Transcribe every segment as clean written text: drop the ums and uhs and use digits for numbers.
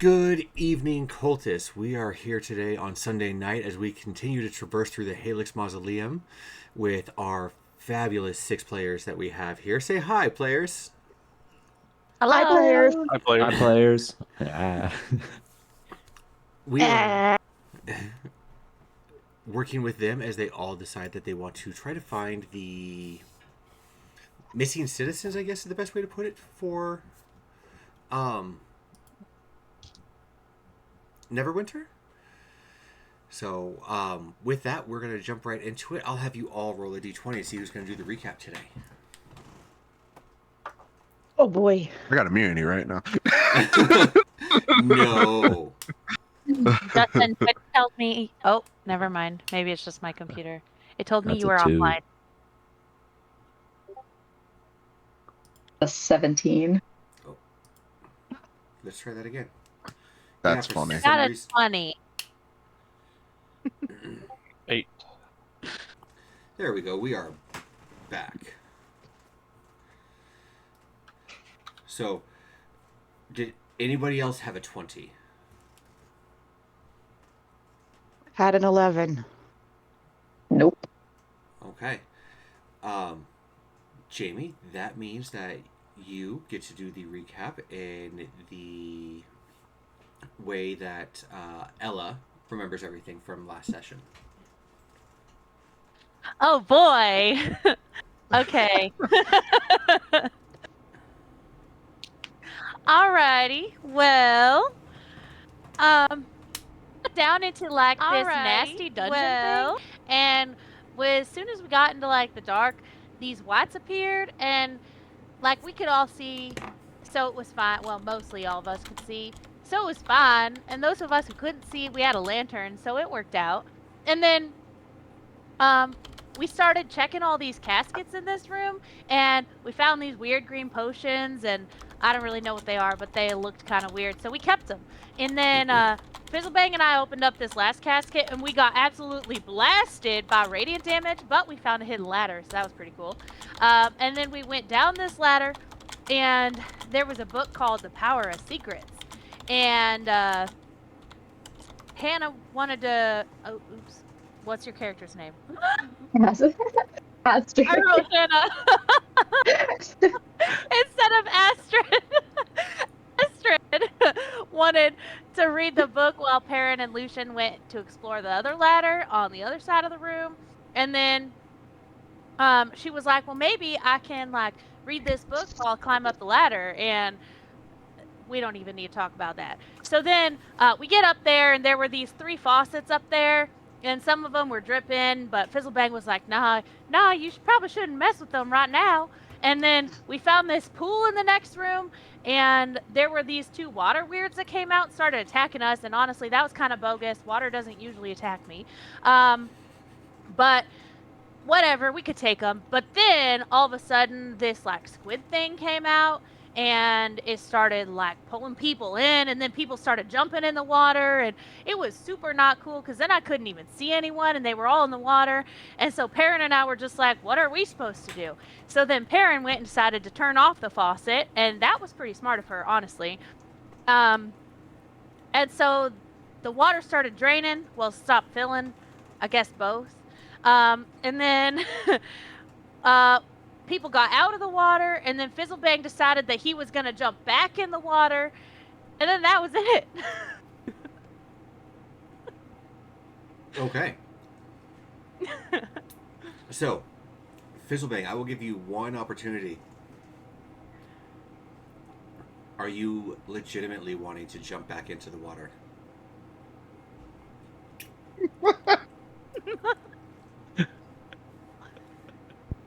Good evening, cultists. We are here today on Sunday night as we continue to traverse through the Helix Mausoleum with our fabulous 6 players that we have here. Say hi, players. Hi, players. Hi, players. Hi, players. Ah. We are working with them as they all decide that they want to try to find the missing citizens, I guess is the best way to put it, for Neverwinter. So, with that, we're going to jump right into it. I'll have you all roll a d20 and see who's going to do the recap today. Oh boy. I got immunity right now. No. Justin, Twitch tells me. Oh, never mind. Maybe it's just my computer. It told me That's you a were 2. offline. A 17. Oh. Let's try that again. That's for funny. some Got a reason- 20. 8. There we go. We are back. So, did anybody else have a 20? Had an 11. Nope. Okay. Jamie, that means that you get to do the recap in the way that Ella remembers everything from last session. Oh boy. Okay. Alrighty. Well, down into like this nasty dungeon thing, and as soon as we got into like the dark, these whites appeared, and like we could all see, so it was fine. Well, mostly all of us could see, so it was fine. And those of us who couldn't see, we had a lantern, so it worked out. And then, we started checking all these caskets in this room, and we found these weird green potions, and I don't really know what they are, but they looked kind of weird, so we kept them. And then Fizzlebang and I opened up this last casket, and we got absolutely blasted by radiant damage, but we found a hidden ladder, so that was pretty cool. And then we went down this ladder, and there was a book called The Power of Secrets. And Hannah wanted to... Oh, oops. What's your character's name? Astrid. I wrote Hannah. Instead of Astrid. Astrid wanted to read the book while Perrin and Lucian went to explore the other ladder on the other side of the room. And then she was like, well, maybe I can like read this book while I climb up the ladder. And we don't even need to talk about that. So then we get up there, and there were these 3 faucets up there. And some of them were dripping, but Fizzlebang was like, nah, you probably shouldn't mess with them right now. And then we found this pool in the next room, and there were these 2 water weirds that came out and started attacking us. And honestly, that was kind of bogus. Water doesn't usually attack me. But whatever, we could take them. But then all of a sudden, this like squid thing came out, and it started like pulling people in, and then people started jumping in the water, and it was super not cool because then I couldn't even see anyone, and they were all in the water. And so Perrin and I were just like, what are we supposed to do? So then Perrin went and decided to turn off the faucet, and that was pretty smart of her, honestly. And so the water started draining, well, stopped filling, I guess both. And then people got out of the water, and then Fizzlebang decided that he was going to jump back in the water, and then that was it. Okay. So, Fizzlebang, I will give you one opportunity. Are you legitimately wanting to jump back into the water?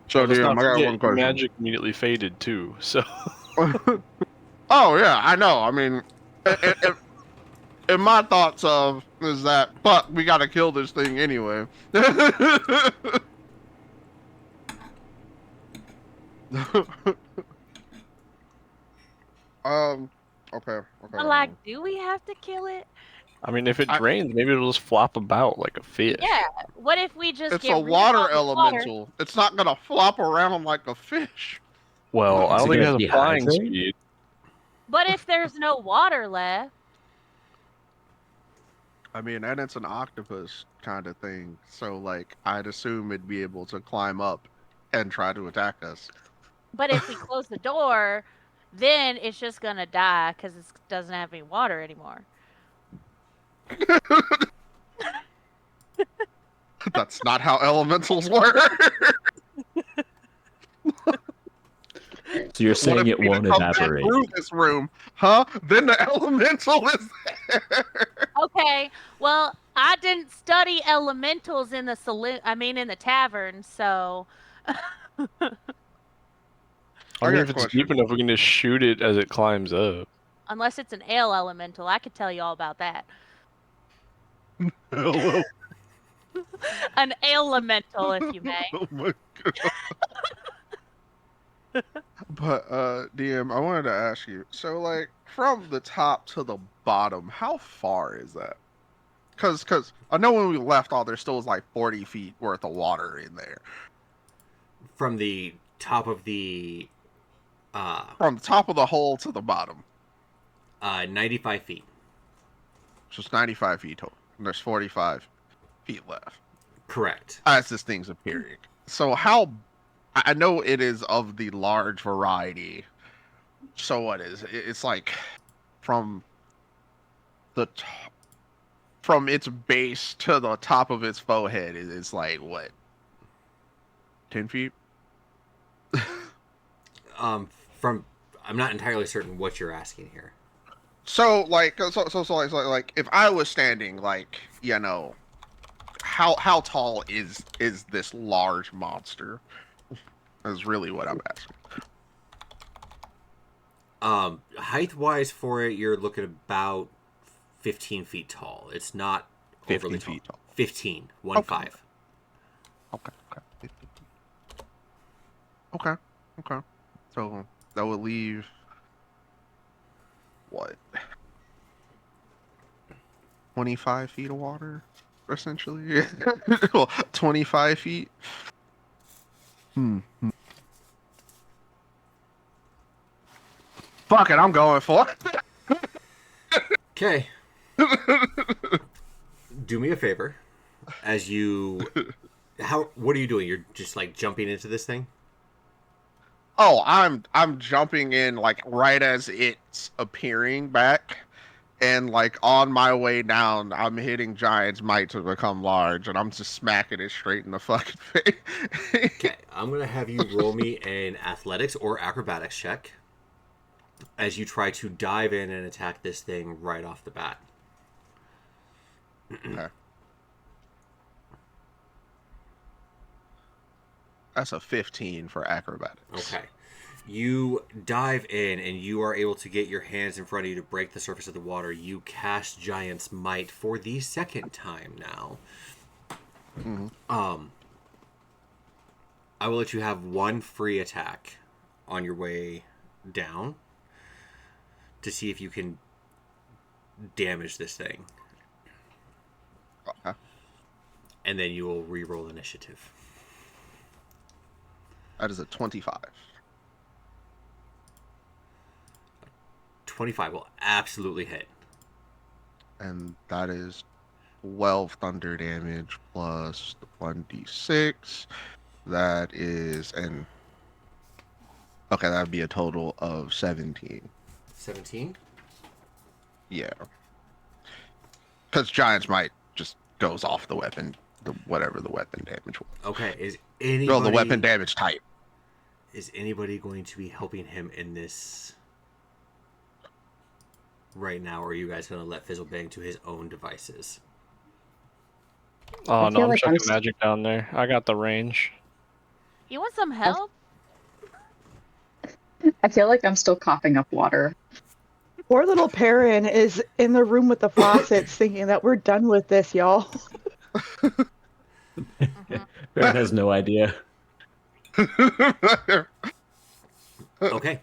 So, Let's I not got forget, one question. magic immediately faded too. So Oh, yeah, I know. I mean, and my thoughts of is that, but we got to kill this thing anyway. Okay. But like, do we have to kill it? I mean, if it drains, maybe it'll just flop about like a fish. Yeah. What if we just It's get a rid of water all the elemental. water? It's not gonna flop around like a fish. Well, I Is don't it think it gonna has a flying dehydrate? speed. But if there's no water left, I mean, and it's an octopus kind of thing, so like I'd assume it'd be able to climb up and try to attack us. But if we close the door, then it's just gonna die because it doesn't have any water anymore. That's not how elementals work. So you're What saying if it we won't come back evaporate? through this room, huh? Then the elemental is there. Okay, well, I didn't study elementals in the saloon. I mean, in the tavern. So, I I got mean, a if it's question. deep enough, we can just shoot it as it climbs up. unless it's an ale elemental, I could tell you all about that. Hello. An ale elemental, if you may. Oh my god. But DM, I wanted to ask you. So like from the top to the bottom, how far is that? Cause I know when we left off, there still was like 40 feet worth of water in there. From the top of the From the top of the hole to the bottom, 95 feet. just 95 feet total. And there's 45 feet left Correct. as this thing's appearing. So how? I know it is of the large variety. So what is it? It's like from the from its base to the top of its forehead is like what? 10 feet? From I'm not entirely certain what you're asking here. So like like if I was standing like, you know, how tall is this large monster? Is really what I'm asking. Height wise for it, you're looking about 15 feet tall. It's not 15 overly feet tall. 15, 1 Okay. 5. Okay. Okay. So that would leave what? 25 feet of water, essentially. Well, 25 feet. Fuck it, I'm going for it. Okay. Do me a favor. As you what are you doing? You're just like jumping into this thing? Oh, I'm jumping in like right as it's appearing back, and like on my way down, I'm hitting Giant's might to become large, and I'm just smacking it straight in the fucking face. Okay, I'm going to have you roll me an athletics or acrobatics check as you try to dive in and attack this thing right off the bat. Okay. That's a 15 for acrobatics. Okay. You dive in and you are able to get your hands in front of you to break the surface of the water. You cast Giant's Might for the second time now. Mm-hmm. I will let you have one free attack on your way down to see if you can damage this thing. Okay. And then you will re-roll initiative. That is a 25. 25 will absolutely hit. And that is 12 thunder damage plus the 1d6. That is an... Okay, that would be a total of 17. 17? Yeah. Because Giant's Might just goes off the weapon, whatever the weapon damage was. Okay, is anybody... No, the weapon damage type. Is anybody going to be helping him in this right now, or are you guys going to let Fizzle bang to his own devices? Oh I no, feel I'm like chucking I'm magic down there. I got the range. You want some help? I feel like I'm still coughing up water. Poor little Perrin is in the room with the faucets thinking that we're done with this, y'all. Baron has no idea. Okay.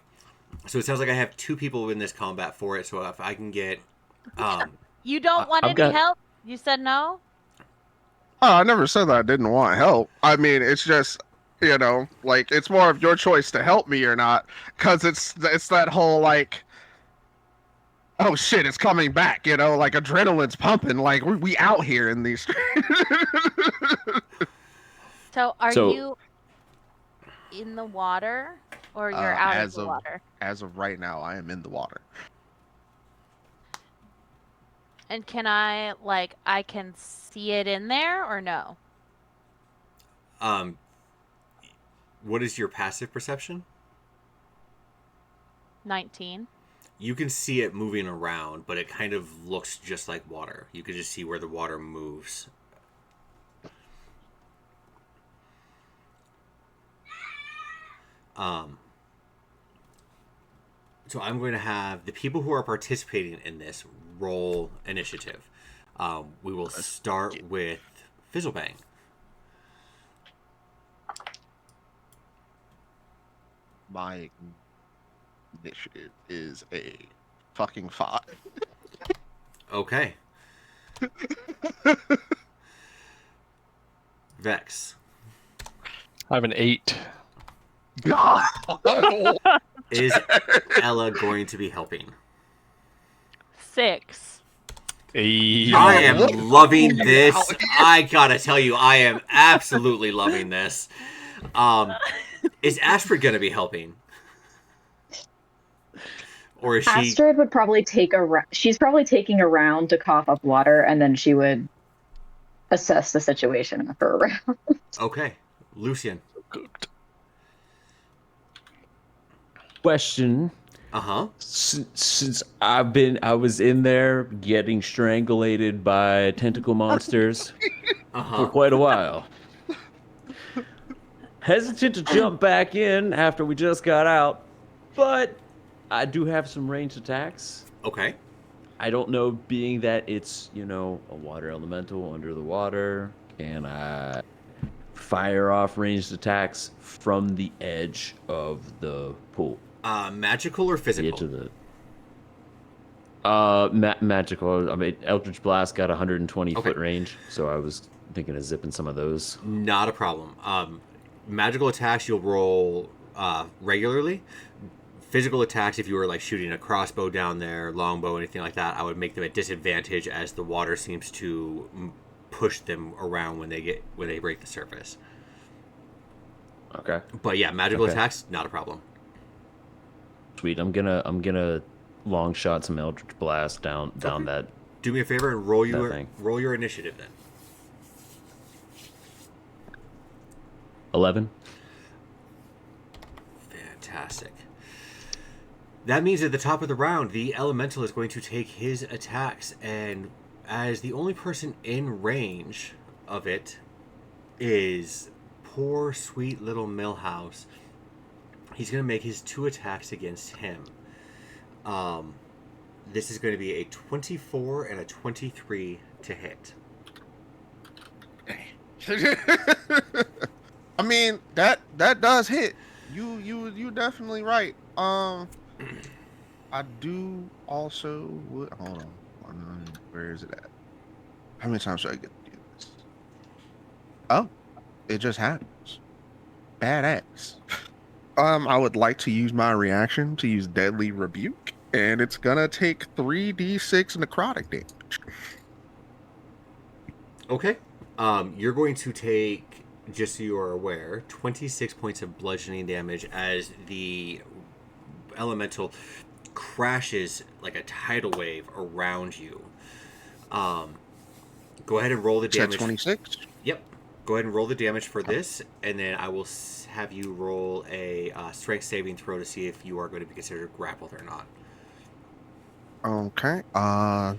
So it sounds like I have two people in this combat for it, so if I can get... You don't want I've any got- help? You said no? Oh, I never said that I didn't want help. I mean, it's just, you know, like, it's more of your choice to help me or not. Because it's that whole, like, oh shit, it's coming back, like adrenaline's pumping, like we out here in these So are So- you in the water or you're out of the water? as of right now, I am in the water. And can I can see it in there or no? What is your passive perception? 19. You can see it moving around, but it kind of looks just like water. You can just see where the water moves. So I'm going to have the people who are participating in this roll initiative. We will start with Fizzlebang. My initiative is a fucking 5. Okay. Vex. I have an 8. God. Is Ella going to be helping? 6. Hey. I am what? loving this. I gotta tell you, I am absolutely loving this. Is Astrid gonna be helping? Or is she... Astrid would probably she's probably taking a round to cough up water, and then she would assess the situation after a round. Okay. Lucian. Cooked. Question. Uh-huh. Since I was in there getting strangulated by tentacle monsters for Uh-huh. quite a while. Hesitant to jump back in after we just got out, but I do have some ranged attacks. Okay. I don't know, being that it's, a water elemental under the water, can I fire off ranged attacks from the edge of the pool? Magical or physical? Into the magical. I mean, Eldritch Blast got 120 foot range, so I was thinking of zipping some of those. Not a problem. Magical attacks you'll roll regularly. Physical attacks, if you were like shooting a crossbow down there, longbow, anything like that, I would make them at disadvantage as the water seems to push them around when they break the surface. Okay. But yeah, magical Okay. attacks, not a problem. Sweet. I'm gonna long shot some Eldritch Blast down Okay. that. Do me a favor and roll thing. your initiative then. 11. Fantastic. That means at the top of the round, the elemental is going to take his attacks, and as the only person in range of it is poor, sweet little Millhouse, he's going to make his 2 attacks against him. This is going to be a 24 and a 23 to hit. I mean, that does hit. You definitely right. I do also hold on. Where is it at? How many times should I get to do this? Oh, it just happens. Badass. I would like to use my reaction to use Deadly Rebuke, and it's gonna take 3d6 necrotic damage. Okay. You're going to take, just so you are aware, 26 points of bludgeoning damage as the elemental crashes like a tidal wave around you. Go ahead and roll the Is that damage. 26? Yep. Go ahead and roll the damage for this, and then I will have you roll a strength saving throw to see if you are going to be considered grappled or not. Okay. I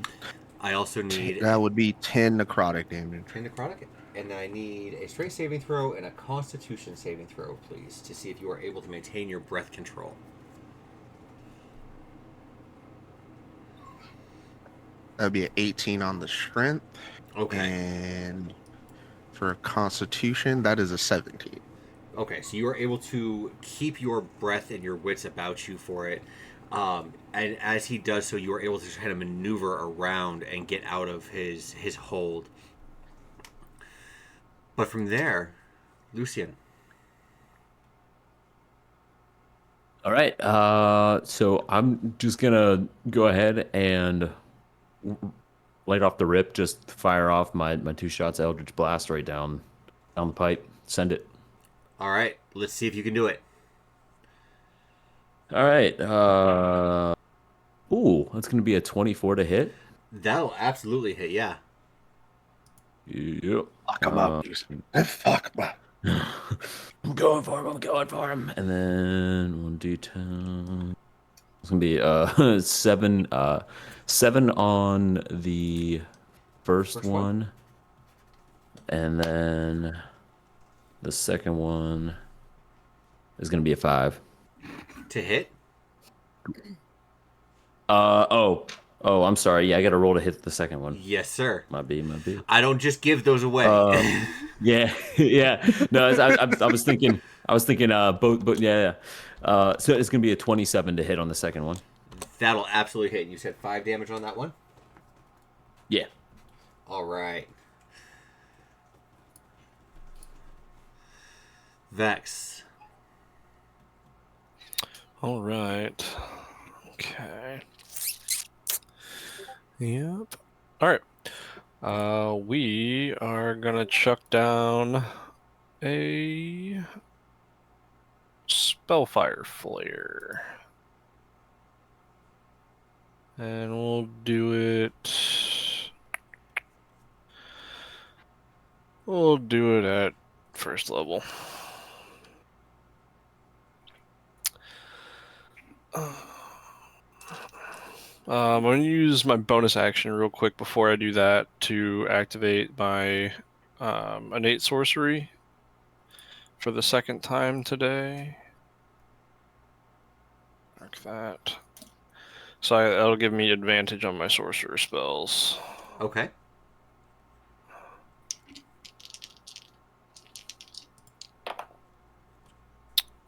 also need That would be 10 necrotic damage. 10 necrotic, and I need a strength saving throw and a constitution saving throw, please, to see if you are able to maintain your breath control. That'd be an 18 on the strength. Okay. And for a constitution, that is a 17. Okay, so you are able to keep your breath and your wits about you for it. And as he does so, you are able to kind of maneuver around and get out of his hold. But from there, Lucian. All right. So I'm just gonna go ahead and light off the rip. Just fire off my 2 shots Eldritch Blast right down the pipe. Send it. All right, let's see if you can do it. All right. Ooh, that's gonna be a 24 to hit. That'll absolutely hit. Yeah. Yep. Fuck him up. Fuck him up. I'm going for him. I'm going for him. And then 1d10. It's gonna be 7. 7 on the first First one. one, and then the second one is gonna be a 5. To hit. I'm sorry. Yeah, I got to roll to hit the second one. Yes, sir. Might be. I don't just give those away. Yeah, yeah. No, I was thinking. Both. Yeah. So it's gonna be a 27 to hit on the second one. That'll absolutely hit. You said 5 damage on that one? Yeah. All right. Vex. All right. Okay. Yep. All right. We are gonna chuck down a Spellfire Flare, and we'll do it. We'll do it at first level. I'm going to use my bonus action real quick before I do that to activate my innate sorcery for the second time today. Mark that. So that'll give me advantage on my sorcerer spells. Okay.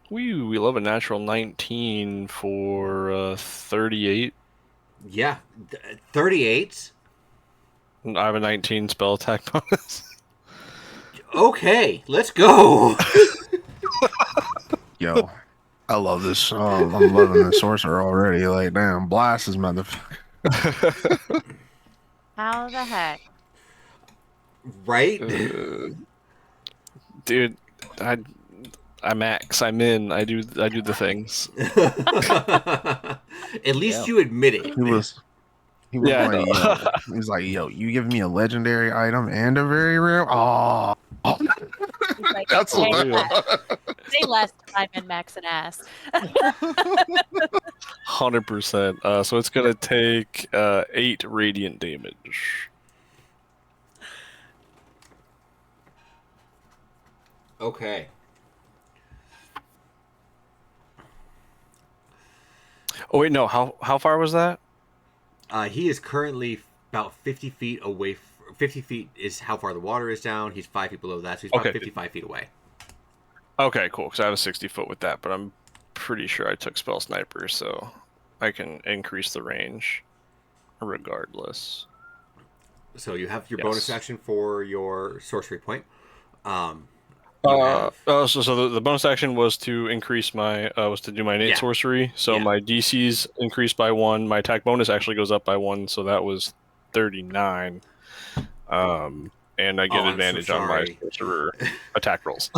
We love a natural 19 for 38. Yeah. 38. I have a 19 spell attack bonus. Okay, let's go. Yo, I love this song. I'm loving the sorcerer already. Like, damn, blast this motherfucker. How the heck? Right? Dude, I'm Max. I'm in. I do the things. At least Yeah. you admit it. He was Yeah, I like, know. yo, he was like, yo, you give me a legendary item and a very rare. Oh, He's like, that's say what. less. Say less. I'm in Max and ass. 100%. So it's gonna take 8 radiant damage. Okay. Oh wait, no. How far was that? He is currently about 50 feet away. 50 feet is how far the water is down. He's 5 feet below that, so he's about Okay. 55 feet away. Okay, cool. Because I have a 60-foot with that, but I'm pretty sure I took spell sniper, so I can increase the range regardless. So you have your Yes. bonus action for your sorcery point. You have- So the bonus action was to increase my was to do my innate Yeah. sorcery. So Yeah. my DC's increased by 1. My attack bonus actually goes up by 1, so that was 39. And I get Oh, I'm so advantage on my sorry. sorcerer attack rolls.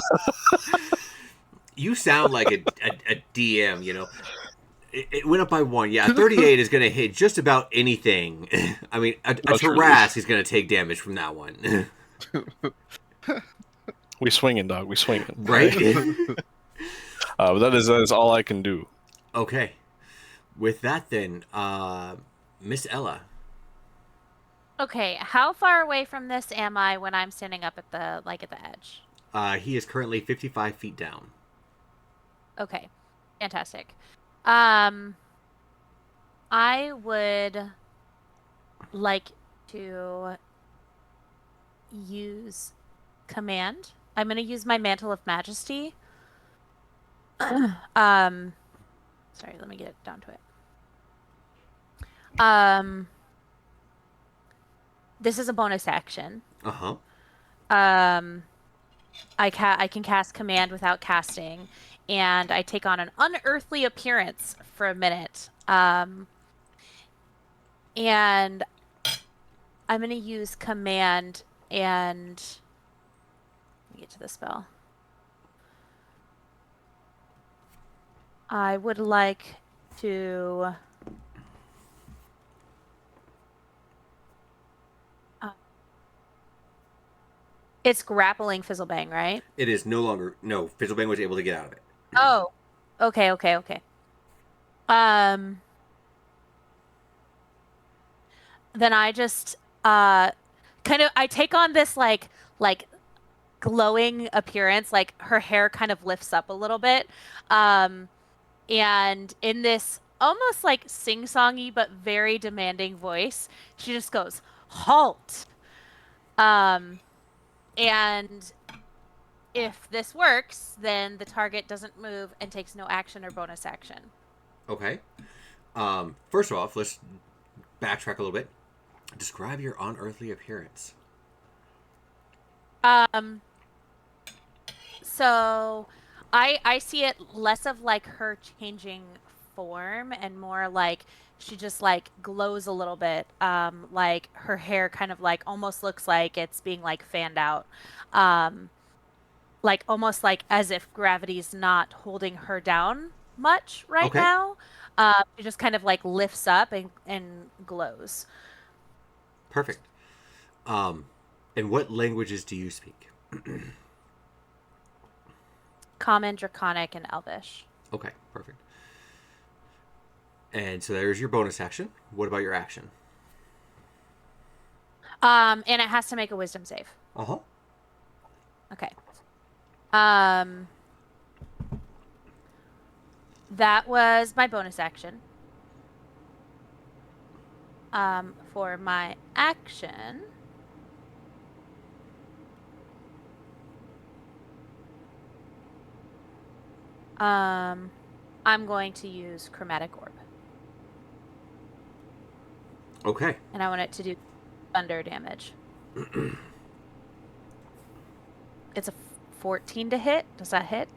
You sound like a DM, you know. It went up by 1. Yeah, 38 is going to hit just about anything. I mean, a That's true. Tarrasque is going to take damage from that one. We swinging, dog. We swinging. Right? But that is all I can do. Okay. With that, then, Miss Ella. Okay, how far away from this am I when I'm standing up at the edge? He is currently 55 feet down. Okay, fantastic. I would like to use command. I'm going to use my Mantle of Majesty. Sorry, let me get down to it. This is a bonus action. Uh-huh. I can cast command without casting, and I take on an unearthly appearance for a minute. And I'm going to use command and let me get to the spell. I would like to it's grappling Fizzlebang, right? It is no longer. No, Fizzlebang was able to get out of it. Oh. Okay. Then I just kind of I take on this like glowing appearance, like her hair kind of lifts up a little bit. And in this almost like sing-songy but very demanding voice, she just goes, "Halt." And if this works, then the target doesn't move and takes no action or bonus action. Okay. First off, let's backtrack a little bit. Describe your unearthly appearance. So I see it less of like her changing form and more like she just like glows a little bit. Like her hair kind of like almost looks like it's being like fanned out. Like almost like as if gravity's not holding her down much right Okay. now. It just kind of like lifts up and glows. Perfect. And what languages do you speak? Common, Draconic, and Elvish. Okay, perfect. And so there's your bonus action. What about your action? And it has to make a wisdom save. Uh-huh. Okay. That was my bonus action. For my action, I'm going to use Chromatic Orb. Okay. And I want it to do thunder damage. It's a 14 to hit. Does that hit?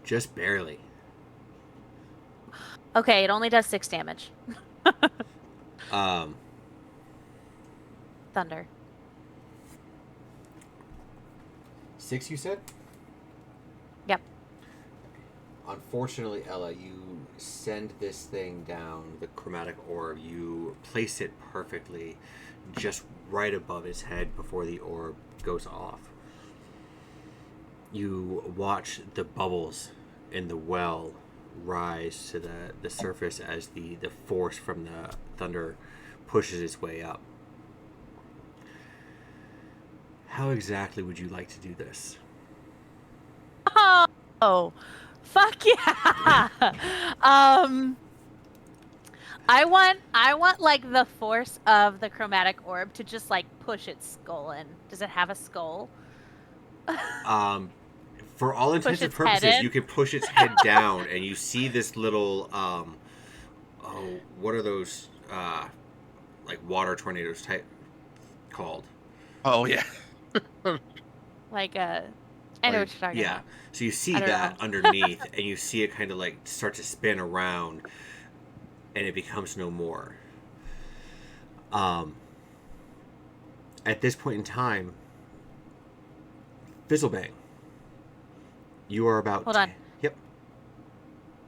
Just barely. Okay, it only does 6 damage. Thunder. 6, you said? Yep. Unfortunately, Ella, you send this thing down, the chromatic orb, you place it perfectly just right above his head before the orb goes off. You watch the bubbles in the well rise to the surface as the force from the thunder pushes its way up. How exactly would you like to do this? Oh, fuck yeah! I want like the force of the chromatic orb to just like push its skull in. Does it have a skull? For all intents and Push its head purposes, in? you can push its head down, and you see this little what are those like water tornadoes type called? Oh yeah. Like I know what you're talking yeah. about. So you see I don't that know. underneath, and you see it kind of like start to spin around, and it becomes no more. At this point in time, Fizzlebang, you are about. Hold on. Yep.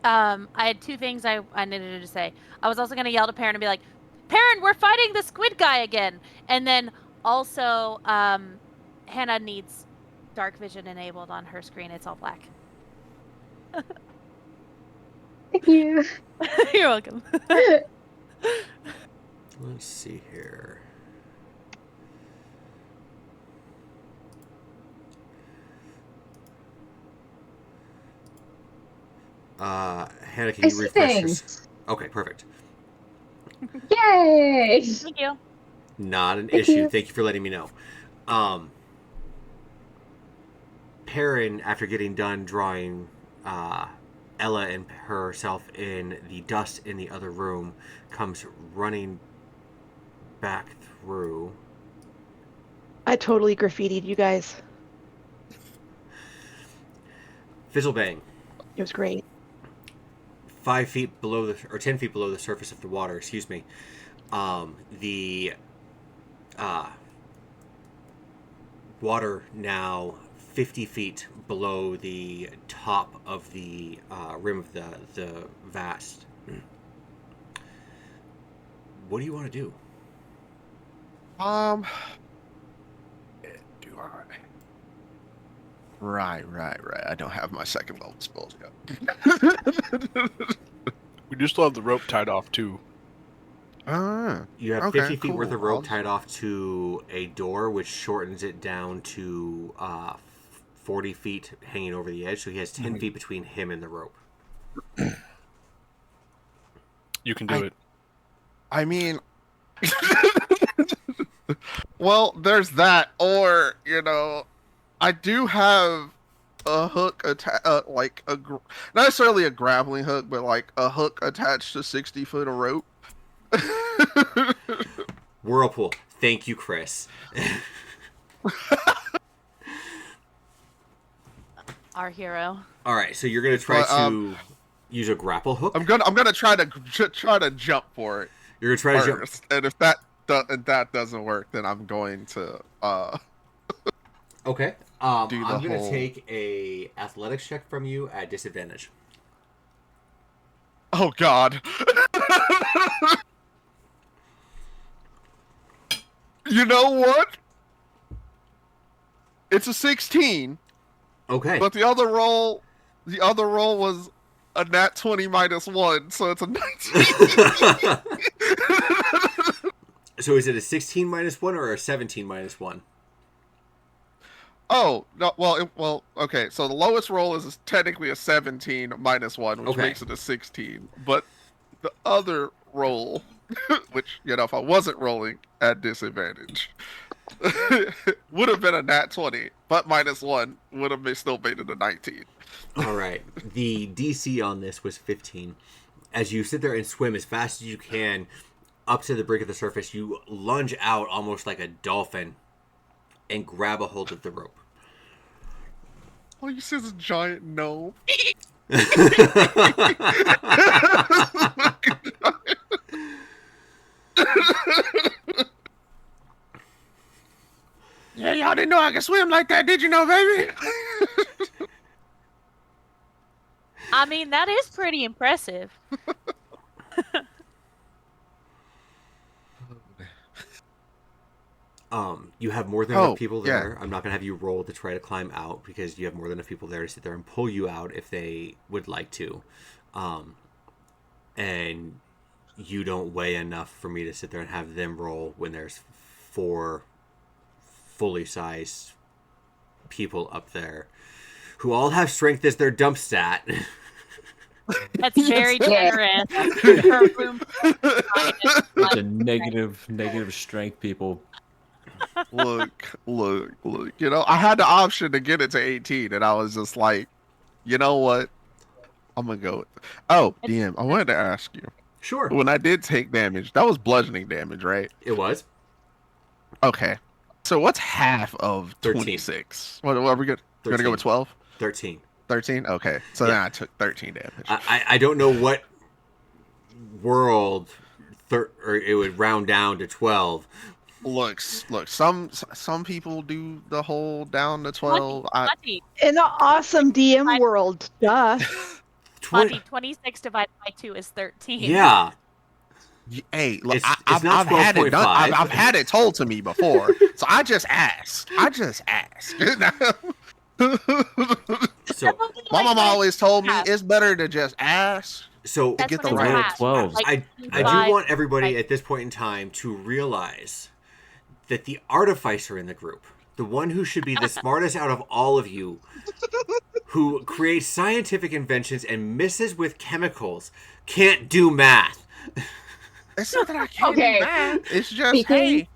I had 2 things I needed to say. I was also gonna yell to Perrin and be like, "Perrin, we're fighting the squid guy again!" And then also, Hannah needs dark vision enabled on her screen. It's all black. Thank you. You're welcome. Let's see here. Hannah, can I you see refresh things. Okay, perfect. Yay! Thank you. Not an Thank issue. you. Thank you for letting me know. Perrin, after getting done drawing Ella and herself in the dust in the other room, comes running back through. I totally graffitied you guys. Fizzlebang, It was great. 5 feet below the, or 10 feet below the surface of the water, excuse me. The water now 50 feet below the top of the rim of the vast. What do you want to do? Do I? Right. I don't have my second level spells yet. We do still have the rope tied off too. You have Okay, 50 feet worth of rope I'll- tied off to a door, which shortens it down to 40 feet hanging over the edge. So he has 10 feet between him and the rope. You can do it. I mean, well, there's that, or I do have a hook like not necessarily a grappling hook, but like a hook attached to 60 foot of rope. Whirlpool. Thank you, Chris. Our hero. All right, so you're gonna try But, to use a grapple hook. I'm gonna try to jump for it You're gonna try to jump. first, and if that doesn't work, then I'm going to Okay. do I'm the gonna whole- take a athletics check from you at disadvantage. Oh God. You know what? It's a 16, Okay. but the other roll was a nat 20 -1, so it's a 19. So is it a 16 minus 1 or a 17 minus 1? Oh, no, well, okay, so the lowest roll is technically a 17 -1, which Okay. makes it a 16, but the other roll, which, if I wasn't rolling at disadvantage, would have been a nat 20, but -1 would have still made it a 19. All right. The DC on this was 15. As you sit there and swim as fast as you can up to the brink of the surface, you lunge out almost like a dolphin and grab a hold of the rope. Oh, you see this giant gnome? Yeah, y'all didn't know I could swim like that, did you know, baby? I mean, that is pretty impressive. You have more than Oh, enough people yeah. there. I'm not going to have you roll to try to climb out because you have more than enough people there to sit there and pull you out if they would like to. And you don't weigh enough for me to sit there and have them roll when there's 4 fully sized people up there who all have strength as their dump stat. That's very Yeah. generous. For a room Bunch of negative strength people. Look. I had the option to get it to 18, and I was just like, you know what? I'm going to go with it. Oh, DM, I wanted to ask you. Sure. When I did take damage, that was bludgeoning damage, right? It was. Okay. So what's half of 13. 26? What are we good? We're going to go with 12? 13. 13? Okay. So Yeah. then I took 13 damage. I don't know what world or it would round down to 12. Look, some people do the whole down to 12. Monty, In the awesome DM world, duh. 26 divided by 2 is 13. Yeah. Hey, look, It's I've not had it done. 12.5. I've had it told to me before, so I just asked. So My mom always told me Yeah. it's better to just ask. so That's get what the it's right at. 12. Like, I five, do want everybody like- at this point in time to realize that the artificer in the group, the one who should be the smartest out of all of you, who creates scientific inventions and messes with chemicals, can't do math. It's not that I can't Okay. do math. It's just Speaking- hey,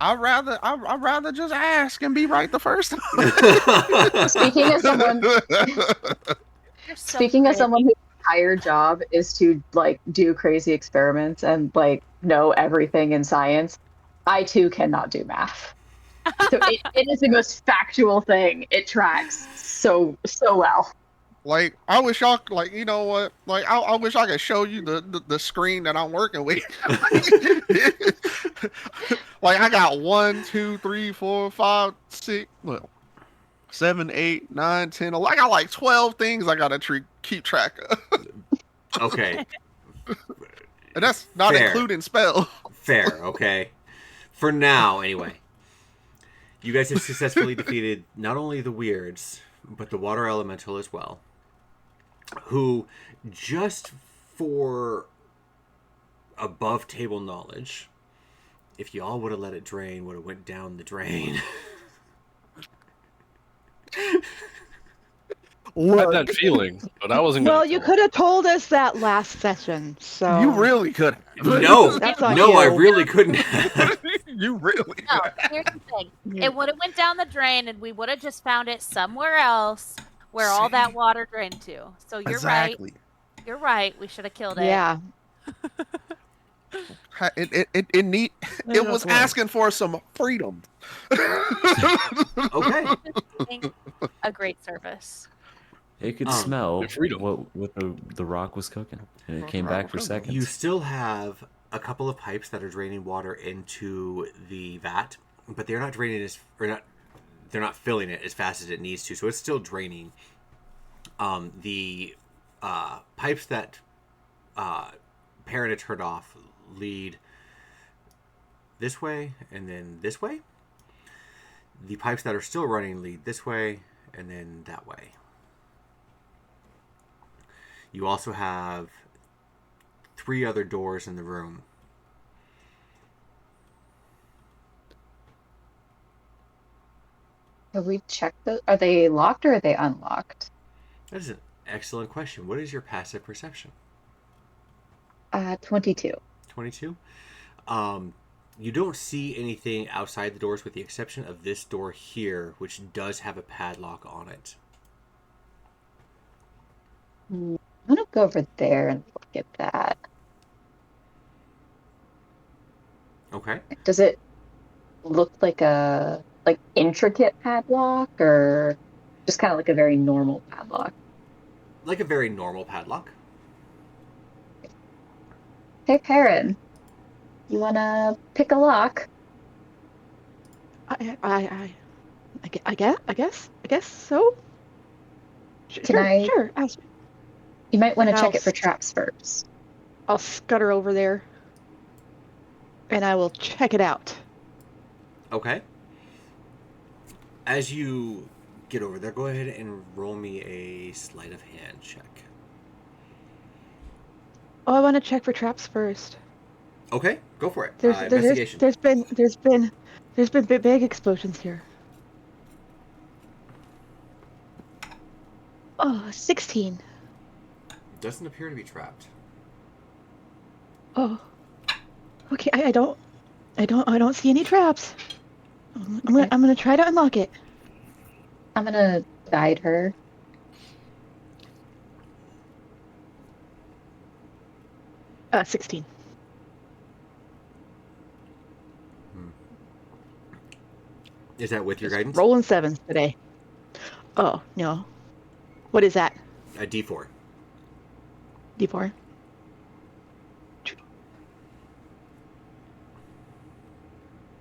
I'd rather just ask and be right the first time. Speaking as someone, You're so speaking as pretty. someone whose entire job is to like do crazy experiments and like know everything in science, I too cannot do math. So it is the most factual thing. It tracks so well. Like, I wish y'all, like, you know what? Like, I wish I could show you the screen that I'm working with. Like, I got 1, 2, 3, 4, 5, 6, well, 7, 8, 9, 10. I got like 12 things I gotta keep track of. Okay. And that's not Fair. including spell. Fair, okay. For now, anyway. You guys have successfully defeated not only the weirds, but the water elemental as well. Who, just for above table knowledge, if you all would have let it drain, would have went down the drain. I had that feeling, but I wasn't. Well, gonna you tell could have told us that last session. So You really could. No, That's on no, you. I really couldn't have. You really No, could. here's the thing. Yeah. It would have went down the drain, and we would have just found it somewhere else where all that water drained to. So you're Exactly. right. You're right. We should have killed it. Yeah. It was asking for some freedom. Okay. A great service. It could Um, smell the freedom. what the rock was cooking, and it came back for seconds. You still have a couple of pipes that are draining water into the vat, but they're not draining they're not filling it as fast as it needs to, so it's still draining. The pipes that Parent had turned off lead this way and then this way. The pipes that are still running lead this way and then that way. You also have 3 other doors in the room. Have we checked those? Are they locked or are they unlocked? That is an excellent question. What is your passive perception? 22. 22? You don't see anything outside the doors with the exception of this door here, which does have a padlock on it. I'm gonna go over there and look at that. Okay. Does it look like a intricate padlock or just kind of like a very normal padlock? Like a very normal padlock. Hey, Perrin, you wanna pick a lock? I guess so. Sure. You might want to And check I'll it for traps first. I'll scutter over there, and I will check it out. Okay. As you get over there, go ahead and roll me a sleight of hand check. Oh, I want to check for traps first. Okay, go for it. Investigation. There's been big explosions here. Oh, 16. Doesn't appear to be trapped. Oh. Okay, I don't see any traps. I'm gonna try to unlock it. I'm gonna guide her. Uh, 16. Is that with your guidance? Rolling 7s today. Oh, no. What is that? A D4. D4?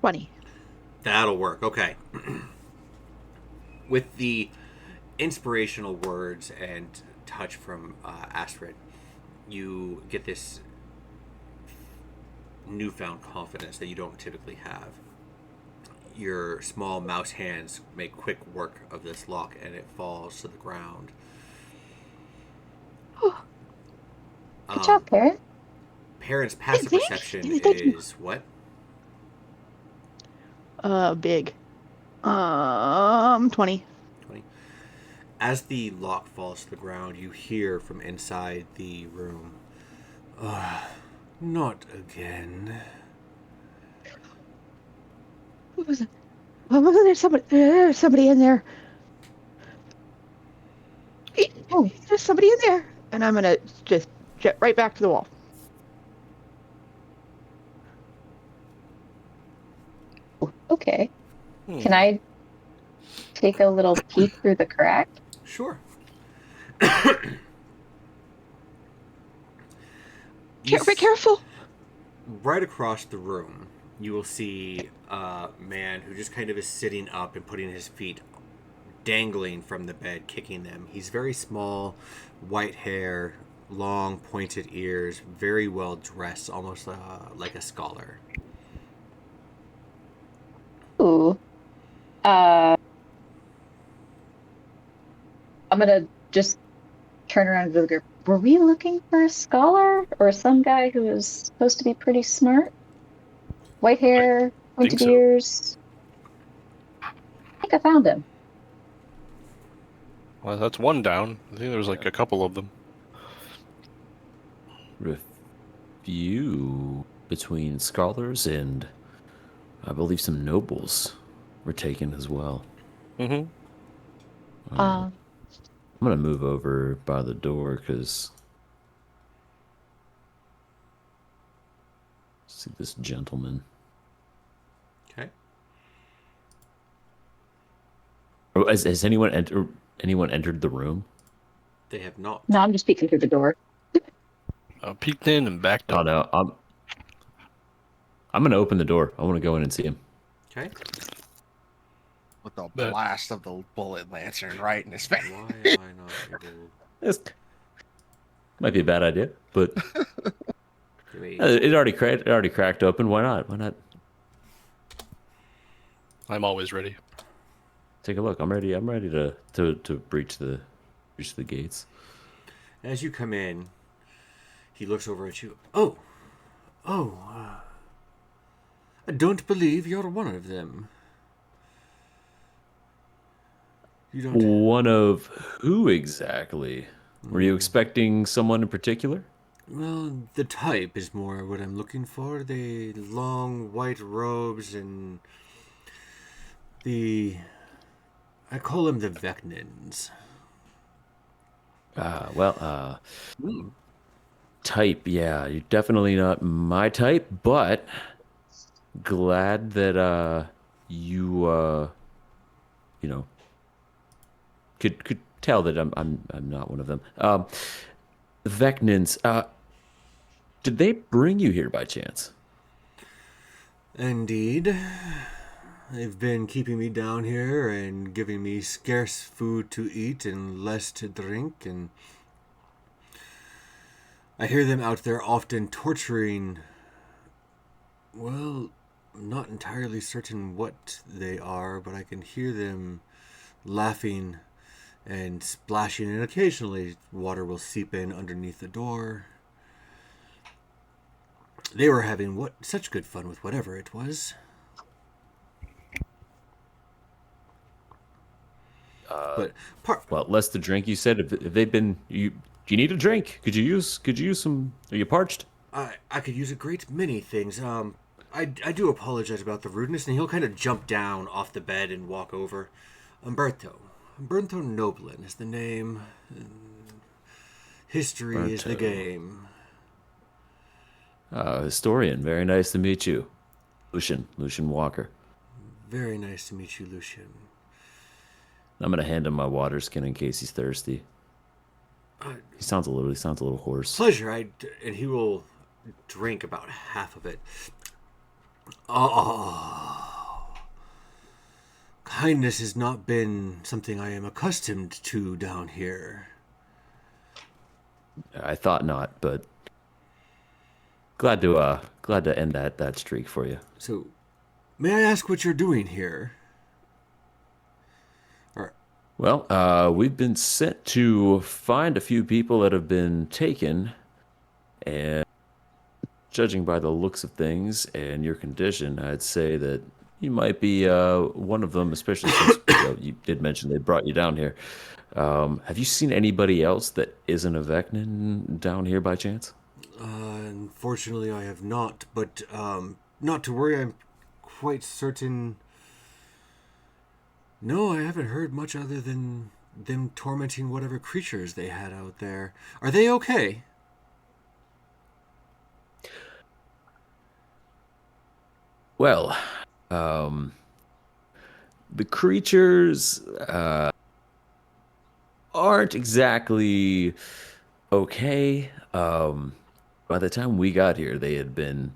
Funny. That'll work. Okay. With the inspirational words and touch from Astrid, you get this newfound confidence that you don't typically have. Your small mouse hands make quick work of this lock, and it falls to the ground. Oh. Good job, Perrin. Parent's passive Thank you. perception Thank you. is what? Big. 20. 20. As the lock falls to the ground, you hear from inside the room, not again. What was it? Wasn't there somebody in there? Oh, there's somebody in there. And I'm gonna just jet right back to the wall. Okay. Can I take a little peek through the crack? Sure. You Be careful. right across the room, you will see a man who just kind of is sitting up and putting his feet dangling from the bed, kicking them. He's very small, white hair, long pointed ears, very well dressed, almost like a scholar. Ooh. I'm gonna just turn around to the group. Were we looking for a scholar or some guy who was supposed to be pretty smart? White hair, think pointed so. ears. I think I found him. Well, that's one down. I think there was like a couple of them. Review between scholars and I believe some nobles were taken as well. Mm-hmm. Um, I'm gonna move over by the door because see this gentleman. Okay. Oh, has anyone entered the room? They have not. No, I'm just peeking through the door. Peeked in and backed Oh up. no, I'm gonna open the door. I want to go in and see him. Okay. With the But- blast of the bullet lantern right in his face. Why am I not able? This might be a bad idea, but Give me. it already cracked open. Why not? Why not I'm always ready. take a look? I'm ready to breach the gates. As you come in, he looks over at you. Oh, I don't believe you're one of them. You don't. One of who exactly? Were you expecting someone in particular? Well, the type is more what I'm looking for. The long white robes and I call them the Vecnins. Type, yeah, you're definitely not my type, but glad that you you know could tell that I'm not one of them. Vecnins, did they bring you here by chance? Indeed. They've been keeping me down here and giving me scarce food to eat and less to drink, and I hear them out there often torturing. Well, I'm not entirely certain what they are, but I can hear them laughing and splashing, and occasionally water will seep in underneath the door. They were having such good fun with whatever it was. But Well, less to drink. You said if they've been you. Do you need a drink? Could you use some? Are you parched? I could use a great many things. I do apologize about the rudeness, and he'll kind of jump down off the bed and walk over. Umberto Noblin is the name. History is the Umberto. game. Historian. Very nice to meet you, Lucian Walker. Very nice to meet you, Lucian. I'm gonna hand him my water skin in case he's thirsty. He sounds a little hoarse. Pleasure. And he will drink about half of it. Oh, kindness has not been something I am accustomed to down here. I thought not, but glad to end that streak for you. So, may I ask what you're doing here? Well, we've been sent to find a few people that have been taken, and judging by the looks of things and your condition, I'd say that you might be one of them, especially since you did mention they brought you down here. Have you seen anybody else that isn't a Vecnin down here by chance? Unfortunately, I have not, but not to worry, I'm quite certain. No, I haven't heard much other than them tormenting whatever creatures they had out there. Are they okay? Well, the creatures aren't exactly okay. By the time we got here, they had been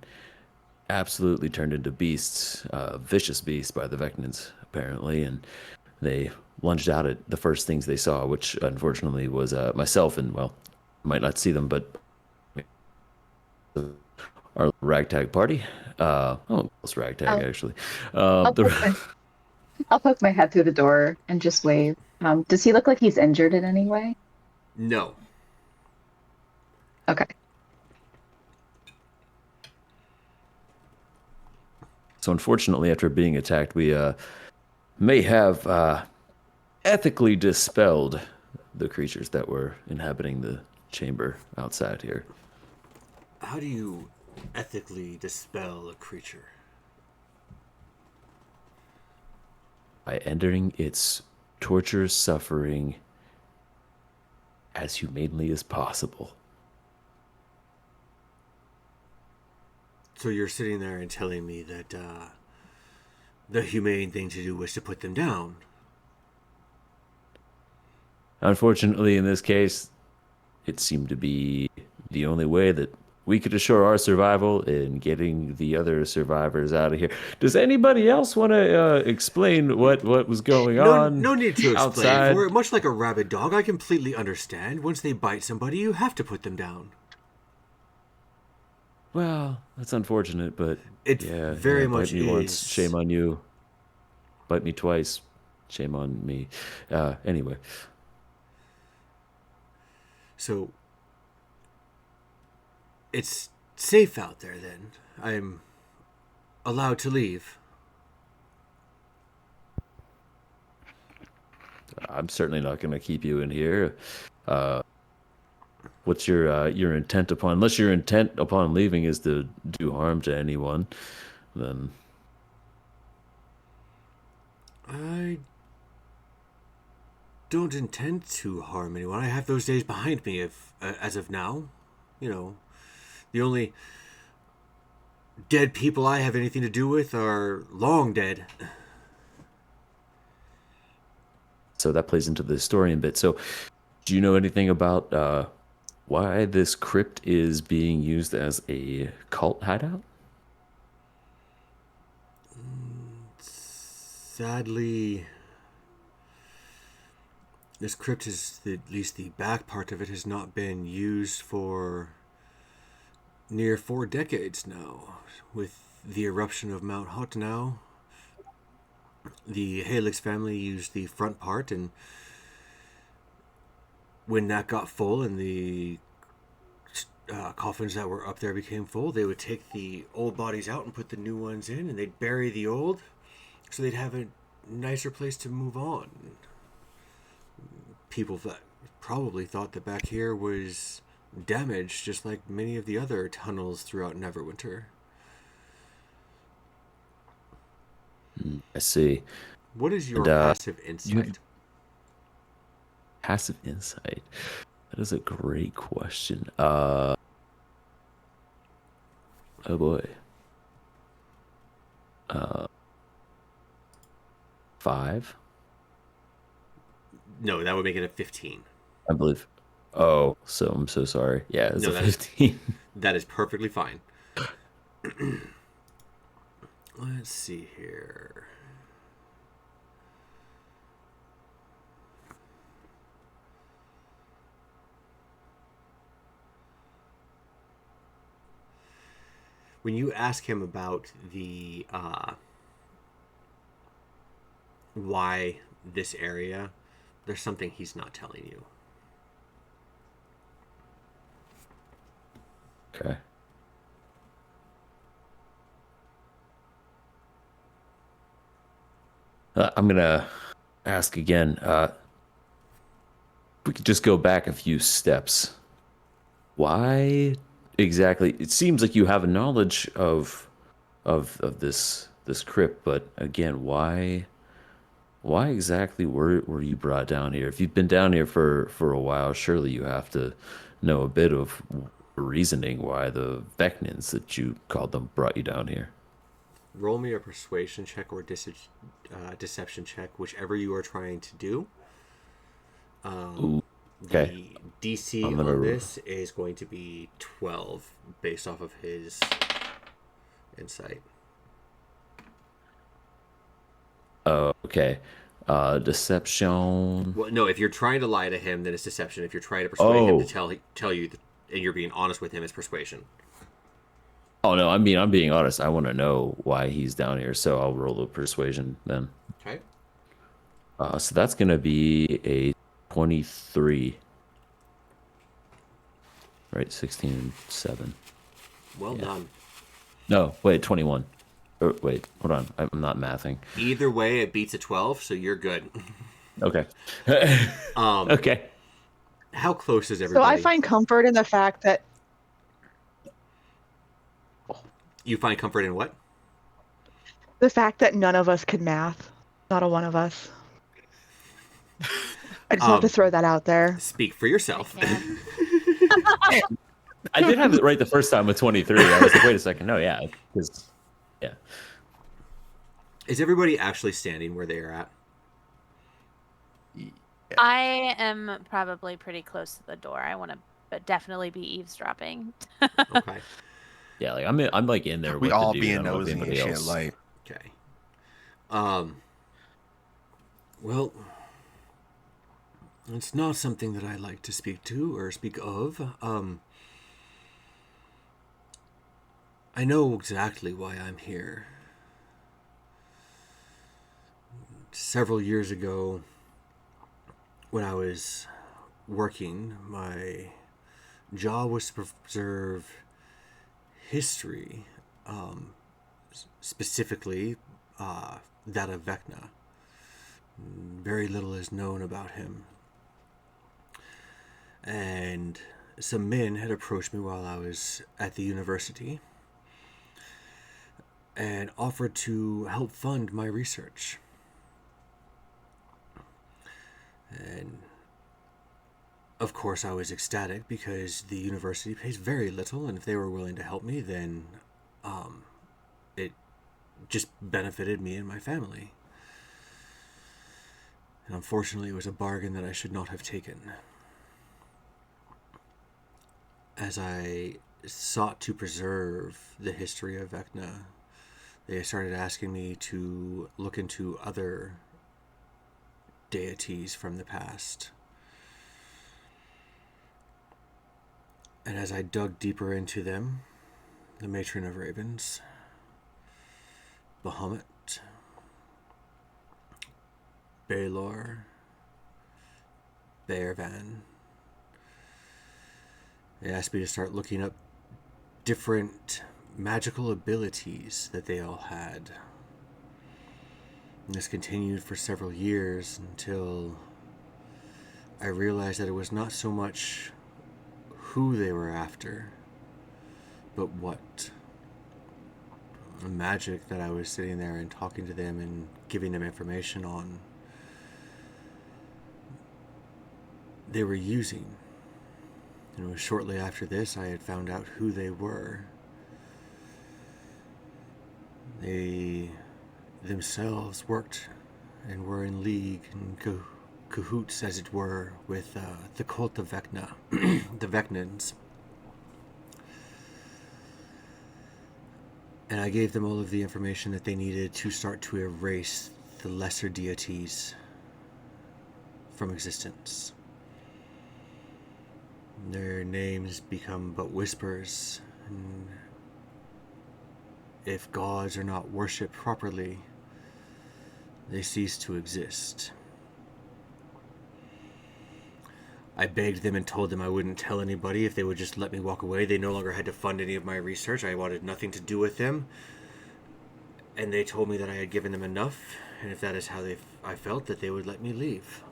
absolutely turned into beasts, vicious beasts by the Vecnans, apparently, and they lunged out at the first things they saw, which unfortunately was myself and, well, might not see them, but our ragtag party. It's ragtag, I'll, actually. I'll The, I'll poke my head through the door and just wave. Does he look like he's injured in any way? No. Okay. so unfortunately, after being attacked, we may have ethically dispelled the creatures that were inhabiting the chamber outside here. How do you ethically dispel a creature? By entering its torture, suffering as humanely as possible. So you're sitting there and telling me that the humane thing to do was to put them down. Unfortunately, in this case, it seemed to be the only way that we could assure our survival in getting the other survivors out of here. Does anybody else want to explain what was going on No need to explain outside? for it. Much like a rabid dog, I completely understand. Once they bite somebody, you have to put them down. Well, that's unfortunate, but It yeah, very much bite me once, is. shame on you. Bite me twice, shame on me. Anyway, So it's safe out there then. I'm allowed to leave. I'm certainly not going to keep you in here. What's your intent upon? Unless your intent upon leaving is to do harm to anyone, then I don't intend to harm anyone. I have those days behind me as of now. You know, the only dead people I have anything to do with are long dead. so that plays into the historian bit. So, do you know anything about why this crypt is being used as a cult hideout? Sadly, this crypt is, at least the back part of it, has not been used for near 4 decades now. With the eruption of Mount Hottenau, the Halix family used the front part, and when that got full and the coffins that were up there became full, they would take the old bodies out and put the new ones in, and they'd bury the old so they'd have a nicer place to move on. People that probably thought that back here was damaged, just like many of the other tunnels throughout Neverwinter. I see. What is your And, passive you insight? have passive insight. That is a great question. Oh boy. 5, No, that would make it a 15. I believe. Oh, so I'm so sorry. Yeah, it's No, a that is- 15. That is perfectly fine. Let's see here. When you ask him about the why this area, there's something he's not telling you. Okay. I'm gonna ask again. We could just go back a few steps. Why exactly? It seems like you have a knowledge of this crypt, but again, why exactly were you brought down here? If you've been down here for a while, surely you have to know a bit of reasoning why the Vecnans that you called them brought you down here. Roll me a persuasion check or deception check, whichever you are trying to do. Ooh, okay. The DC I'm gonna- on this is going to be 12 based off of his insight. Oh, okay. Deception. Well, no, if you're trying to lie to him, then it's deception. If you're trying to persuade him to Oh. tell you, and you're being honest with him, it's persuasion. Oh no, I'm being honest. I want to know why he's down here, so I'll roll the persuasion then. Okay. So that's gonna be a 23. Right, 16 and 7. Well Yeah. done. No, wait, 21. Wait, hold on. I'm not mathing. Either way, it beats a 12, so you're good. Okay. Um, Okay. How close is So everybody? I find comfort in the fact that You find comfort in what? none of us could math. Not a one of us. I just have to Um, throw that out there. Speak for yourself. I can. I did have it right the first time with 23. I was like, wait a second. No, yeah. Yeah. Is everybody actually standing where they are at? I am probably pretty close to the door. I want to but definitely be eavesdropping. Okay. Yeah, like I'm like in there We with all the dude. being I don't know if nosy and anybody shit. else. Like, Okay. Well, it's not something that I like to speak to or speak of. I know exactly why I'm here. Several years ago, when I was working, my job was to preserve history, specifically that of Vecna. Very little is known about him. And some men had approached me while I was at the university and offered to help fund my research. And of course I was ecstatic because the university pays very little, and if they were willing to help me, then it just benefited me and my family. And unfortunately, it was a bargain that I should not have taken. As I sought to preserve the history of Vecna, they started asking me to look into other deities from the past. And as I dug deeper into them, the Matron of Ravens, Bahamut, Baelor, Bearvan, they asked me to start looking up different magical abilities that they all had. And this continued for several years until I realized that it was not so much who they were after, but what. The magic that I was sitting there and talking to them and giving them information on, they were using. And it was shortly after this I had found out who they were. They themselves worked and were in league and cahoots, as it were, with the cult of Vecna, the Vecnans. And I gave them all of the information that they needed to start to erase the lesser deities from existence. Their names become but whispers, and if gods are not worshipped properly, they cease to exist. I begged them and told them I wouldn't tell anybody if they would just let me walk away. They no longer had to fund any of my research. I wanted nothing to do with them. And they told me that I had given them enough, and if that is how I felt, that they would let me leave.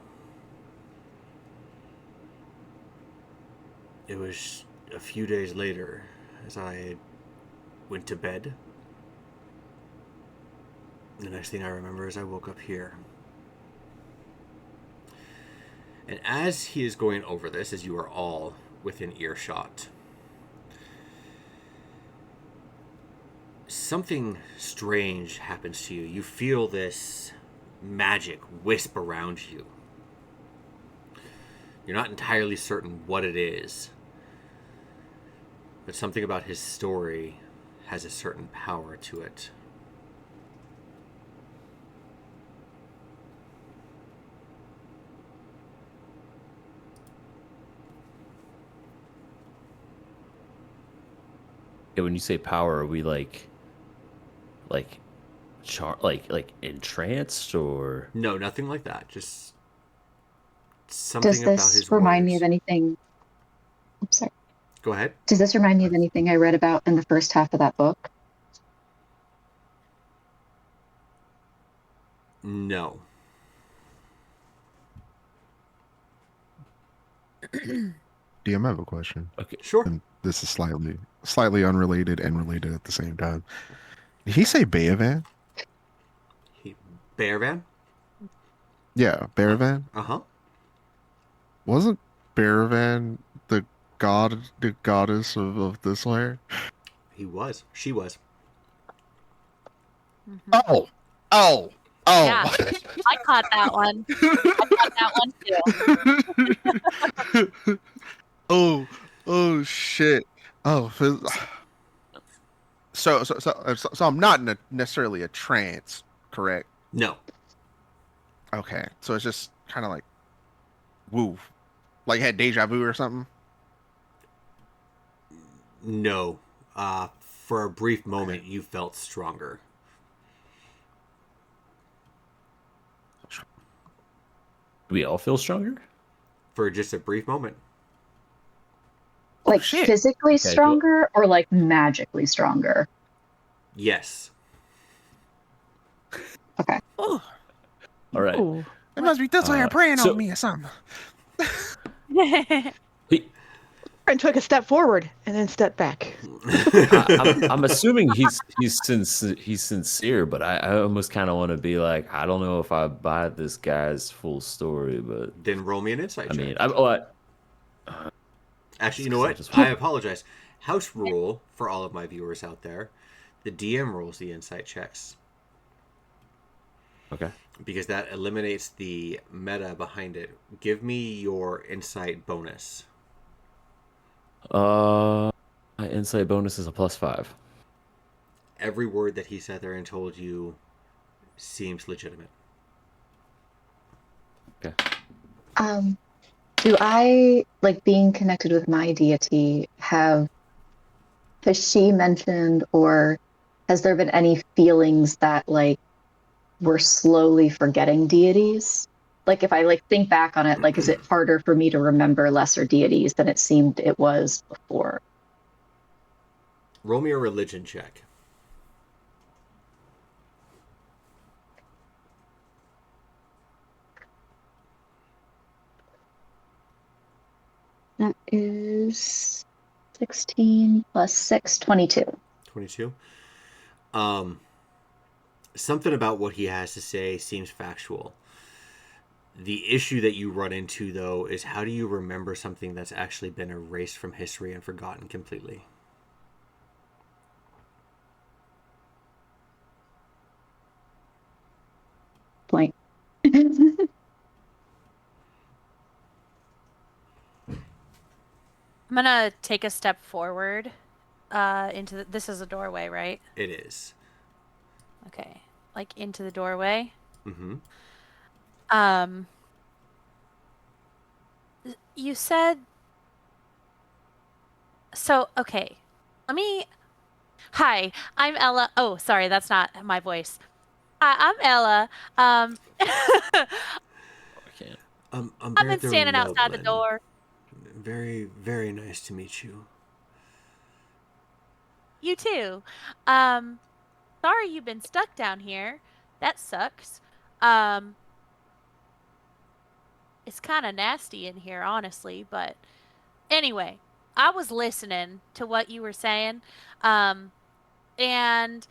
It was a few days later, as I went to bed. The next thing I remember is I woke up here. And as he is going over this, as you are all within earshot, something strange happens to you. You feel this magic wisp around you. You're not entirely certain what it is, but something about his story has a certain power to it. Yeah, when you say power, are we like entranced or? No, nothing like that. Just Does something about this his remind me words. of anything? I'm sorry. Go ahead. Does this remind me of anything I read about in the first half of that book? No. DM, I have a question. Okay. Sure. And this is slightly unrelated and related at the same time. Did he say Beovan? Bearvan? Yeah, Beovan. Uh-huh. Wasn't Beovan the goddess of this lair? He was. She was. Mhm. Oh, oh, oh. Yeah. I caught that one. I caught that one too. Oh, shit. Oh, so I'm not necessarily a trance, correct? No. Okay, so it's just kind of like woo, like had deja vu or something. No. For a brief moment, you felt stronger. Do we all feel stronger? For just a brief moment. Like shit. physically Okay, stronger or like magically stronger? Yes. Okay. Oh, All right. Ooh. it must be this layer preying so- on me or something. He, And took a step forward and then stepped back. I'm assuming he's sincere, but I almost kind of want to be like, I don't know if I buy this guy's full story, but Then roll me an insight I check. mean, Actually, you know what? just- I apologize. House rule for all of my viewers out there: the DM rolls the insight checks okay. because that eliminates the meta behind it. Give me your insight bonus. My insight bonus is a +5. Every word that he sat there and told you seems legitimate. Okay. Do I, like being connected with my deity, has she mentioned or has there been any feelings that like we're slowly forgetting deities? Like if I like think back on it, like is it harder for me to remember lesser deities than it seemed it was before? Roll me a religion check. That is 16 plus 6, 22. 22. Something about what he has to say seems factual. The issue that you run into, though, is how do you remember something that's actually been erased from history and forgotten completely? Blank. I'm gonna take a step forward into this is a doorway, right? It is. Okay. Like into the doorway. Mm-hmm. You said so okay. Hi, I'm Ella. Oh, sorry, that's not my voice. Hi, I'm Ella. I can't. I'm I've been standing outside the Loveland. door. Very, very nice to meet you. You too. Sorry you've been stuck down here. That sucks. It's kind of nasty in here, honestly, but anyway, I was listening to what you were saying. And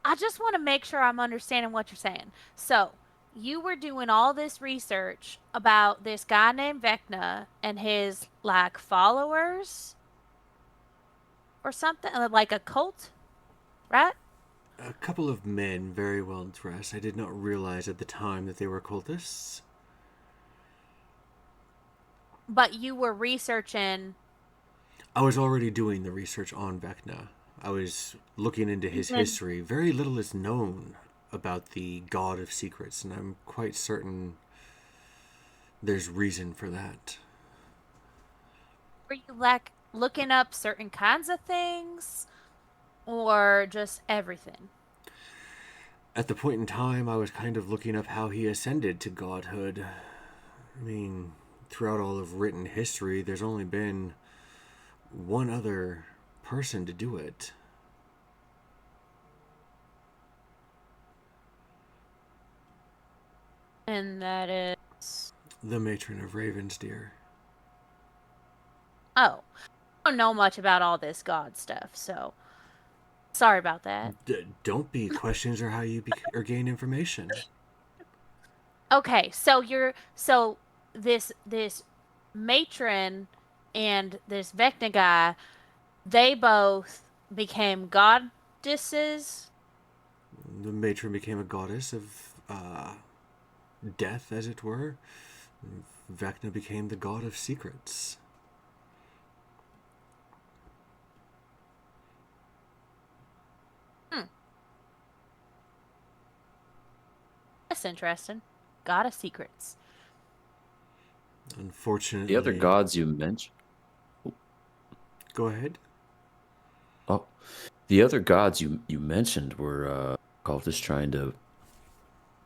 I just want to make sure I'm understanding what you're saying. So, you were doing all this research about this guy named Vecna and his like followers or something, like a cult, right? A couple of men, very well dressed. I did not realize at the time that they were cultists. but you were researching. I was already doing the research on Vecna. I was looking into his Mhm. history. Very little is known about the God of Secrets, and I'm quite certain there's reason for that. Were you like looking up certain kinds of things, or just everything? At the point in time, I was kind of looking up how he ascended to godhood. I mean, throughout all of written history, there's only been one other person to do it. And that is. The matron of Ravensdeer. Oh, I don't know much about all this God stuff, so sorry about that. Don't be. Questions are how you gain information. Okay, so this matron and this Vecna guy, they both became goddesses. The matron became a goddess of death, as it were. Vecna became the god of secrets. That's interesting. God of secrets. Unfortunately, The other gods you mentioned. Go ahead. Oh, the other gods you mentioned were cultists trying to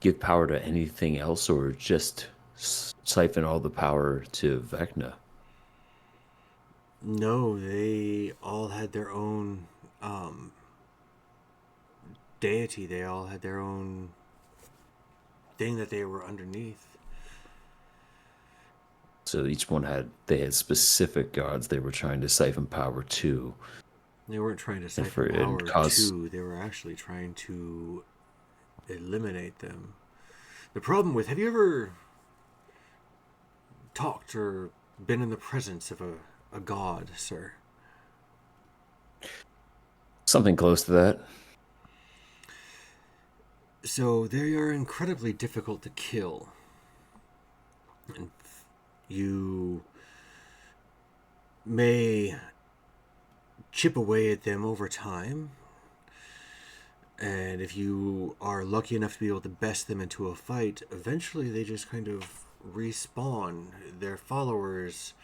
give power to anything else, or just siphon all the power to Vecna. No, they all had their own deity. They all had their own thing that they were underneath. So each one had specific gods they were trying to siphon power to. They weren't trying to And siphon and power cause to. They were actually trying to eliminate them. The problem with, have you ever talked or been in the presence of a god, sir? something close to that. So they are incredibly difficult to kill. And you may chip away at them over time. And if you are lucky enough to be able to best them into a fight, eventually they just kind of respawn. Their followers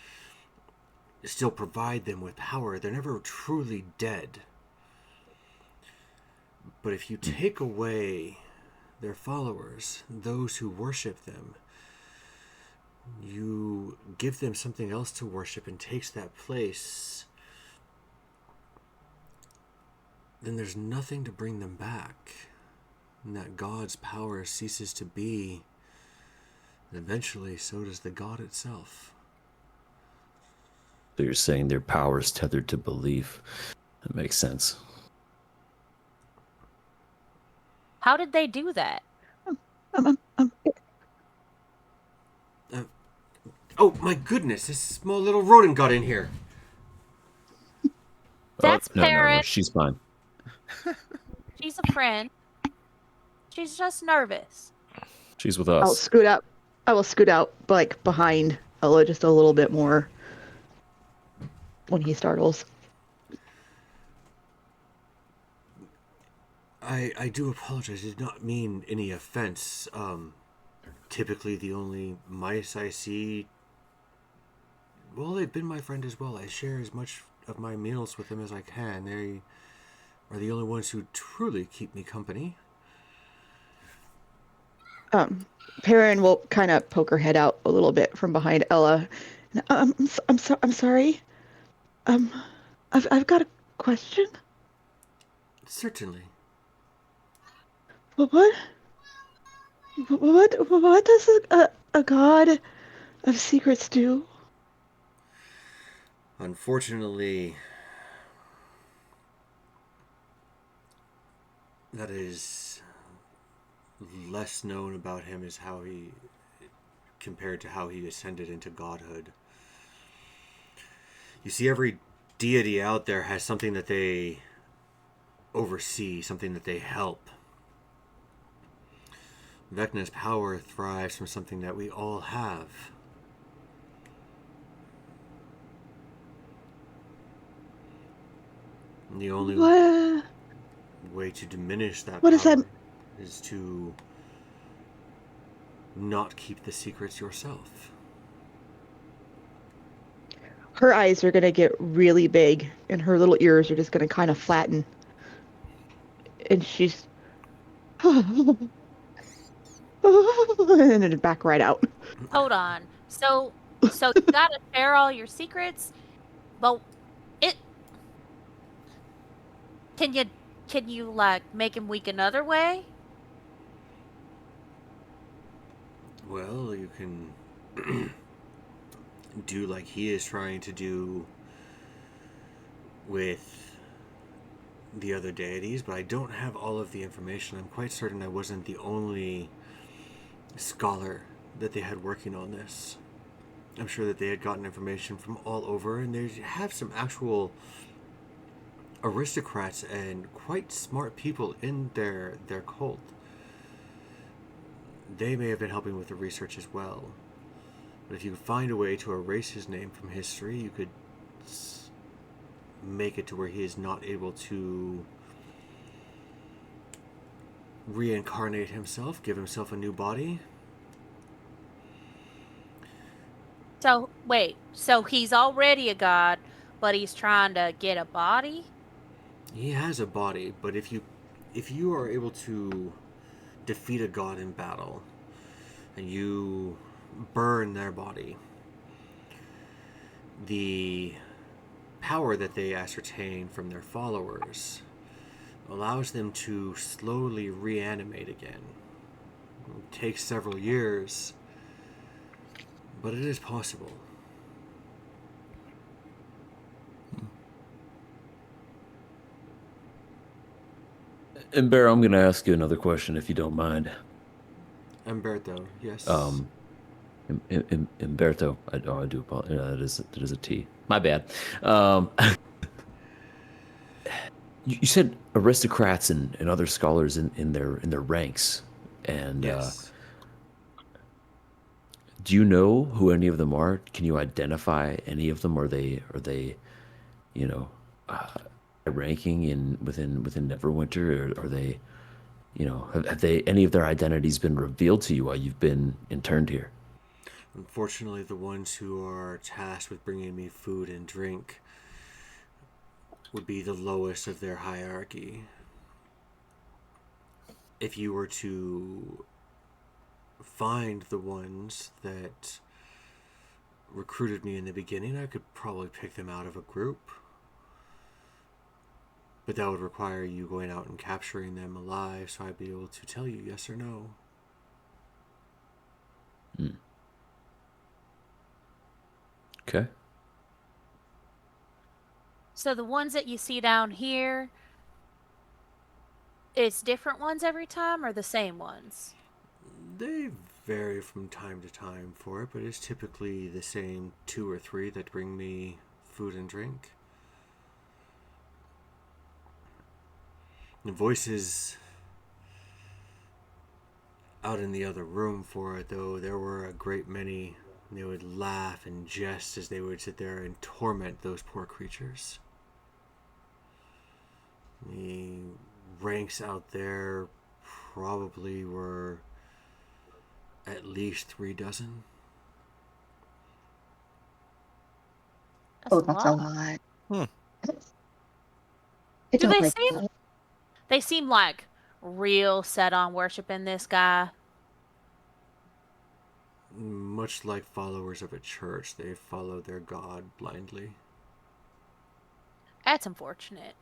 still provide them with power. They're never truly dead. But if you take away their followers, those who worship them, you give them something else to worship and takes that place, then there's nothing to bring them back. And that God's power ceases to be. And eventually, so does the God itself. So you're saying their power is tethered to belief. That makes sense. How did they do that? Um, um, Oh my goodness, this small little rodent got in here. That's no, Parrot. she's fine. She's a friend. She's just nervous. She's with I'll us. scoot out. I will scoot out, like, behind Ella just a little bit more when he startles. I do apologize. I did not mean any offense. Typically the only mice I see, well, they've been my friend as well. I share as much of my meals with them as I can. They are the only ones who truly keep me company. Perrin will kind of poke her head out a little bit from behind Ella. I'm sorry. I've got a question. Certainly. What does a god of secrets do? Unfortunately, that is less known about him is how he, compared to how he ascended into godhood. You see, every deity out there has something that they oversee, something that they help. Vecna's power thrives from something that we all have. And the only What? way to diminish that What does power that- is to not keep the secrets yourself. Her eyes are gonna get really big, and her little ears are just gonna kind of flatten. And she's and then back right out. Hold on. So you gotta share all your secrets, but it can you like make him weak another way? Well, you can do like he is trying to do with the other deities, but I don't have all of the information. I'm quite certain I wasn't the only scholar that they had working on this. I'm sure that they had gotten information from all over, and they have some actual aristocrats and quite smart people in their cult. They may have been helping with the research as well. But if you could find a way to erase his name from history, you could make it to where he is not able to reincarnate himself, give himself a new body. So wait, so he's already a god, but he's trying to get a body? He has a body, but if you are able to defeat a god in battle and you burn their body, the power that they ascertain from their followers allows them to slowly reanimate again. It takes several years, but it is possible. And Bear, I'm going to ask you another question if you don't mind. Umberto, yes. Umberto, I do apologize. It is a T. My bad. You said aristocrats and other scholars in their ranks, and Yes. do you know who any of them are? Can you identify any of them? Are they you know ranking within Neverwinter, or are they have they any of their identities been revealed to you while you've been interned here? Unfortunately, the ones who are tasked with bringing me food and drink would be the lowest of their hierarchy. If you were to find the ones that recruited me in the beginning, I could probably pick them out of a group. But that would require you going out and capturing them alive, so I'd be able to tell you yes or no. Okay. So the ones that you see down here, it's different ones every time or the same ones? They vary from time to time for it, but it's typically the same 2 or 3 that bring me food and drink. The voices out in the other room for it, though, there were a great many. They would laugh and jest as they would sit there and torment those poor creatures. The ranks out there probably were at least 3 dozen. That's Oh, a that's lot. a lot. Hmm. I Do don't they like seem that. they seem like real set on worshiping this guy? Much like followers of a church, they follow their god blindly. That's unfortunate.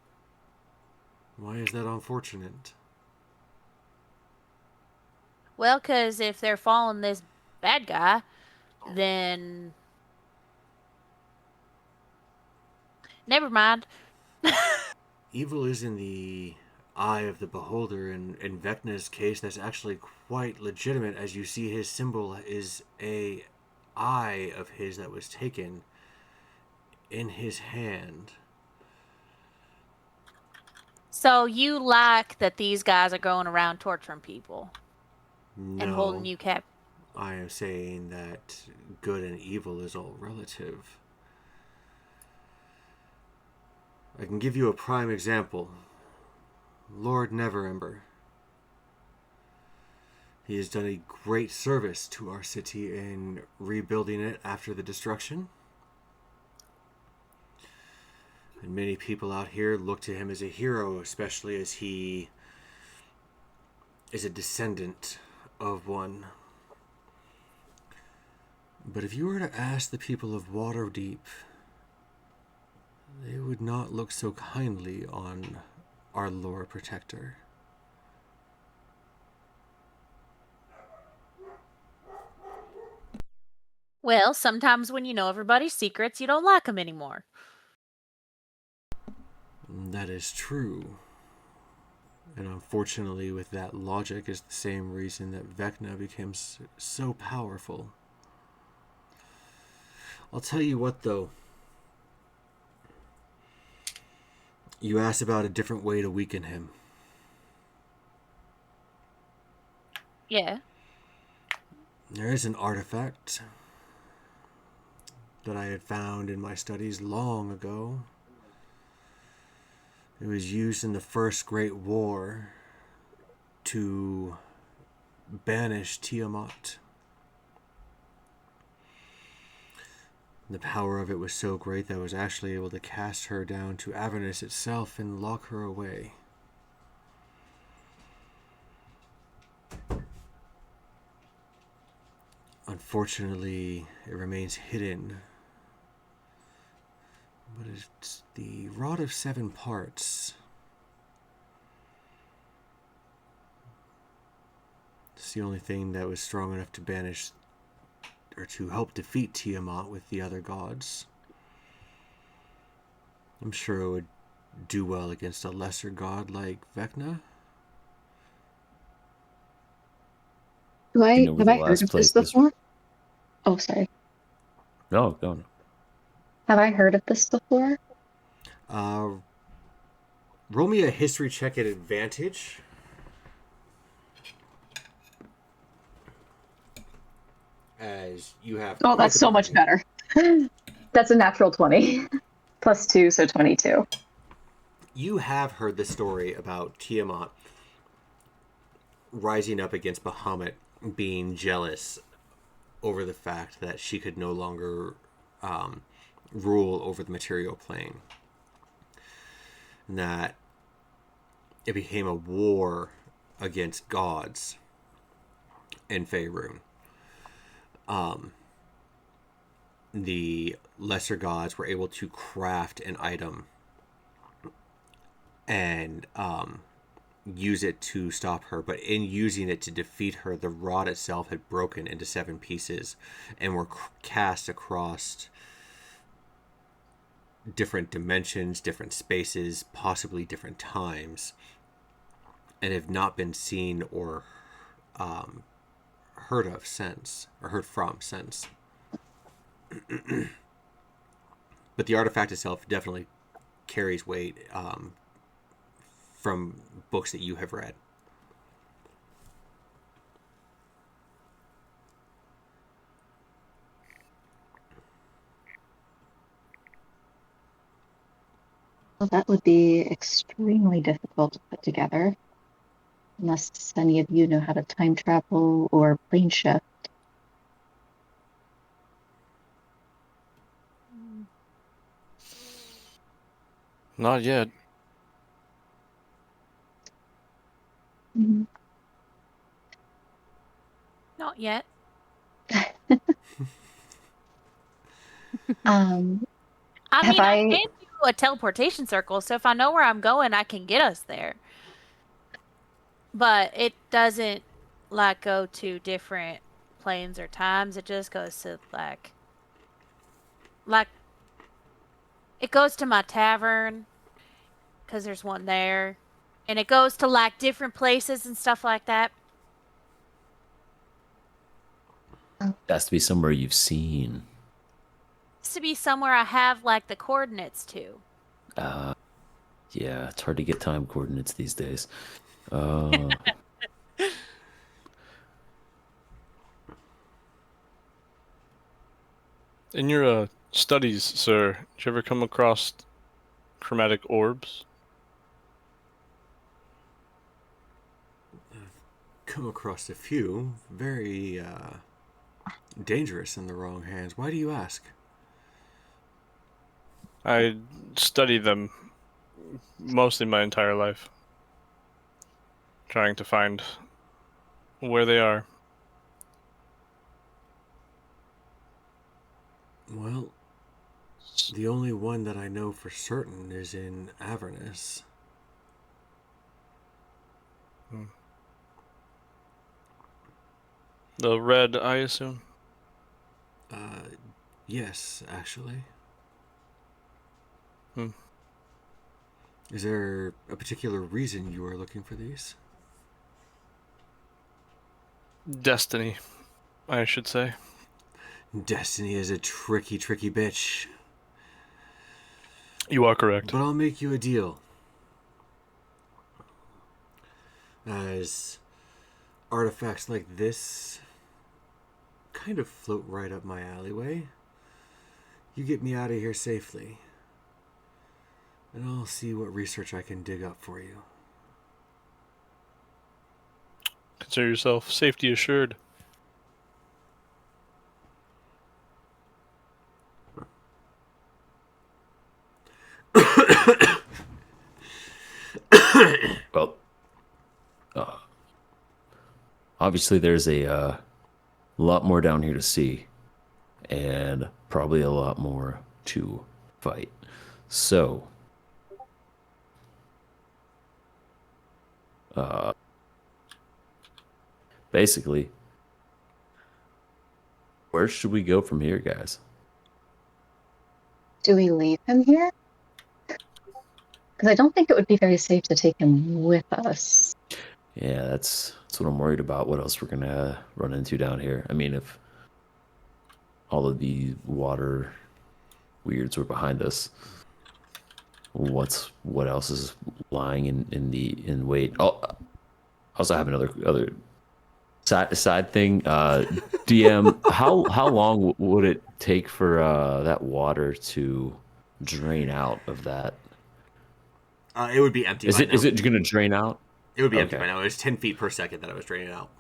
Why is that unfortunate? Well, because if they're following this bad guy, then never mind. Evil is in the eye of the beholder, and in Vecna's case, that's actually quite legitimate, as you see his symbol is a eye of his that was taken in his hand. So you like that these guys are going around torturing people and holding No, you captive? I am saying that good and evil is all relative. I can give you a prime example. Lord Neverember. He has done a great service to our city in rebuilding it after the destruction. And many people out here look to him as a hero, especially as he is a descendant of one. But if you were to ask the people of Waterdeep, they would not look so kindly on our Lord Protector. Well, sometimes when you know everybody's secrets, you don't like them anymore. That is true. And unfortunately, with that logic is the same reason that Vecna became so powerful. I'll tell you what, though. You asked about a different way to weaken him. Yeah. There is an artifact that I had found in my studies long ago. It was used in the First Great War to banish Tiamat. The power of it was so great that I was actually able to cast her down to Avernus itself and lock her away. Unfortunately, it remains hidden. But it's the Rod of Seven Parts. It's the only thing that was strong enough to banish or to help defeat Tiamat with the other gods. I'm sure it would do well against a lesser god like Vecna. Have where the I heard last of this place this. before? Oh, sorry. No, no. Have I heard of this before? Roll me a history check at advantage. As you have. Oh, that's so much better. That's a natural 20. Plus 2, so 22. You have heard the story about Tiamat rising up against Bahamut, being jealous over the fact that she could no longer rule over the material plane. And that it became a war against gods in Faerun. The lesser gods were able to craft an item and use it to stop her, but in using it to defeat her, the rod itself had broken into 7 pieces and were cast across different dimensions, different spaces, possibly different times, and have not been seen or heard of since, or heard from since. But the artifact itself definitely carries weight from books that you have read. Well, that would be extremely difficult to put together. Unless any of you know how to time travel or plane shift. Not yet. Mhm. Not yet. Um, I have mean, I I? can do a teleportation circle, so if I know where I'm going, I can get us there. But it doesn't like go to different planes or times. It just goes to like it goes to my tavern because there's one there, and it goes to like different places and stuff like that. Has to be somewhere you've seen. It's to be somewhere I have like the coordinates to. Yeah, it's hard to get time coordinates these days. In your studies, sir, did you ever come across chromatic orbs? Come across a few. Very dangerous in the wrong hands. Why do you ask? I studied them mostly my entire life, trying to find where they are. Well, the only one that I know for certain is in Avernus. The red, I assume? Yes, actually. Hmm. Is there a particular reason you are looking for these? Destiny, I should say. Destiny is a tricky, tricky bitch. You are correct. But I'll make you a deal. As artifacts like this kind of float right up my alleyway, you get me out of here safely, and I'll see what research I can dig up for you. Consider yourself safety assured. Well, obviously there's a lot more down here to see, and probably a lot more to fight. So, basically, where should we go from here, guys? Do we leave him here? Because I don't think it would be very safe to take him with us. Yeah, that's what I'm worried about. What else we're gonna run into down here? I mean, if all of the water weirds were behind us, what else is lying in wait? Oh, I also have another side thing. DM, how long would it take for that water to drain out of that? It would be empty Is by it now. is it going to drain out? It would be empty Okay. by now. It was 10 feet per second that I was draining out.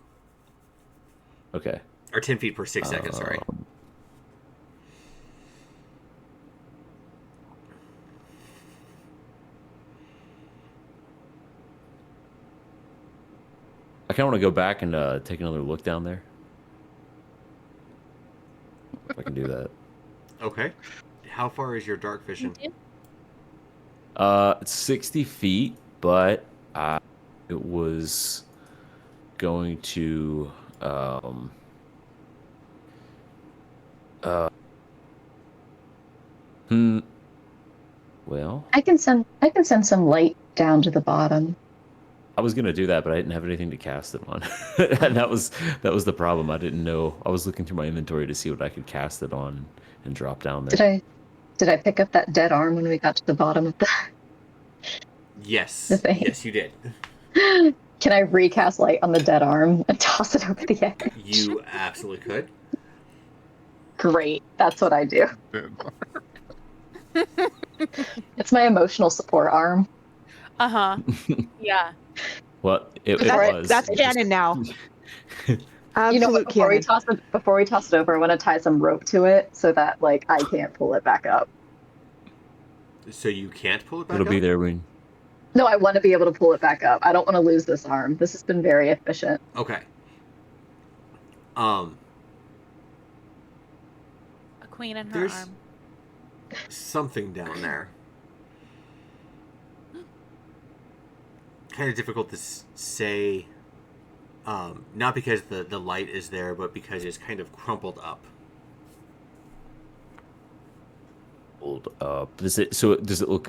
Okay. Or 10 feet per 6 seconds, sorry. I kind of want to go back and take another look down there. If I can do that. Okay. How far is your dark vision? It's 60 feet, but it was going to well, I can send some light down to the bottom. I was gonna do that, but I didn't have anything to cast it on. And that was the problem. I didn't know. I was looking through my inventory to see what I could cast it on and drop down there. Did I pick up that dead arm when we got to the bottom of the Yes. the thing? Yes, you did. Can I recast light on the dead arm and toss it over the edge? You absolutely could. Great. That's what I do. It's my emotional support arm. Uh-huh. Yeah. Well, it was. That's It canon now. You know Absolute what, before we canon. toss it over, I want to tie some rope to it so that like I can't pull it back up. So you can't pull it back It'll up? be there when. No, I want to be able to pull it back up. I don't want to lose this arm. This has been very efficient. Okay. A queen in her There's arm. something down there. Kind of difficult to say, not because the light is there, but because it's kind of crumpled up. Hold up. Does it look?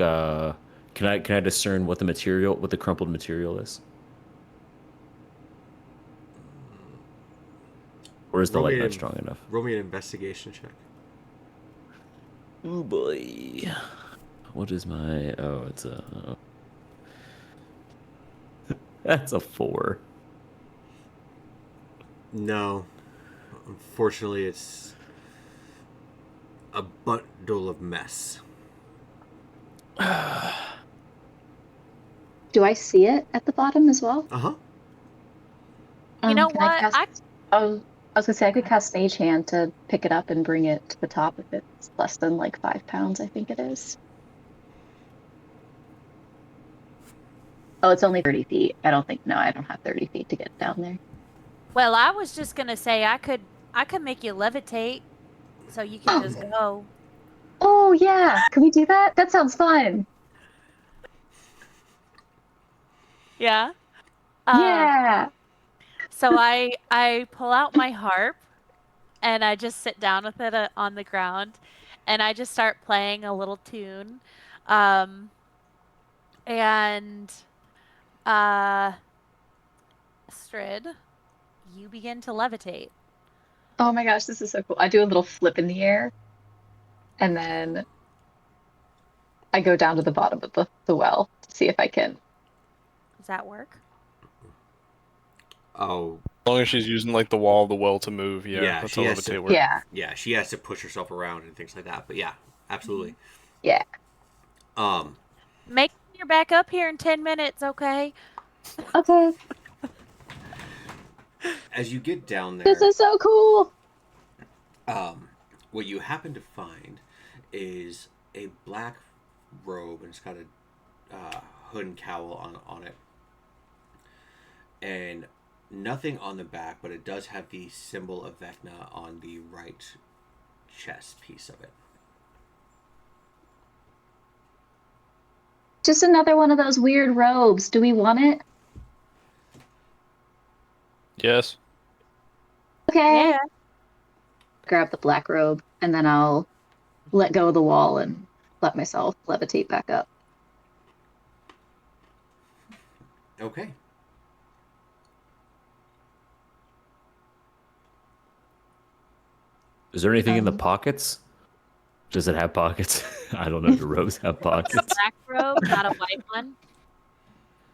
Can I discern what the crumpled material is? Or is the Roll me light not an- strong enough? Roll me an investigation check. Oh boy. What is my? Oh, it's a. That's a 4. No. Unfortunately, it's a bundle of mess. Do I see it at the bottom as well? Uh-huh. You know Can I what? cast? Oh, I was gonna say I could cast Sage Hand to pick it up and bring it to the top if it's less than like 5 pounds. I think it is. Oh, it's only 30 feet. I don't think. No, I don't have 30 feet to get down there. Well, I was just gonna say I could make you levitate, so you can just go. Oh yeah, can we do that? That sounds fun. Yeah. Yeah. So I pull out my harp and I just sit down with it on the ground, and I just start playing a little tune, um, and uh, Strid, you begin to levitate. Oh my gosh, this is so cool. I do a little flip in the air, and then I go down to the bottom of the well to see if I can. Does that work? Oh, As long as she's using like the wall of the well to move, yeah, yeah, that's she how has to. levitate work. Yeah. Yeah, she has to push herself around and things like that. But yeah, absolutely. Yeah. Um, Make sure you're back up here in 10 minutes, okay? Okay. as you get down This there, is so cool. what you happen to find is a black robe, and it's got a hood and cowl on it, and nothing on the back, but it does have the symbol of Vecna on the right chest piece of it. Just another one of those weird robes. Do we want it? Yes. Okay. Yeah. Grab the black robe, and then I'll let go of the wall and let myself levitate back up. Okay. Is there anything in the Um, pockets? Does it have pockets? I don't know. Do robes have It's a pockets? black robe, not a white one.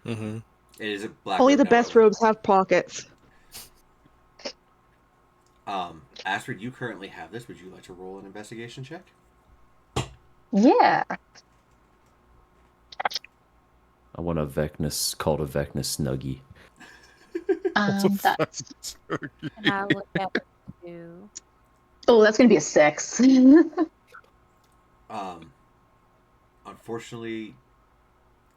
Mm-hmm. It is a black Only robe, the not best a white robes have pockets. Astrid, you currently have this. Would you like to roll an investigation check? Yeah. I want a Vecna called a Vecna Snuggie. That's And I look at it too. that's gonna be a 6. Unfortunately,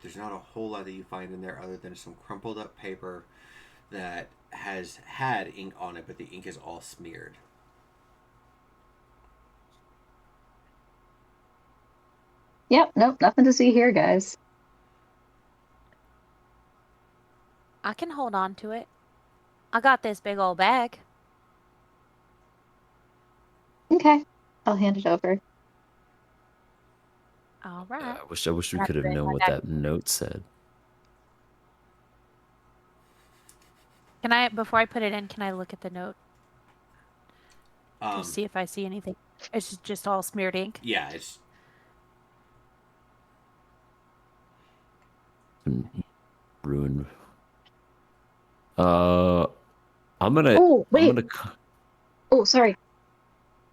there's not a whole lot that you find in there other than some crumpled up paper that has had ink on it, but the ink is all smeared. Yep, nope, nothing to see here, guys. I can hold on to it. I got this big old bag. Okay, I'll hand it over. All right. I wish we That's could have it. known what that note said. Can I, before I put it in, can I look at the note to Um, see if I see anything? It's just all smeared ink. yeah, it's Ruin. I'm gonna. Oh, I'm wait. gonna. Oh, sorry.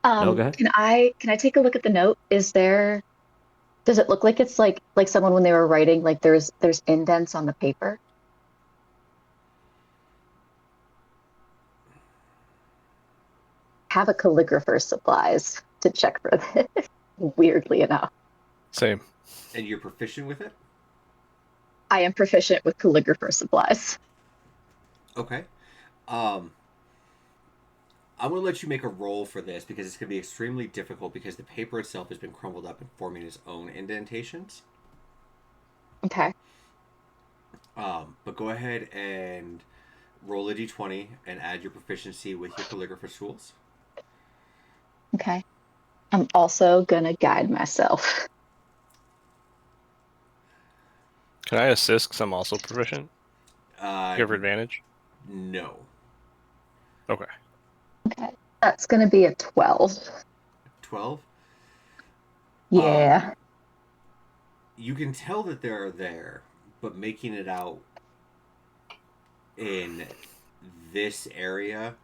No, go ahead. Can I take a look at the note? Does it look like it's like someone when they were writing, like there's indents on the paper? Have a calligrapher's supplies to check for this, weirdly enough. Same. and you're proficient with it. I am proficient with calligrapher supplies. Okay. I'm going to let you make a roll for this because it's going to be extremely difficult because the paper itself has been crumbled up and forming its own indentations. Okay. But go ahead and roll a d20 and add your proficiency with your calligrapher tools. Okay. I'm also gonna guide myself. Can I assist because I'm also proficient? Give her Uh, advantage? no. Okay. Okay. That's gonna be a 12. 12. Yeah. You can tell that they're there, but making it out in this area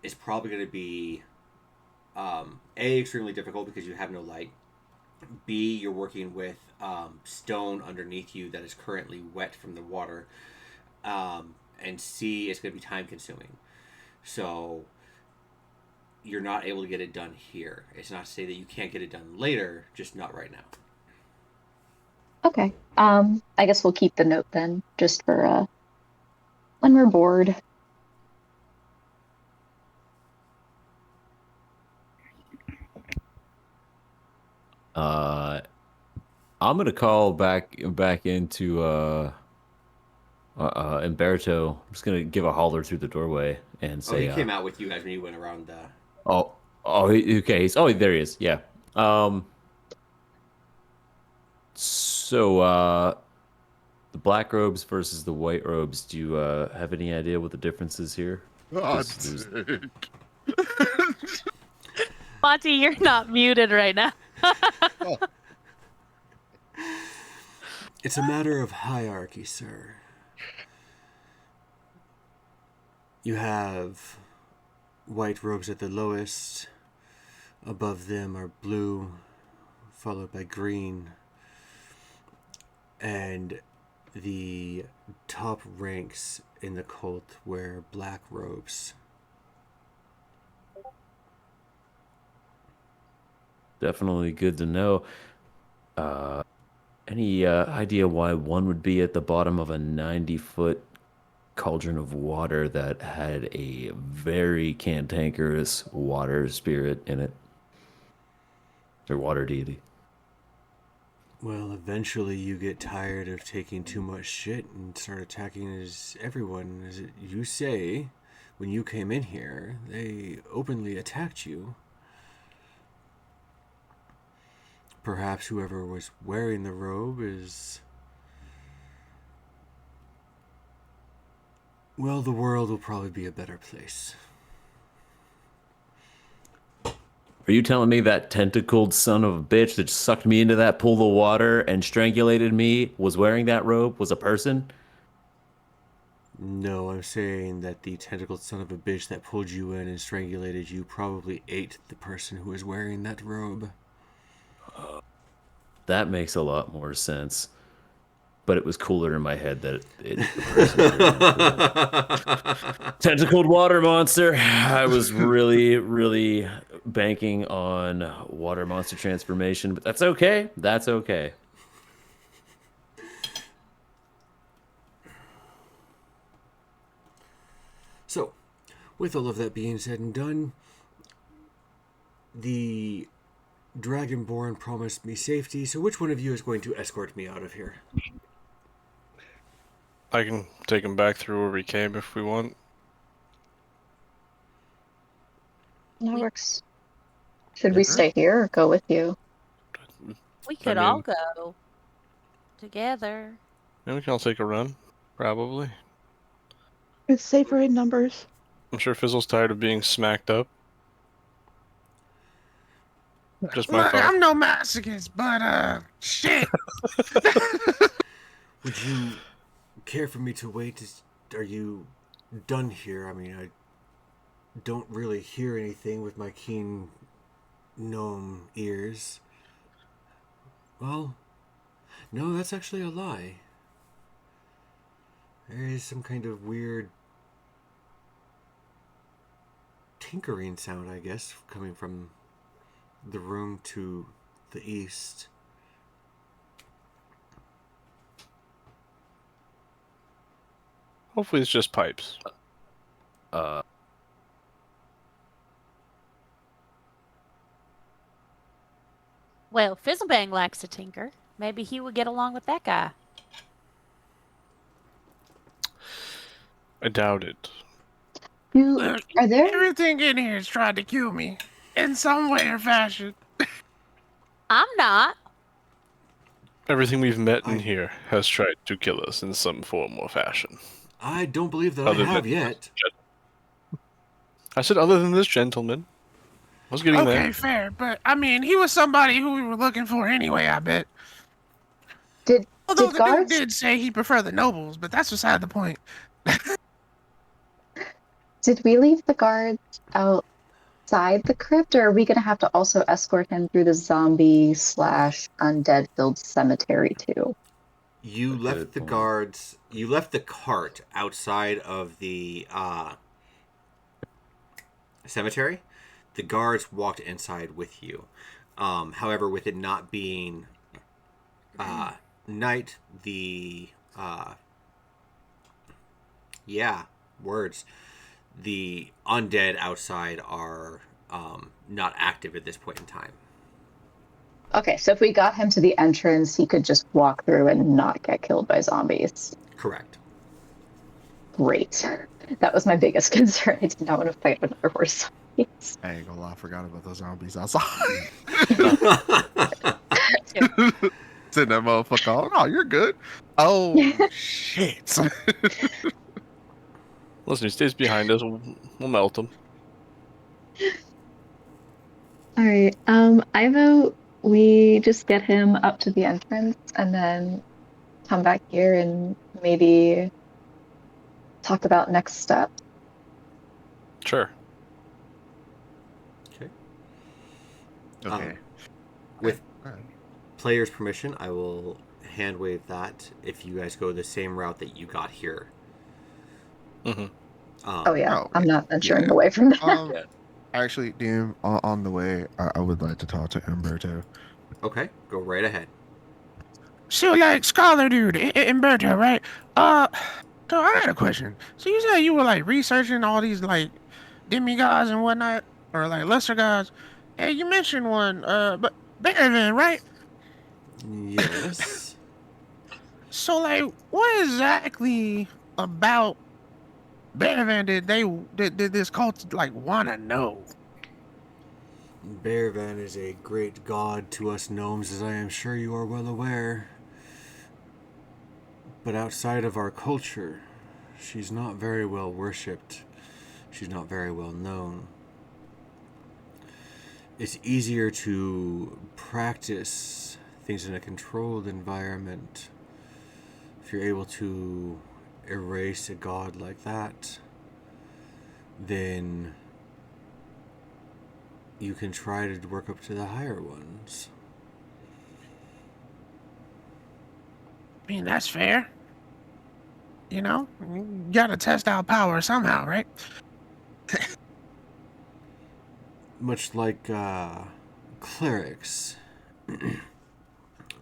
is probably going to be A, extremely difficult because you have no light, B, you're working with stone underneath you that is currently wet from the water. And C, it's going to be time consuming. So you're not able to get it done here. It's not to say that you can't get it done later, just not right now. Okay. I guess we'll keep the note then, just for when we're bored. I'm gonna call back into Umberto. I'm just gonna give a holler through the doorway and Oh, he say, came out with you guys when you went around the. oh, okay. There he is. Yeah. Um. So, the black robes versus the white robes. Do you have any idea what the difference is here? God, 'Cause Monty, you're not muted right now. It's a matter of hierarchy, sir. You have white robes at the lowest. Above them are blue, followed by green. And the top ranks in the cult wear black robes. Definitely good to know. Any idea why one would be at the bottom of a 90-foot cauldron of water that had a very cantankerous water spirit in it? Or water deity? Well, eventually you get tired of taking too much shit and start attacking everyone. As you say, when you came in here, they openly attacked you. Perhaps whoever was wearing the robe is. Well, the world will probably be a better place. Are you telling me that tentacled son of a bitch that sucked me into that pool of water and strangulated me was wearing that robe, was a person? No, I'm saying that the tentacled son of a bitch that pulled you in and strangulated you probably ate the person who was wearing that robe. That makes a lot more sense. But it was cooler in my head that the person tentacled water monster. I was really, really banking on water monster transformation, but that's okay. That's okay. So, with all of that being said and done, the Dragonborn promised me safety, so which one of you is going to escort me out of here? I can take him back through where we came if we want. That works. Should we stay here or go with you? We could all go together. Yeah, we can all take a run, probably. It's safer in numbers. I'm sure Fizzle's tired of being smacked up. Just my Look, thought. I'm no masochist, but shit. Would you care for me to wait? Are you done here? I mean, I don't really hear anything with my keen gnome ears. Well, no, that's actually a lie. There is some kind of weird tinkering sound, I guess, coming from the room to the east. Hopefully it's just pipes. Well, Fizzlebang likes to tinker. Maybe he would get along with that guy. I doubt it. Look, Are there? everything in here has tried to kill me in some way or fashion. I'm not. Everything we've met in here has tried to kill us in some form or fashion. I don't believe that Other I have than- yet. I said other than this gentleman. I was getting Okay, there. fair, but I mean, he was somebody who we were looking for anyway, I bet. Did Although did the dude guards? did say he preferred the nobles, but that's beside the point. Did we leave the guards inside the crypt, or are we going to have to also escort him through the zombie / undead filled cemetery too? You A left good the point. guards. You left the cart outside of the cemetery. The guards walked inside with you. However, with it not being night, the yeah, words. The undead outside are not active at this point in time. Okay, so if we got him to the entrance, he could just walk through and not get killed by zombies. Correct. Great. That was my biggest concern. I did not want to fight another horse zombies. I ain't gonna lie, I forgot about those zombies outside. Send that motherfucker. Oh, you're good. Oh shit. Listen, he stays behind us. We'll melt him. All right. I vote we just get him up to the entrance and then come back here and maybe talk about next steps. Sure. Okay. Okay. With Alright. players' permission, I will hand wave that if you guys go the same route that you got here. Mm-hmm. Oh yeah, Oh, I'm not venturing yeah. away from that. Yeah. Actually, DM, on the way, I would like to talk to Umberto. Okay, go right ahead. So, like, scholar dude, Umberto, right? So I had a question. So you said you were, like, researching all these, like, demigods and whatnot, or, like, lesser gods. And you mentioned one, but Bearman, right? Yes. So, like, what exactly about Bearman did this cult, like, want to know? Bearvan is a great god to us gnomes, as I am sure you are well aware. But outside of our culture, she's not very well worshipped. She's not very well known. It's easier to practice things in a controlled environment if you're able to erase a god like that. Then you can try to work up to the higher ones. I mean, that's fair. You know, you gotta test out power somehow, right? Much like clerics,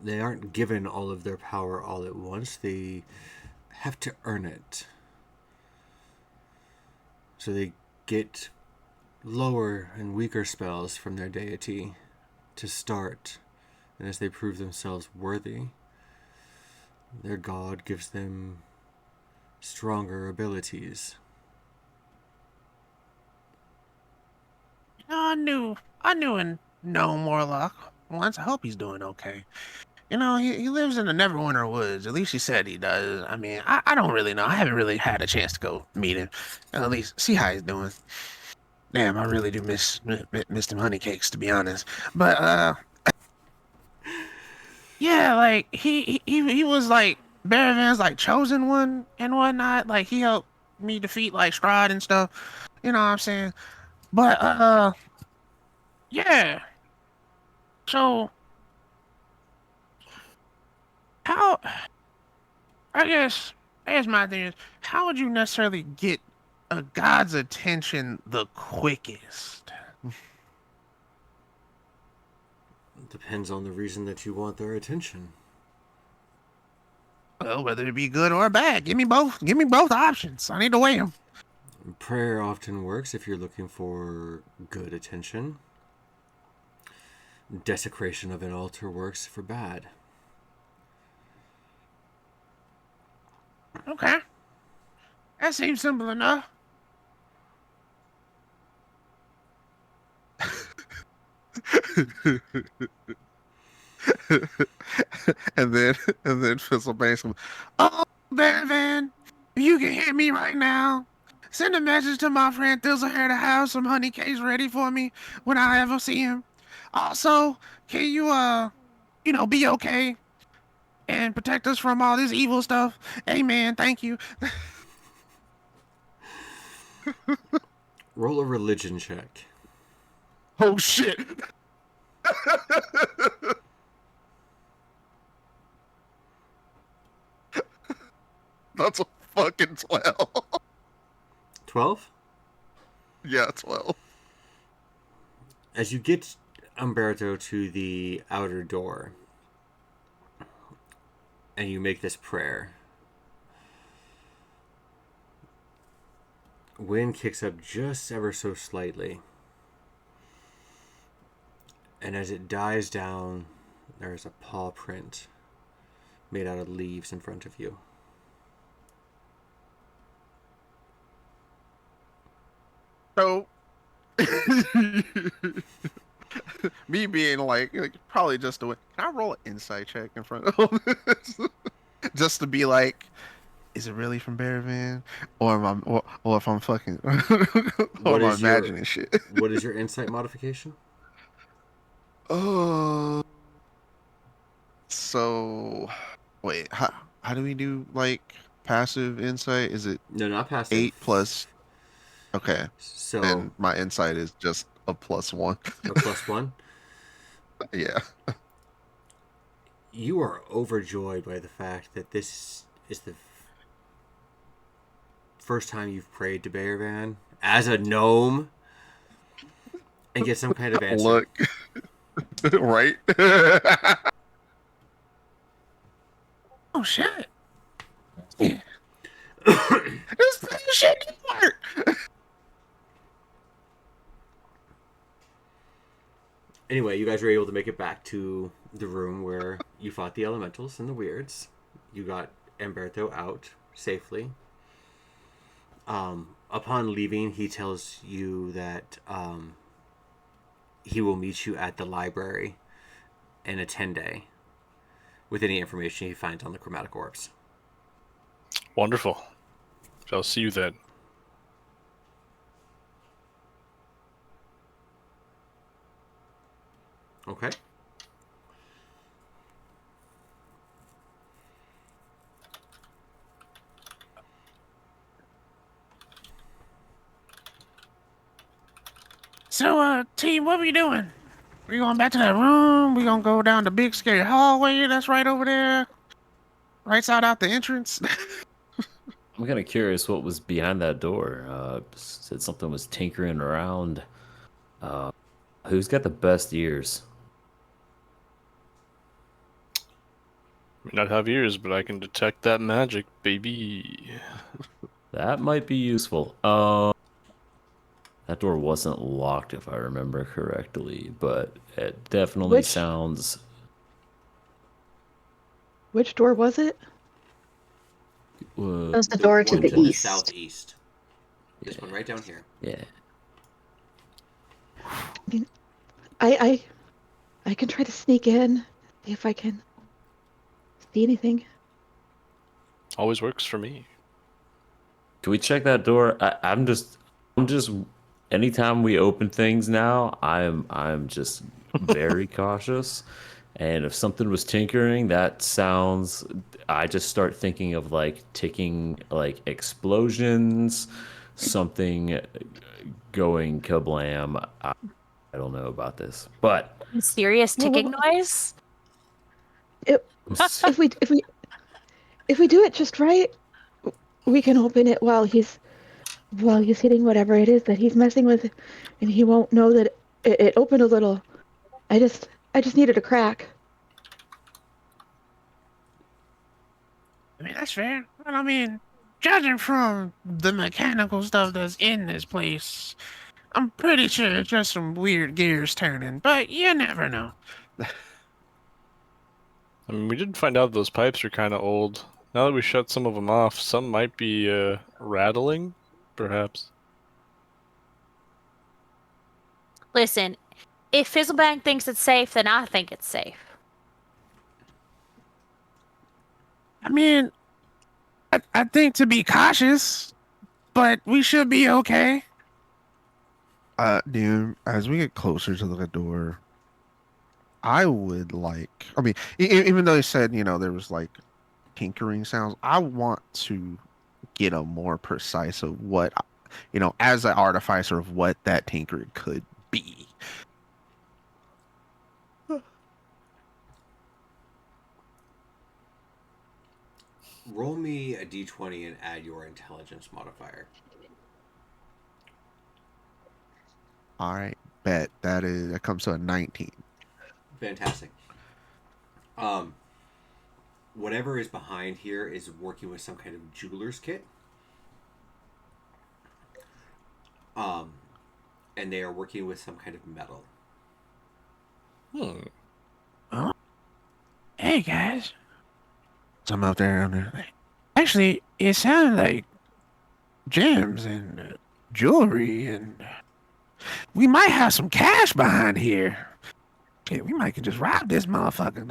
they aren't given all of their power all at once. They have to earn it. So they get lower and weaker spells from their deity to start, and as they prove themselves worthy, their god gives them stronger abilities. I knew a gnome warlock once. I hope he's doing okay. You know, he lives in the Neverwinter Woods. At least he said he does. I mean, I don't really know. I haven't really had a chance to go meet him. At least see how he's doing. Damn, I really do miss them honey cakes, to be honest. But yeah, like he was like Baravan's like chosen one and whatnot. Like he helped me defeat like Strahd and stuff. You know what I'm saying? But yeah. So how? I guess my thing is, how would you necessarily get a god's attention the quickest? It depends on the reason that you want their attention. Well, whether it be good or bad, give me both. Give me both options. I need to weigh them. Prayer often works if you're looking for good attention. Desecration of an altar works for bad. Okay, that seems simple enough. and then Fizzle Banks. Oh, Van, if you can hear me right now, send a message to my friend Thizzlehair to have some honey cakes ready for me when I ever see him. Also, can you, be okay and protect us from all this evil stuff? Amen. Thank you. Roll a religion check. Oh shit! That's a fucking 12. 12? Yeah, 12. As you get Umberto to the outer door, and you make this prayer, wind kicks up just ever so slightly. And as it dies down, there's a paw print made out of leaves in front of you. So, me being like probably just a way. Can I roll an insight check in front of this? Just to be like, is it really from Bearvan? Or am I, or if I'm fucking, or am I imagining shit? What is your insight modification? Oh, so wait, how do we do like passive insight? Is it No, not passive. 8 plus? Okay, So then my insight is just a +1. a +1. Yeah. You are overjoyed by the fact that this is the first time you've prayed to Bearvan as a gnome and get some kind of answer. Look, right? Oh shit! This shit didn't work. Anyway, you guys were able to make it back to the room where you fought the elementals and the weirds. You got Umberto out safely. Upon leaving, he tells you that he will meet you at the library in a 10-day with any information he finds on the chromatic orbs. Wonderful. Shall see you then. Okay. So, team, what we doing? We going back to that room? We gonna go down the big scary hallway that's right over there? Right side out the entrance? I'm kind of curious what was behind that door. Said something was tinkering around. Who's got the best ears? May not have ears, but I can detect that magic, baby. That might be useful. That door wasn't locked, if I remember correctly, but it definitely sounds. Which door was it? That was the door to one the to the east. southeast. This one right down here. Yeah. I can try to sneak in, see if I can see anything. Always works for me. Can we check that door? I'm just. Anytime we open things now, I'm just very cautious. And if something was tinkering, that sounds. I just start thinking of like ticking, like explosions, something going kablam. I don't know about this, but Mysterious ticking noise. If we do it just right, we can open it while he's hitting whatever it is that he's messing with, and he won't know that it opened a little. I just needed a crack. I mean, that's fair. But I mean, judging from the mechanical stuff that's in this place, I'm pretty sure it's just some weird gears turning, but you never know. I mean, we did find out those pipes are kind of old. Now that we shut some of them off, some might be rattling, perhaps. Listen, if Fizzlebank thinks it's safe, then I think it's safe. I mean, I think to be cautious, but we should be okay. Dude, as we get closer to the door, I would like. I mean, even though he said, there was like tinkering sounds, I want to get a more precise of what, as an artificer of what that tinkering could be. Roll me a d20 and add your intelligence modifier. All right, bet that comes to a 19. Fantastic. Whatever is behind here is working with some kind of jeweler's kit. And they are working with some kind of metal. Oh. Hey guys. Some out there. Actually, it sounded like gems and jewelry, and we might have some cash behind here. Yeah, we might can just rob this motherfucker.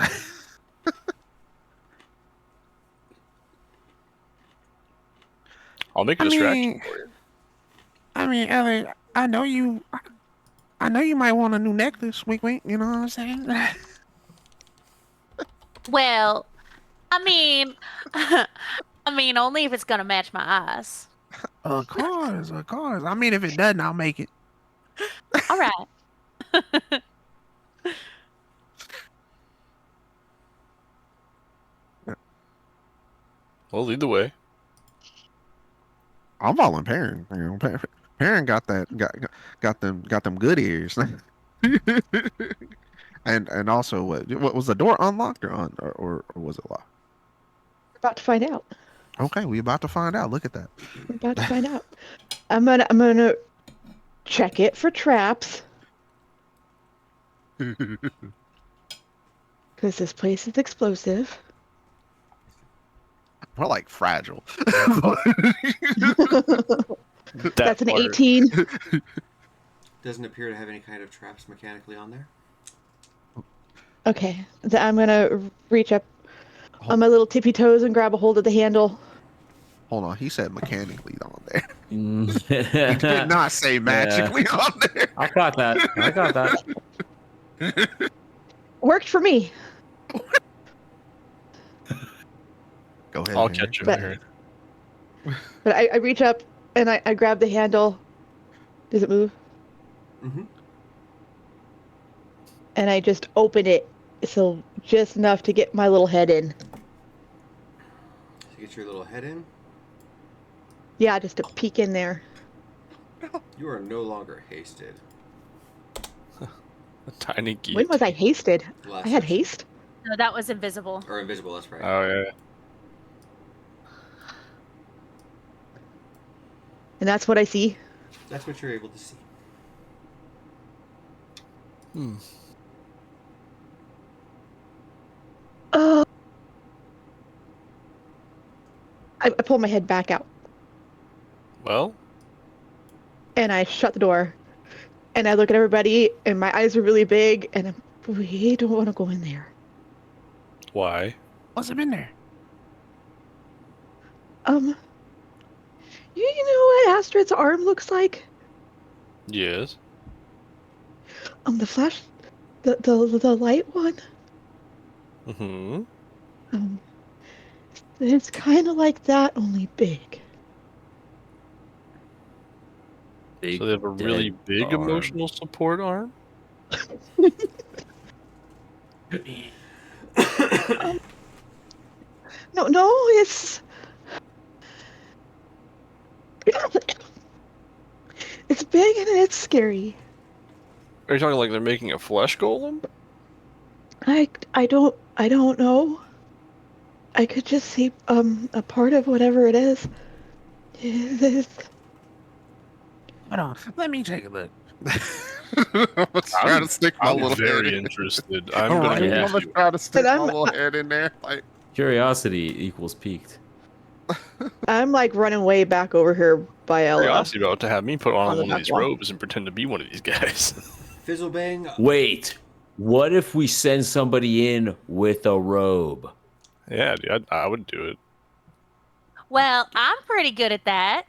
I'll make a I distraction mean, for you. Ellie, I know you might want a new necklace. Wink, wink. You know what I'm saying? Well, I mean, only if it's gonna match my eyes. Of course, of course. I mean, if it doesn't, I'll make it. All right. Well, lead the way. I'm volunteering. You know, Perrin got them good ears. and also what was the door unlocked or was it locked? We're about to find out. Okay, we about to find out. Look at that. We're about to find out. I'm gonna check it for traps. Because this place is explosive. We're like fragile. That's an part. 18. Doesn't appear to have any kind of traps mechanically on there. Okay, I'm gonna reach up on my little tippy toes and grab a hold of the handle. Hold on, he said mechanically on there. He Mm. did not say magically on there. I got that. Worked for me. Go ahead. I'll man. catch you But- there. But I reach up and I grab the handle. Does it move? Mm-hmm. And I just open it, so just enough to get my little head in. So get your little head in. Yeah, just to peek in there. You are no longer hasted. A tiny geek. When was I hasted? Last I had session. haste. No, that was invisible. Or invisible, that's right. Oh yeah. And that's what I see. That's what you're able to see. Oh. I pull my head back out Well, and I shut the door. And I look at everybody and my eyes are really big and we don't want to go in there. why? What's up in there? You know what Astrid's arm looks like? Yes. The flash, the light one. Mm-hmm. It's kind of like that, only big. Big So they have a really dead big arm. emotional support arm? No, it's it's big and it's scary. Are you talking like they're making a flesh golem? I don't know. I could just see a part of whatever it is. Hold on. Let me take a look. I'm gonna try to stick my I'm little head very in. interested. I'm All gonna right, go Yeah. I'm with gonna you. try to stick But my I'm- little head in there. Like, Curiosity equals piqued. I'm like running way back over here by Ella. Curiosity about to have me put on On the one of these back wall. robes and pretend to be one of these guys. Fizzlebang. Wait, what if we send somebody in with a robe? Yeah, dude, I would do it. Well, I'm pretty good at that.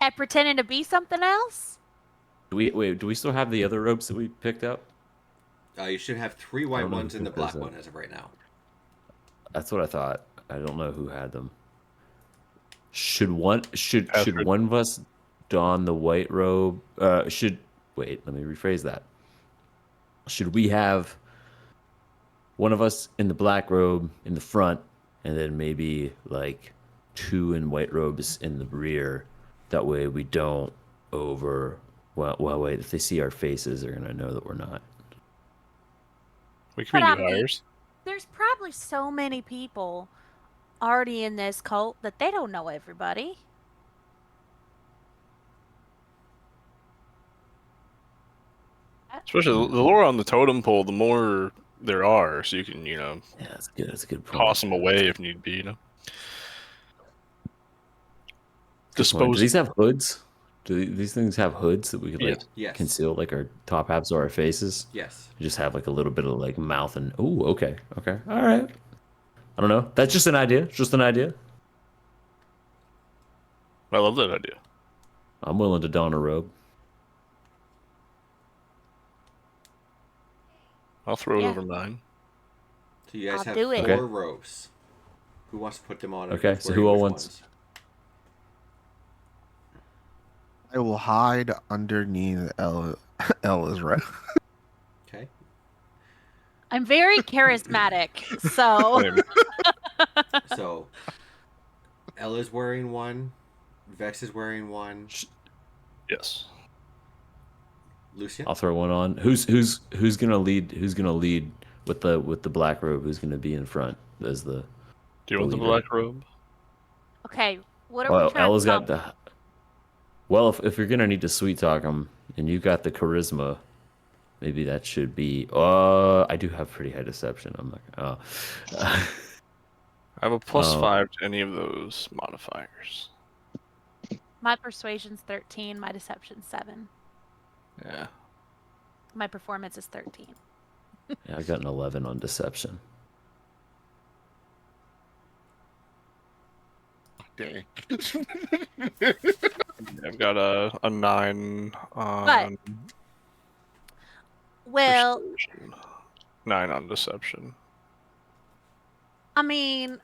At pretending to be something else. Do we still have the other robes that we picked up? You should have 3 white don't know ones who and the has black them. one as of right now. That's what I thought. I don't know who had them. Should one Astrid. of us don the white robe? Let me rephrase that. Should we have one of us in the black robe in the front and then maybe like 2 in white robes in the rear. That way we don't well, wait, if they see our faces, they're gonna know that we're not. We can But be I new mean, hires. there's probably so many people already in this cult that they don't know everybody. Especially the lower on the totem pole, the more there are, so you can, you know, Yeah, that's good. That's a good point. toss them away if need be, you know. Good point. Dispose. Do these have hoods? Do these things have hoods that we could like Yes. conceal like our top halves or our faces? Yes. You just have like a little bit of like mouth and oh, okay, all right. I don't know. That's just an idea. Just an idea. I love that idea. I'm willing to don a robe. I'll throw it Yeah. over mine. So you guys I'll have do it. 4 Okay. robes. Who wants to put them on? and Okay, who's so wearing who all which wants- ones? I will hide underneath Ella's robe. Okay. I'm very charismatic, so Same. So Ella's wearing one. Vex is wearing one. Yes. Lucian. I'll throw one on. Who's gonna lead? Who's gonna lead with the black robe? Who's gonna be in front as the? Do you want the leader? black robe? okay. What are we Well, trying Ella's to got the. Well, if you're gonna need to sweet talk him, and you got the charisma, maybe that should be. I do have pretty high deception. I'm not. I have a plus Oh. 5 to any of those modifiers. My persuasion's 13, my deception's 7. Yeah. My performance is 13. Yeah, I got an 11 on deception. Dang. I've got a 9 on Well, persuasion. 9 on deception. I mean,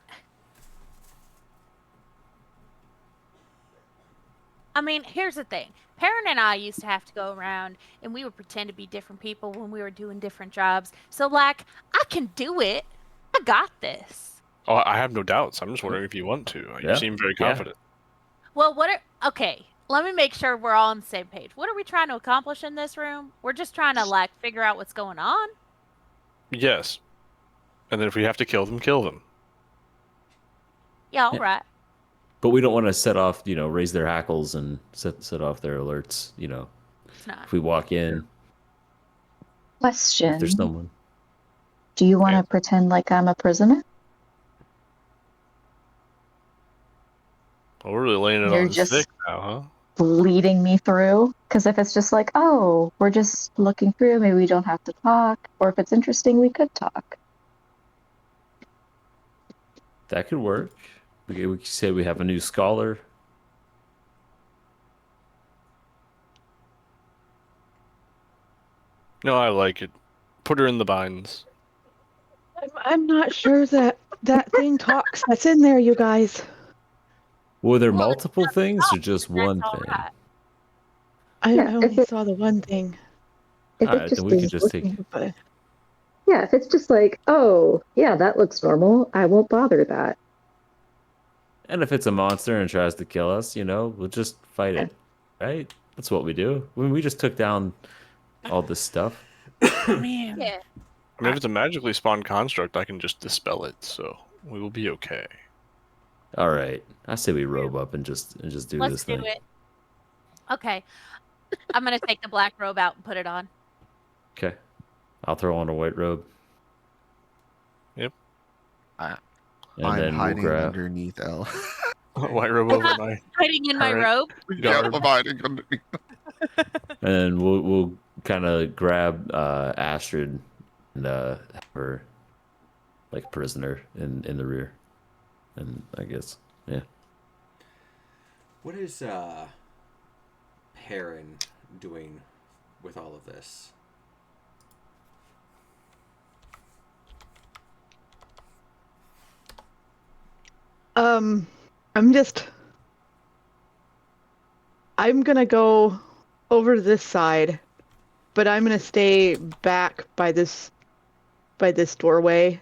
here's the thing. Perrin and I used to have to go around and we would pretend to be different people when we were doing different jobs. So, like, I can do it. I got this. Oh, I have no doubts. I'm just wondering if you want to. You Yeah. seem very Yeah. confident. Well, okay, let me make sure we're all on the same page. What are we trying to accomplish in this room? We're just trying to, like, figure out what's going on. Yes. And then if we have to kill them, kill them. Yeah, all Yeah. right. But we don't want to set off, raise their hackles and set off their alerts. It's not. If we walk in, if Question. there's someone. Do you want to Yeah. pretend like I'm a prisoner? Well, we're really laying it You're on just- thick now, huh? Leading me through? Because if it's just like, oh, we're just looking through, maybe we don't have to talk. Or if it's interesting, we could talk. That could work. We could say we have a new scholar. No, I like it. Put her in the binds. I'm not sure that thing talks. That's in there, you guys. Were there Well, multiple things or just That's one all thing? right. I Yeah, only if it- saw the one thing. If Alright, then we could just take. But Yeah, if it's just like, oh, yeah, that looks normal, I won't bother that. And if it's a monster and tries to kill us, we'll just fight it, right? That's what we do. When we just took down all this stuff. Man. Yeah. I mean, if it's a magically spawned construct, I can just dispel it, so we will be okay. All right, I say we robe up and just do Let's this do thing. it. Okay. I'm going to take the black robe out and put it on. Okay, I'll throw on a white robe. Yep. And I'm then we'll hiding grab. underneath Ella. White robe over my. Hiding in my Alright. robe. Yeah, Garb. I'm hiding underneath. And then we'll kind of grab Astrid and have her like prisoner in the rear, and I guess What is Perrin doing with all of this? I'm gonna go over this side, but I'm gonna stay back by this doorway.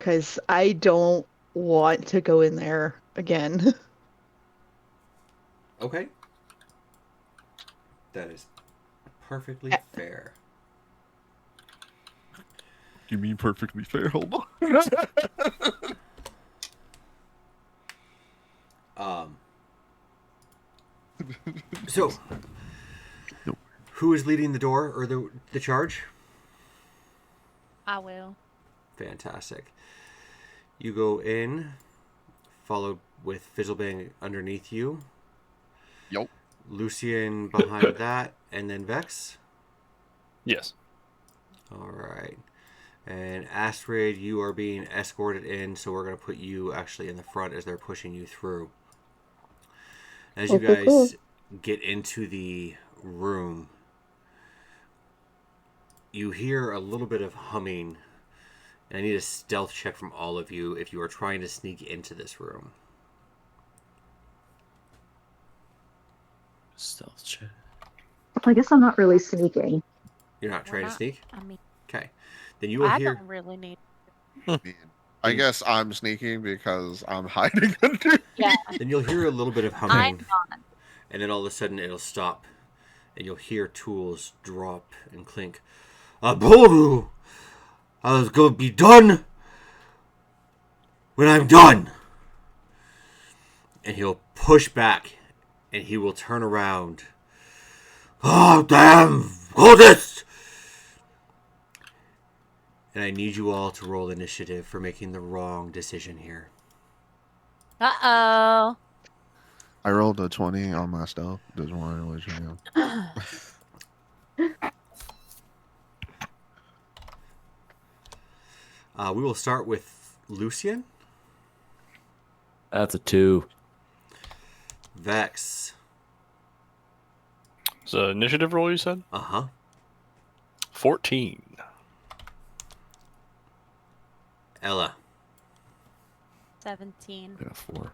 because I don't want to go in there again. Okay. That is perfectly fair. You mean perfectly fair? Hold on. Um. So, who is leading the door or the charge? I will. Fantastic. You go in, followed with Fizzlebang underneath you. Yup. Lucian behind that, and then Vex. Yes. All right. And Astrid, you are being escorted in, so we're going to put you actually in the front as they're pushing you through. As you Okay, guys cool. get into the room, you hear a little bit of humming, and I need a stealth check from all of you if you are trying to sneak into this room. Stealth check. I guess I'm not really sneaking. You're not We're trying to not- sneak? I mean, Okay. Then you will I hear... don't really need. I guess I'm sneaking because I'm hiding under. Yeah, Then you'll hear a little bit of I'm humming, not. and then all of a sudden it'll stop, and you'll hear tools drop and clink. I told you I was going to be done when I'm done. And he'll push back, and he will turn around. Oh, damn! Goldest! And I need you all to roll initiative for making the wrong decision here. Uh I rolled a 20 on my stealth. Just wanted to let you know. oh. We will start with Lucian. That's a 2. Vex. So initiative roll, you said? Uh-huh. 14. Ella. 17. Yeah, 4.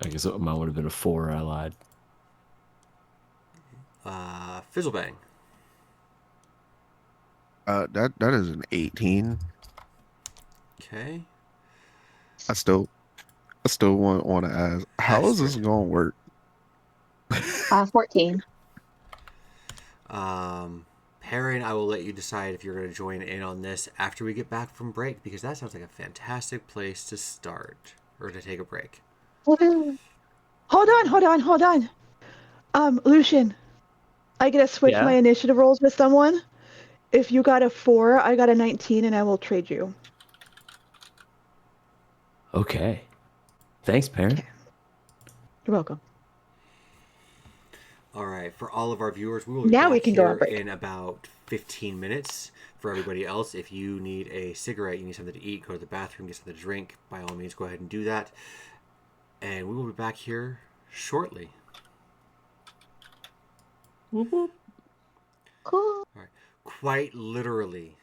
I guess mine would have been a 4. I lied. Fizzlebang. That is an 18. Okay. I still want to ask, how is this Astrid. going to work? 14. Perrin, I will let you decide if you're going to join in on this after we get back from break, because that sounds like a fantastic place to start, or to take a break. Woohoo. Hold on. Lucian, I get to switch Yeah? my initiative rolls with someone. If you got a 4, I got a 19, and I will trade you. Okay. Thanks, parent. Okay. You're welcome. All right, for all of our viewers, we will be Now back we can go here on break. in about 15 minutes. For everybody else, if you need a cigarette, you need something to eat, go to the bathroom, get something to drink, by all means, go ahead and do that. And we will be back here shortly. Whoop, whoop. Cool. All right. Quite literally,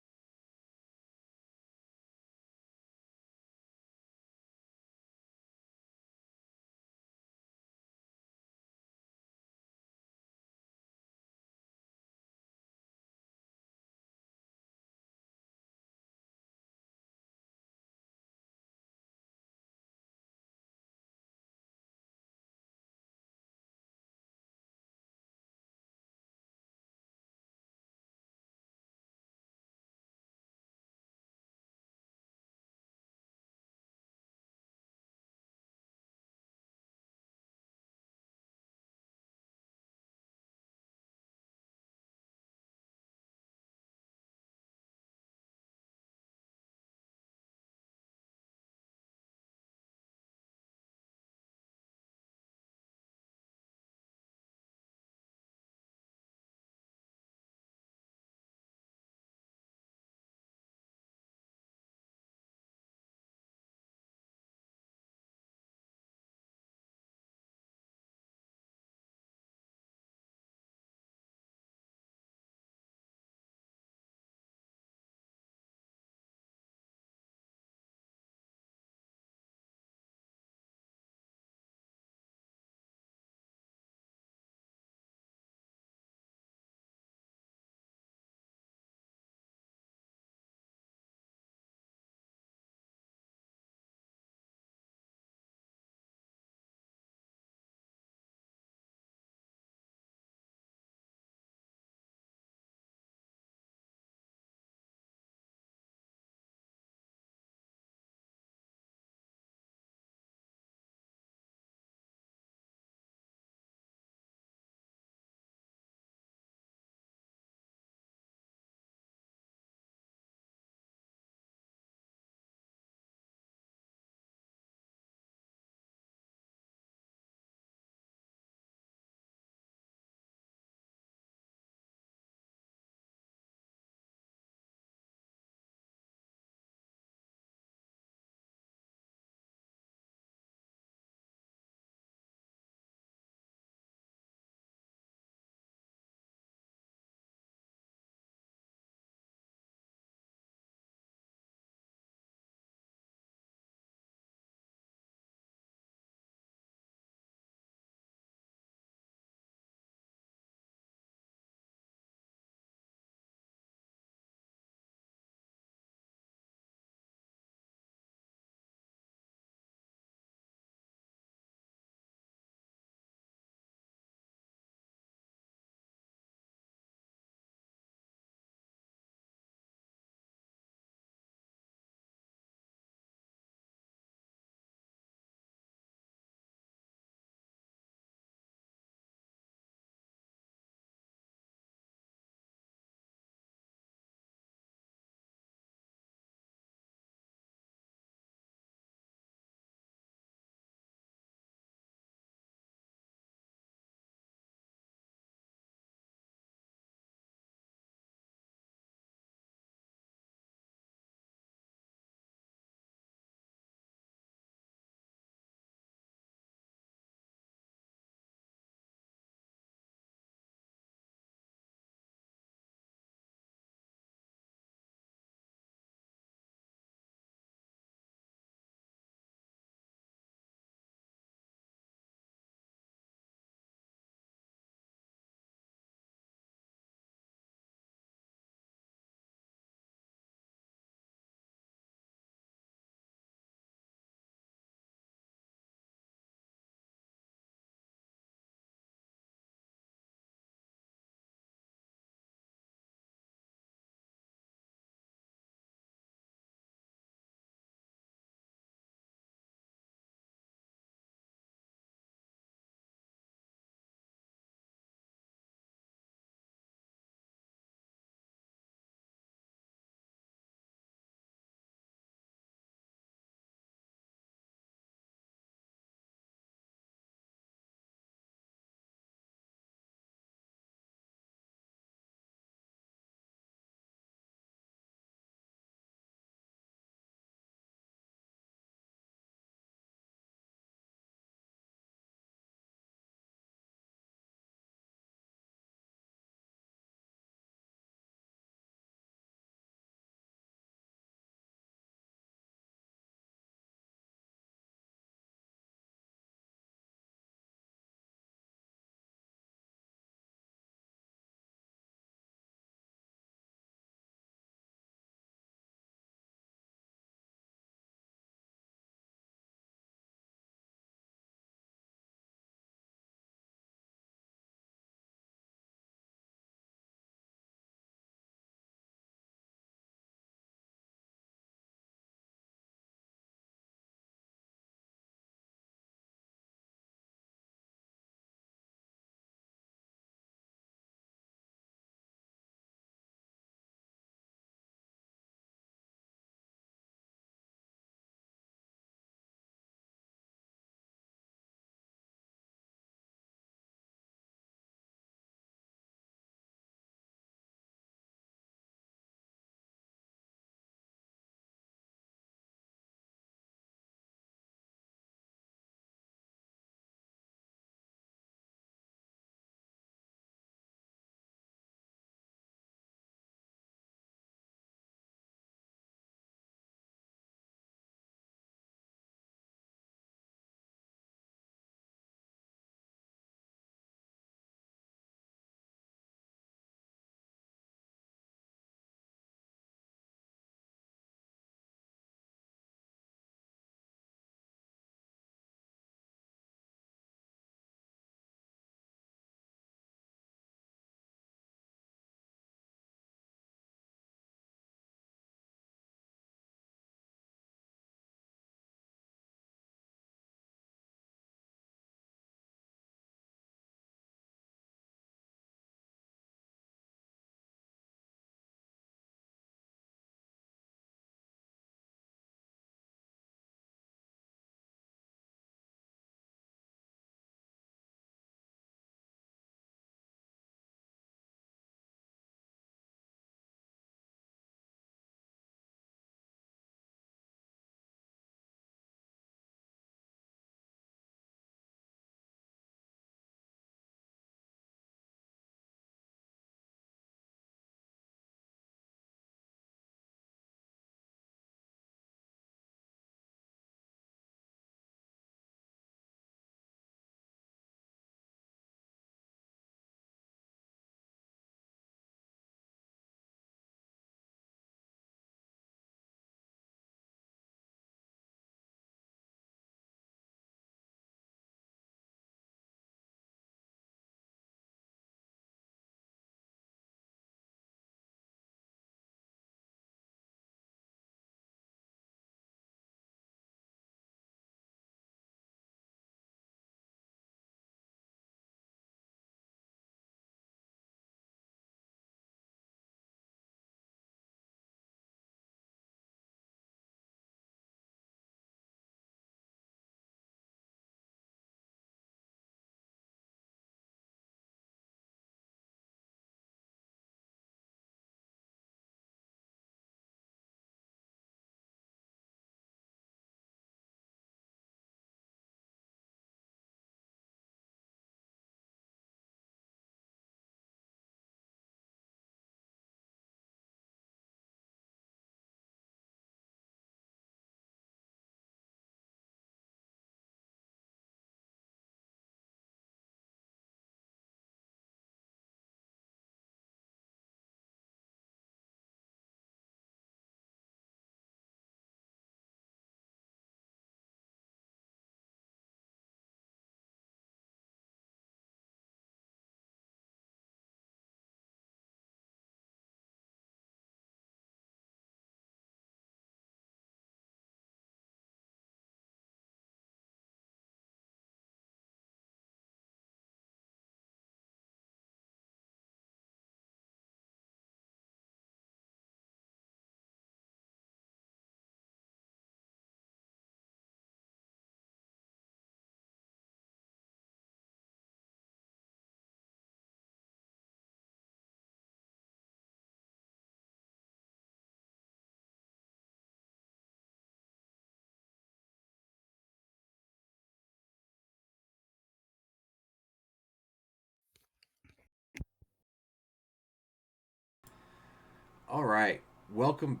All right. Welcome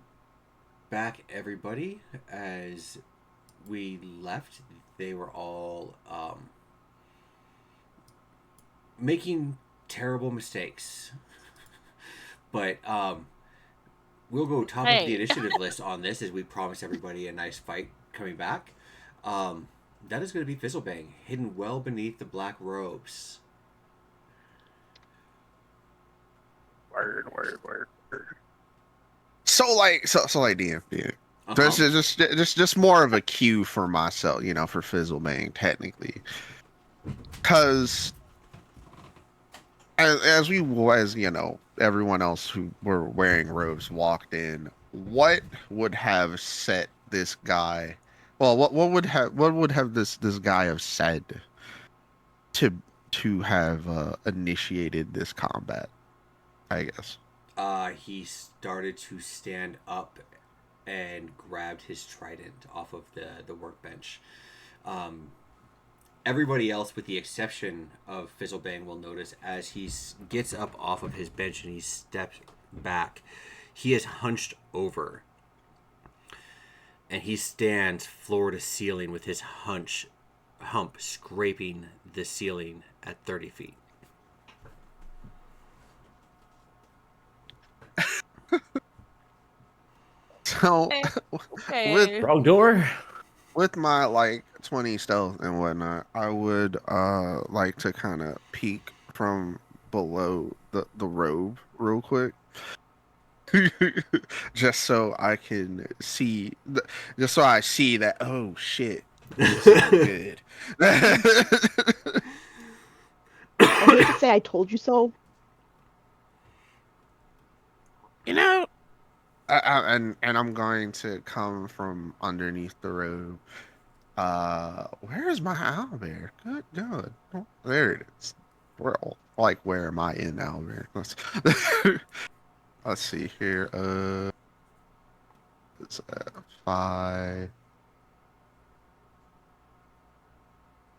back, everybody. As we left, they were all making terrible mistakes. But we'll go top of the Hey. initiative list on this as we promised everybody a nice fight coming back. That is going to be Fizzlebang, hidden well beneath the black robes. Word, word, word, word. So like DMP. This Uh-huh. is just more of a cue for myself, you know, for Fizzlebang, technically. Cause as you know, everyone else who were wearing robes walked in, what would have set this guy, well, what would have this guy have said to have initiated this combat, I guess. He started to stand up and grabbed his trident off of the workbench. Um, Everybody else, with the exception of Fizzlebang, will notice as he gets up off of his bench and he steps back, he is hunched over. And he stands floor to ceiling with his hump scraping the ceiling at 30 feet. So Okay. Wrong door. with my like 20 stealth and whatnot, I would like to kind of peek from below the robe real quick. Just so I can see just so I see that, oh shit, this is good. I hate to say I told you so. You know, and I'm going to come from underneath the robe. Where is my owlbear? Good God. Oh, there it is. Where am I in owlbear? Let's see here. It's 5.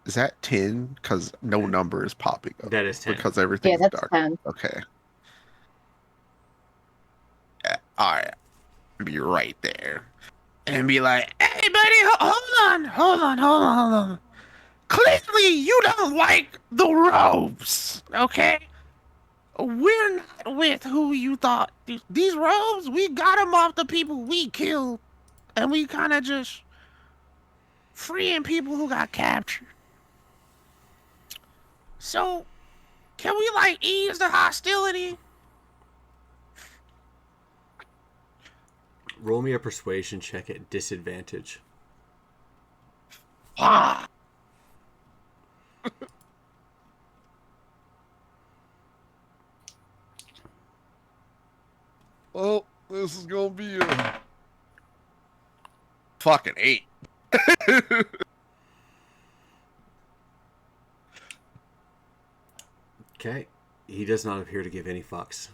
Is that 10? Because no number is popping up. That is 10. Because Yeah, everything's that's dark. 10. Okay. Yeah, alright. Be right there. and be like, "Hey, buddy, hold on. Clearly, you don't like the robes, okay? We're not with who you thought. These robes, we got them off the people we killed, and we kind of just freeing people who got captured. So, can we like ease the hostility?" Roll me a persuasion check at disadvantage. Ah! Well, this is gonna be a fucking 8. Okay. He does not appear to give any fucks.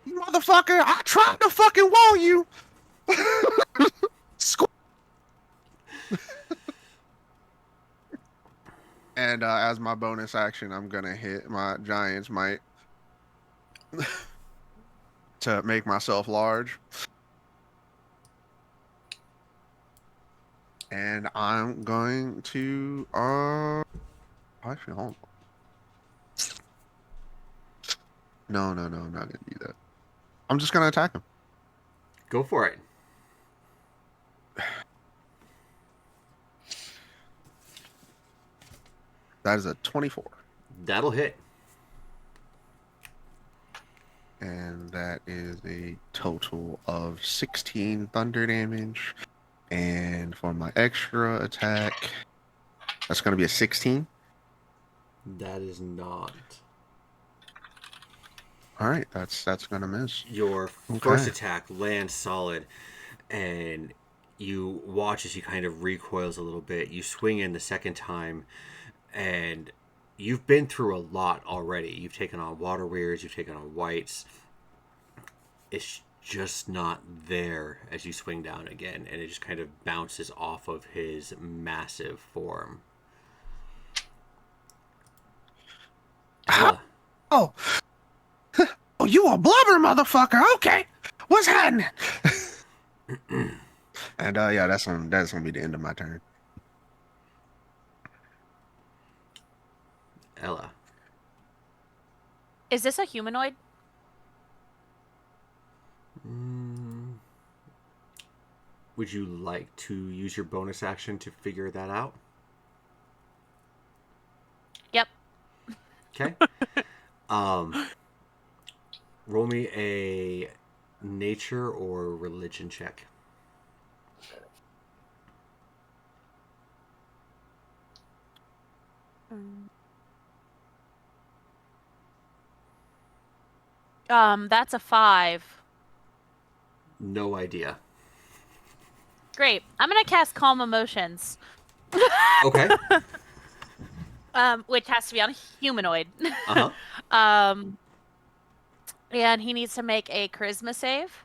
You motherfucker, I tried to fucking warn you. And as my bonus action, I'm gonna hit my Giant's Might to make myself large. And I'm going to actually hold on. No, I'm not gonna do that. I'm just gonna attack him. Go for it. That is a 24. That'll hit. And that is a total of 16 thunder damage. And for my extra attack, that's going to be a 16. That is not. All right, that's going to miss. Your first attack lands solid, and you watch as he kind of recoils a little bit. You swing in the second time, and you've been through a lot already. You've taken on water weirds, you've taken on whites. It's just not there as you swing down again, and it just kind of bounces off of his massive form. How Oh, oh, you a blubber motherfucker? Okay, what's happening? And yeah, that's gonna be the end of my turn. Ella. Is this a humanoid? Would you like to use your bonus action to figure that out? Yep. Okay. Roll me a nature or religion check. That's a 5. No idea. Great. I'm gonna cast Calm Emotions. Okay. Which has to be on a humanoid. Uh-huh. And he needs to make a charisma save.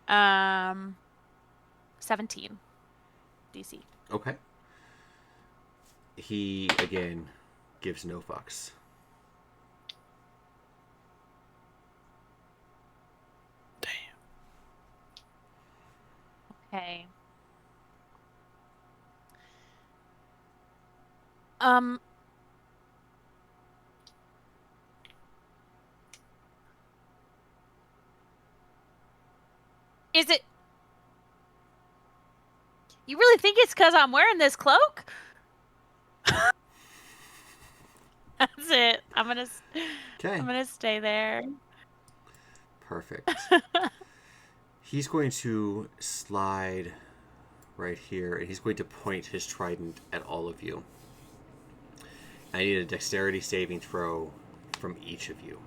17 DC. Okay. He, again, gives no fucks. Okay. Is it? You really think it's because I'm wearing this cloak? That's it. I'm gonna stay there. Perfect. He's going to slide right here, and he's going to point his trident at all of you. I need a dexterity saving throw from each of you.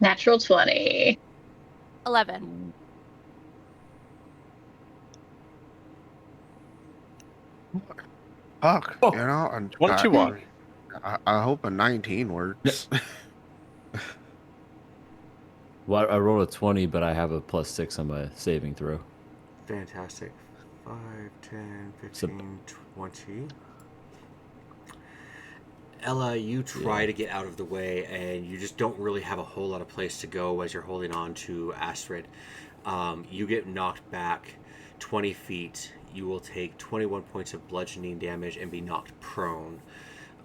Natural 20. 11. Fuck, Oh, you know, and 22 on. I hope a 19 works. Well, I rolled a 20, but I have a +6 on my saving throw. Fantastic. 5, 10, So- 15, 20. Ella, you try to get out of the way, and you just don't really have a whole lot of place to go as you're holding on to Astrid. You get knocked back 20 feet. You will take 21 points of bludgeoning damage and be knocked prone.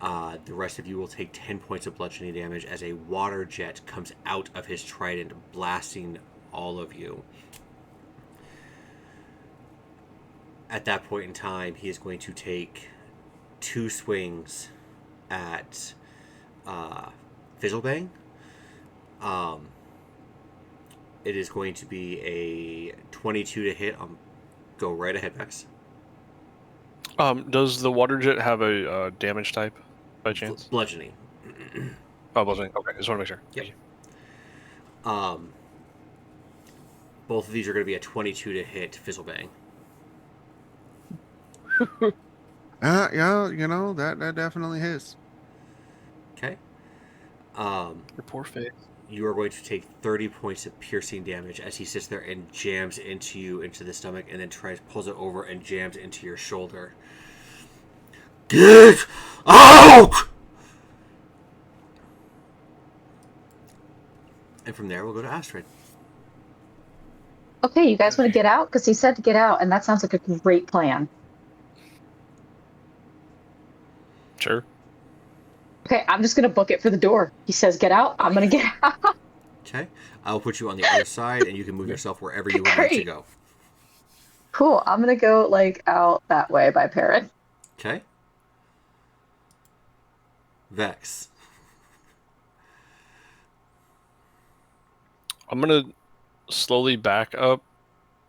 The rest of you will take 10 points of bludgeoning damage as a water jet comes out of his trident, blasting all of you. At that point in time, he is going to take 2 swings at Fizzlebang. It is going to be a 22 to hit. Go right ahead, Max. Does the water jet have a damage type by chance? Bludgeoning. Oh, bludgeoning. Okay, just want to make sure. Yep. Thank you. Both of these are going to be a 22 to hit Fizzlebang. Yeah, you know, that definitely hits. Okay. Your poor face. You are going to take 30 points of piercing damage as he sits there and jams into you, into the stomach, and then pulls it over and jams into your shoulder. Get out! And from there, we'll go to Astrid. Okay, you guys want to get out? Because he said to get out, and that sounds like a great plan. Sure. Okay, I'm just going to book it for the door. He says get out, I'm going to get out. Okay. I'll put you on the other side, and you can move yourself wherever you would like to Great. go. Cool, I'm going to go, like, out that way by Parrot. Okay. Vex. I'm gonna slowly back up,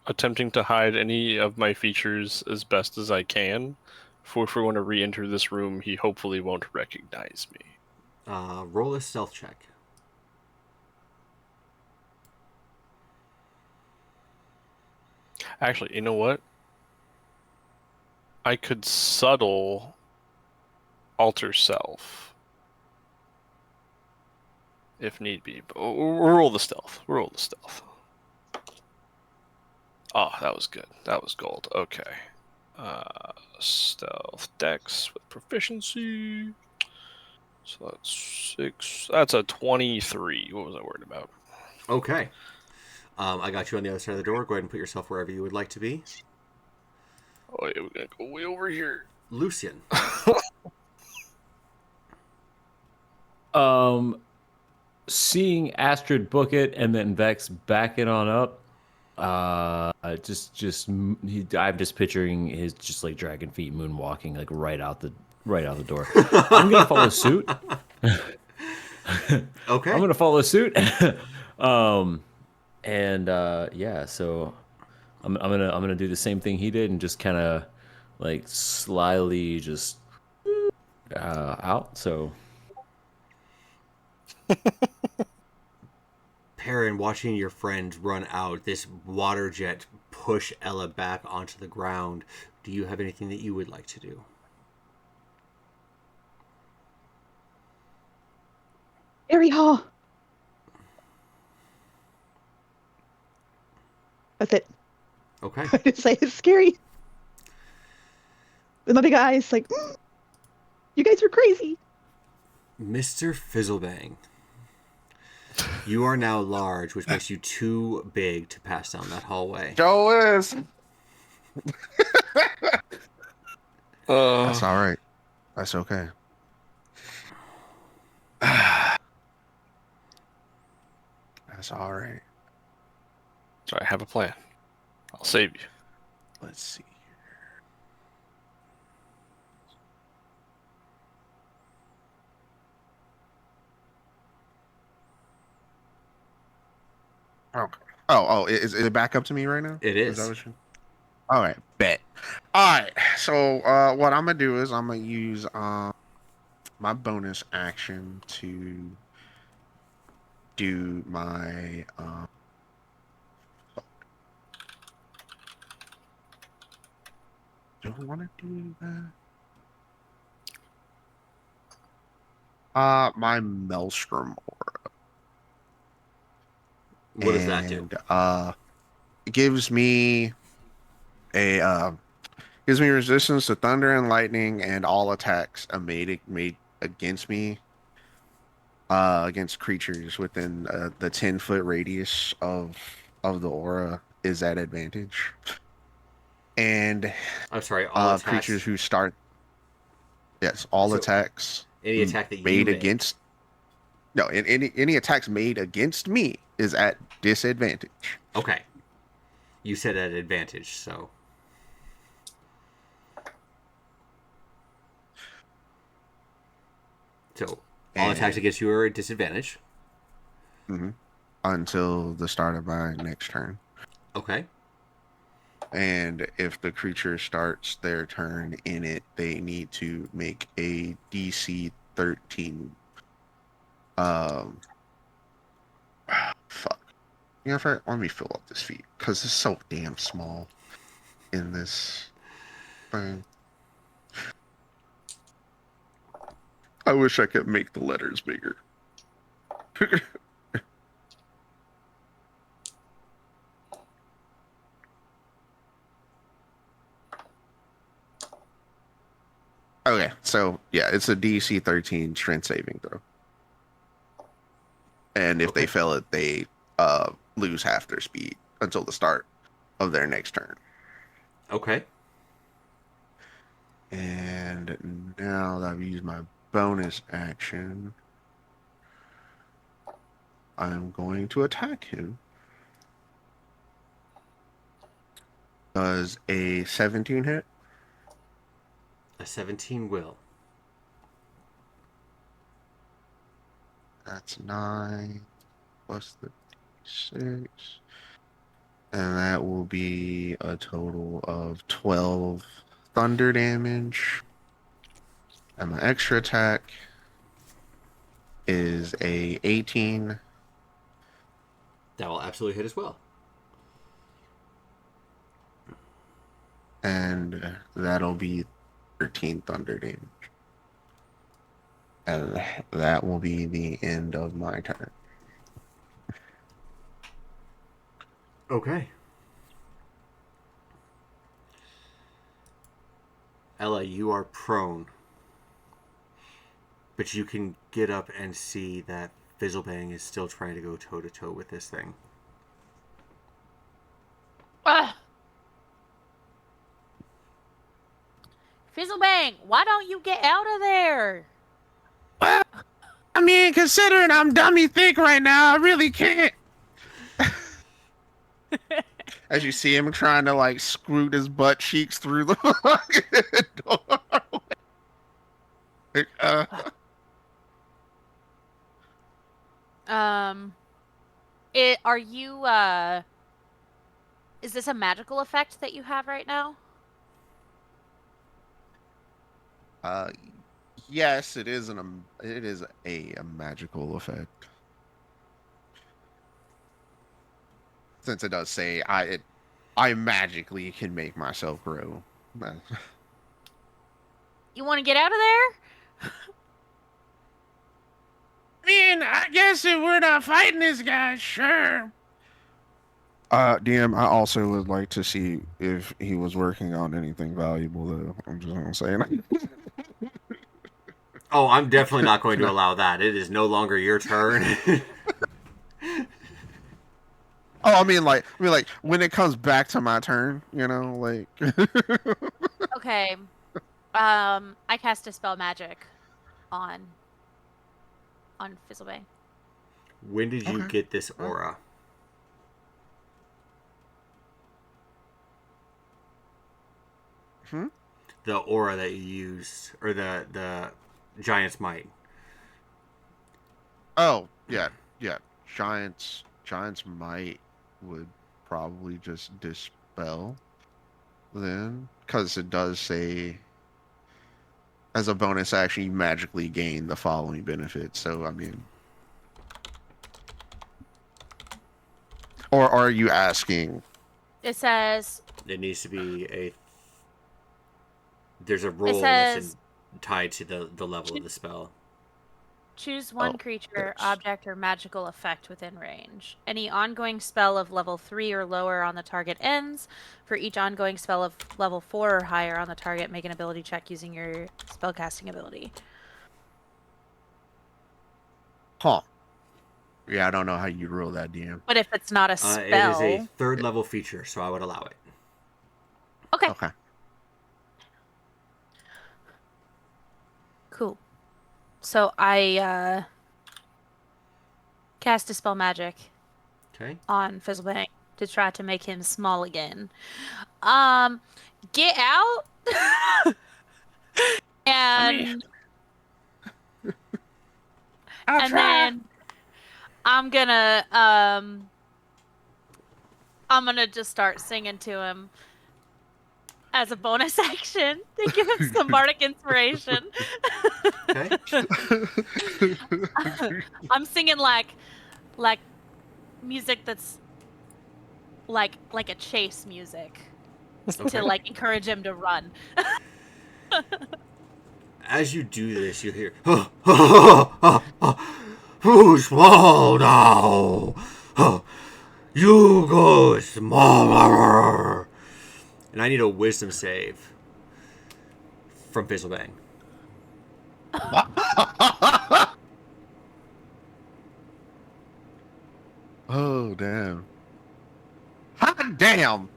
attempting to hide any of my features as best as I can. For if we want to re-enter this room, he hopefully won't recognize me. Roll a stealth check. Actually, you know what? I could subtle alter self if need be. But we'll roll the stealth. We'll roll the stealth. Oh, that was good. That was gold. Okay. Stealth dex with proficiency. So that's 6. That's a 23. What was I worried about? Okay. I got you on the other side of the door. Go ahead and put yourself wherever you would like to be. Oh, yeah, we're going to go way over here. Lucian. Seeing Astrid book it and then Vex back it on up. I'm just picturing his just like dragon feet moonwalking like right out the door. I'm gonna follow suit. Okay. I'm gonna follow suit. Yeah, so I'm gonna do the same thing he did and just kind of like slyly just out. So Perrin, watching your friend run out, this water jet push Ella back onto the ground. Do you have anything that you would like to do? Harry Hall. That's it. Okay. I just say it's scary. With my big eyes, like, you guys are crazy. Mr. Fizzlebang. You are now large, which makes you too big to pass down that hallway. Joe is. That's all right. That's okay. That's all right. Sorry, I have a plan. I'll save you. Let's see. Okay. Is it back up to me right now? It is. That what you... All right, bet. All right. So what I'm gonna do is I'm gonna use my bonus action to do my do I want to do that? My Maelstrom. What does that do? It gives me resistance to thunder and lightning and all attacks made against me against creatures within the 10-foot radius of the aura is at advantage. And I'm sorry, all attacks. creatures who start all So, attacks any attack that you made make. against any attacks made against me is at disadvantage. Okay. You said at advantage, so. So, all attacks against you are at disadvantage. Mm-hmm. Until the start of my next turn. Okay. And if the creature starts their turn in it, they need to make a DC 13. Fuck. You know, let me fill up this feat because it's so damn small in this thing. I wish I could make the letters bigger. Okay, so yeah, it's a DC 13 strength saving throw. And if they fail it, they lose half their speed until the start of their next turn. Okay. And now that I've used my bonus action, I'm going to attack him. Does a 17 hit? A 17 will. That's 9 plus the 6. And that will be a total of 12 thunder damage. And my extra attack is a 18. That will absolutely hit as well. And that'll be 13 thunder damage. And that will be the end of my turn. Okay. Ella, you are prone. But you can get up and see that Fizzlebang is still trying to go toe-to-toe with this thing. Fizzlebang, why don't you get out of there? Well, I mean, considering I'm dummy thick right now, I really can't. As you see him trying to like screw his butt cheeks through the doorway. Are you, is this a magical effect that you have right now? Yes, it is a magical effect. Since it does say I magically can make myself grow. You want to get out of there? I mean, I guess if we're not fighting this guy, sure. DM, I also would like to see if he was working on anything valuable, though. I'm just gonna say. Oh, I'm definitely not going to allow that. It is no longer your turn. Oh, I mean, like, when it comes back to my turn, like. Okay. I cast Dispel Magic on Fizzlebang. When did you Okay. get this aura? The aura that you used, or the Giant's Might. Oh, yeah. Giant's might would probably just dispel then, because it does say as a bonus action you magically gain the following benefits. So I mean, or are you asking? It says It needs to be a. There's a roll says- tied to the level of the spell. choose one Oh, creature, yes. object, or magical effect within range. Any ongoing spell of level 3 or lower on the target ends. For each ongoing spell of level 4 or higher on the target, make an ability check using your spellcasting ability. Huh. Yeah, I don't know how you rule that, DM. But if it's not a It spell, is a third level feature, so I would allow it. okay, Okay. cool. So I cast Dispel Magic Okay. on Fizzlebang to try to make him small again. Get out. and I'll try. then I'm gonna just start singing to him as a bonus action to give him some bardic inspiration. Okay. I'm singing like music that's like a chase music to like encourage him to run. As you do this, you hear, "Who's small now? You go smaller." And I need a wisdom save from Fizzlebang. Oh, damn. Hot damn!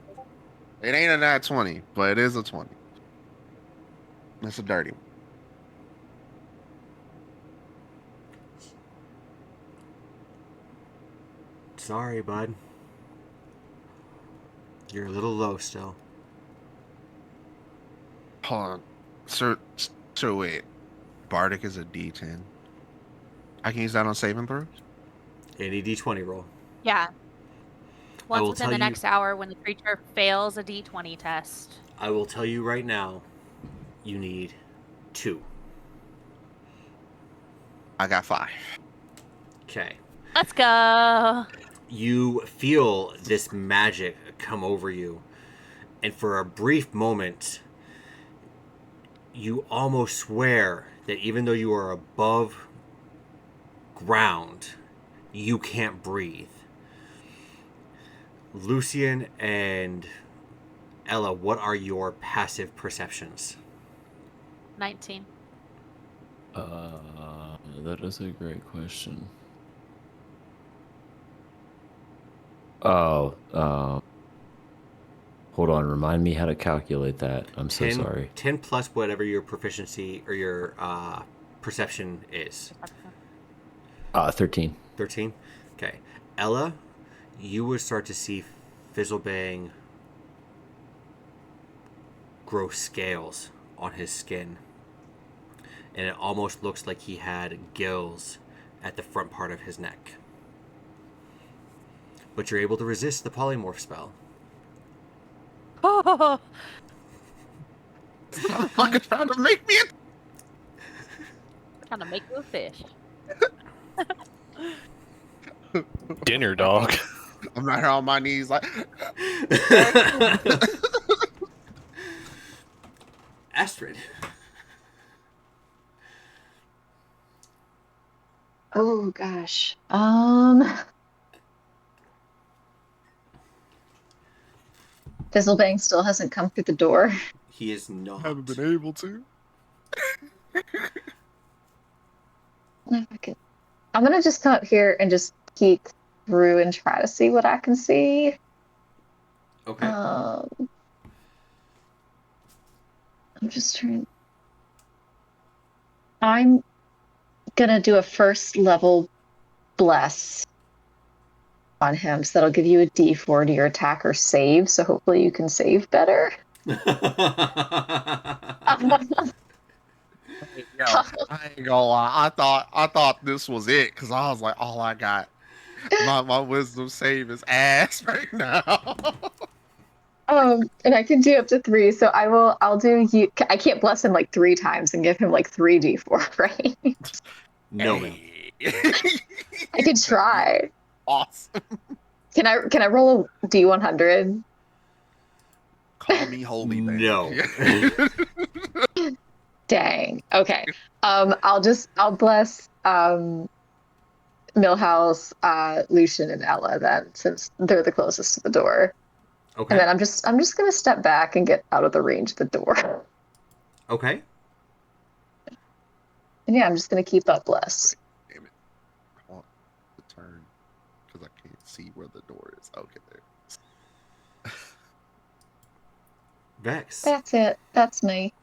It ain't a nat 20, but it is a 20. That's a dirty one. Sorry, bud. You're a little low still. Hold on. So wait. Bardic is a D10. I can use that on saving throws? Any d20 roll. Yeah. Once will within tell the you- next hour when the creature fails a d20 test. I will tell you right now, you need 2. I got 5. Okay. Let's go. You feel this magic come over you, and for a brief moment, you almost swear that even though you are above ground, you can't breathe. Lucian and Ella, what are your passive perceptions? 19. That is a great question. Oh, hold on. Remind me how to calculate that. I'm so 10, sorry. 10 plus whatever your proficiency or your perception is. 13. 13? Okay. Ella, you would start to see Fizzlebang grow scales on his skin. And it almost looks like he had gills at the front part of his neck. But you're able to resist the polymorph spell. Oh, Motherfucker trying to make me trying to make you a fish. Dinner, dog. I'm not here on my knees like Astrid. Oh gosh. Fizzlebang still hasn't come through the door. He is not. haven't been able to. I'm gonna just come up here and just peek through and try to see what I can see. Okay. I'm just trying. I'm gonna do a first level bless on him, so that'll give you a D4 to your attack or save. So hopefully you can save better. Yo, I ain't gonna lie. I thought this was it because I was like, oh, I got my wisdom save is ass right now. And I can do up to 3, so I'll do you. I can't bless him like 3 times and give him like 3 D4, right? No, ma'am. I could try. Awesome. Can I roll a D100? Call me holy man. No. Dang. Okay. I'll bless Millhouse, Lucian, and Ella then, since they're the closest to the door. Okay. And then I'm just gonna step back and get out of the range of the door. Okay. And yeah, I'm just gonna keep up bless. Damn it. I want to turn because I can't see where the door is. Okay, there. Vex. That's it. That's me.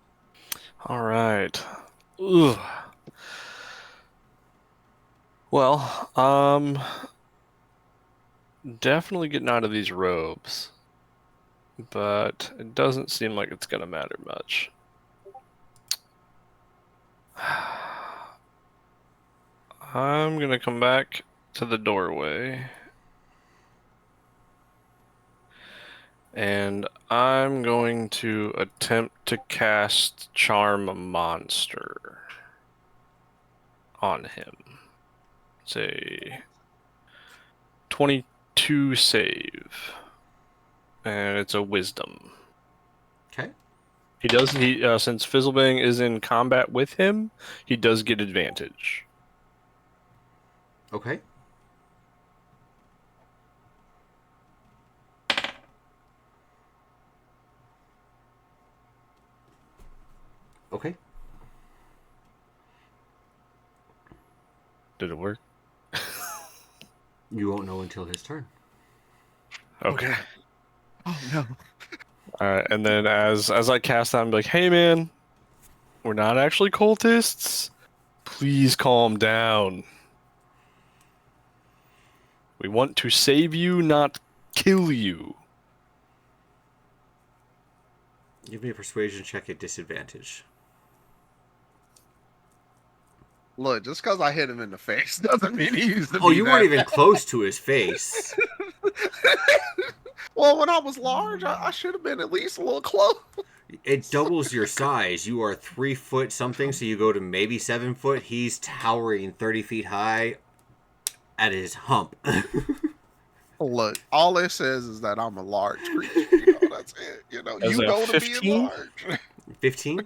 All right. Ugh. Well, definitely getting out of these robes, but it doesn't seem like it's gonna matter much. I'm gonna come back to the doorway, and I'm going to attempt to cast Charm a Monster on him. Say 22 save, and it's a Wisdom. Okay. He since Fizzlebang is in combat with him, he does get advantage. Okay. Okay. Did it work? You won't know until his turn. Okay. Oh no. Alright, and then as I cast that, I'm like, hey man, we're not actually cultists. Please calm down. We want to save you, not kill you. Give me a persuasion check at disadvantage. Look, just because I hit him in the face doesn't mean he used to Oh, be you that weren't even bad. close to his face. Well, when I was large, I should have been at least a little close. It doubles your size. You are 3 foot something, so you go to maybe 7 foot. He's towering 30 feet high at his hump. Look, all it says is that I'm a large creature. You know, that's it. You know, As you a know to be 15? large. 15?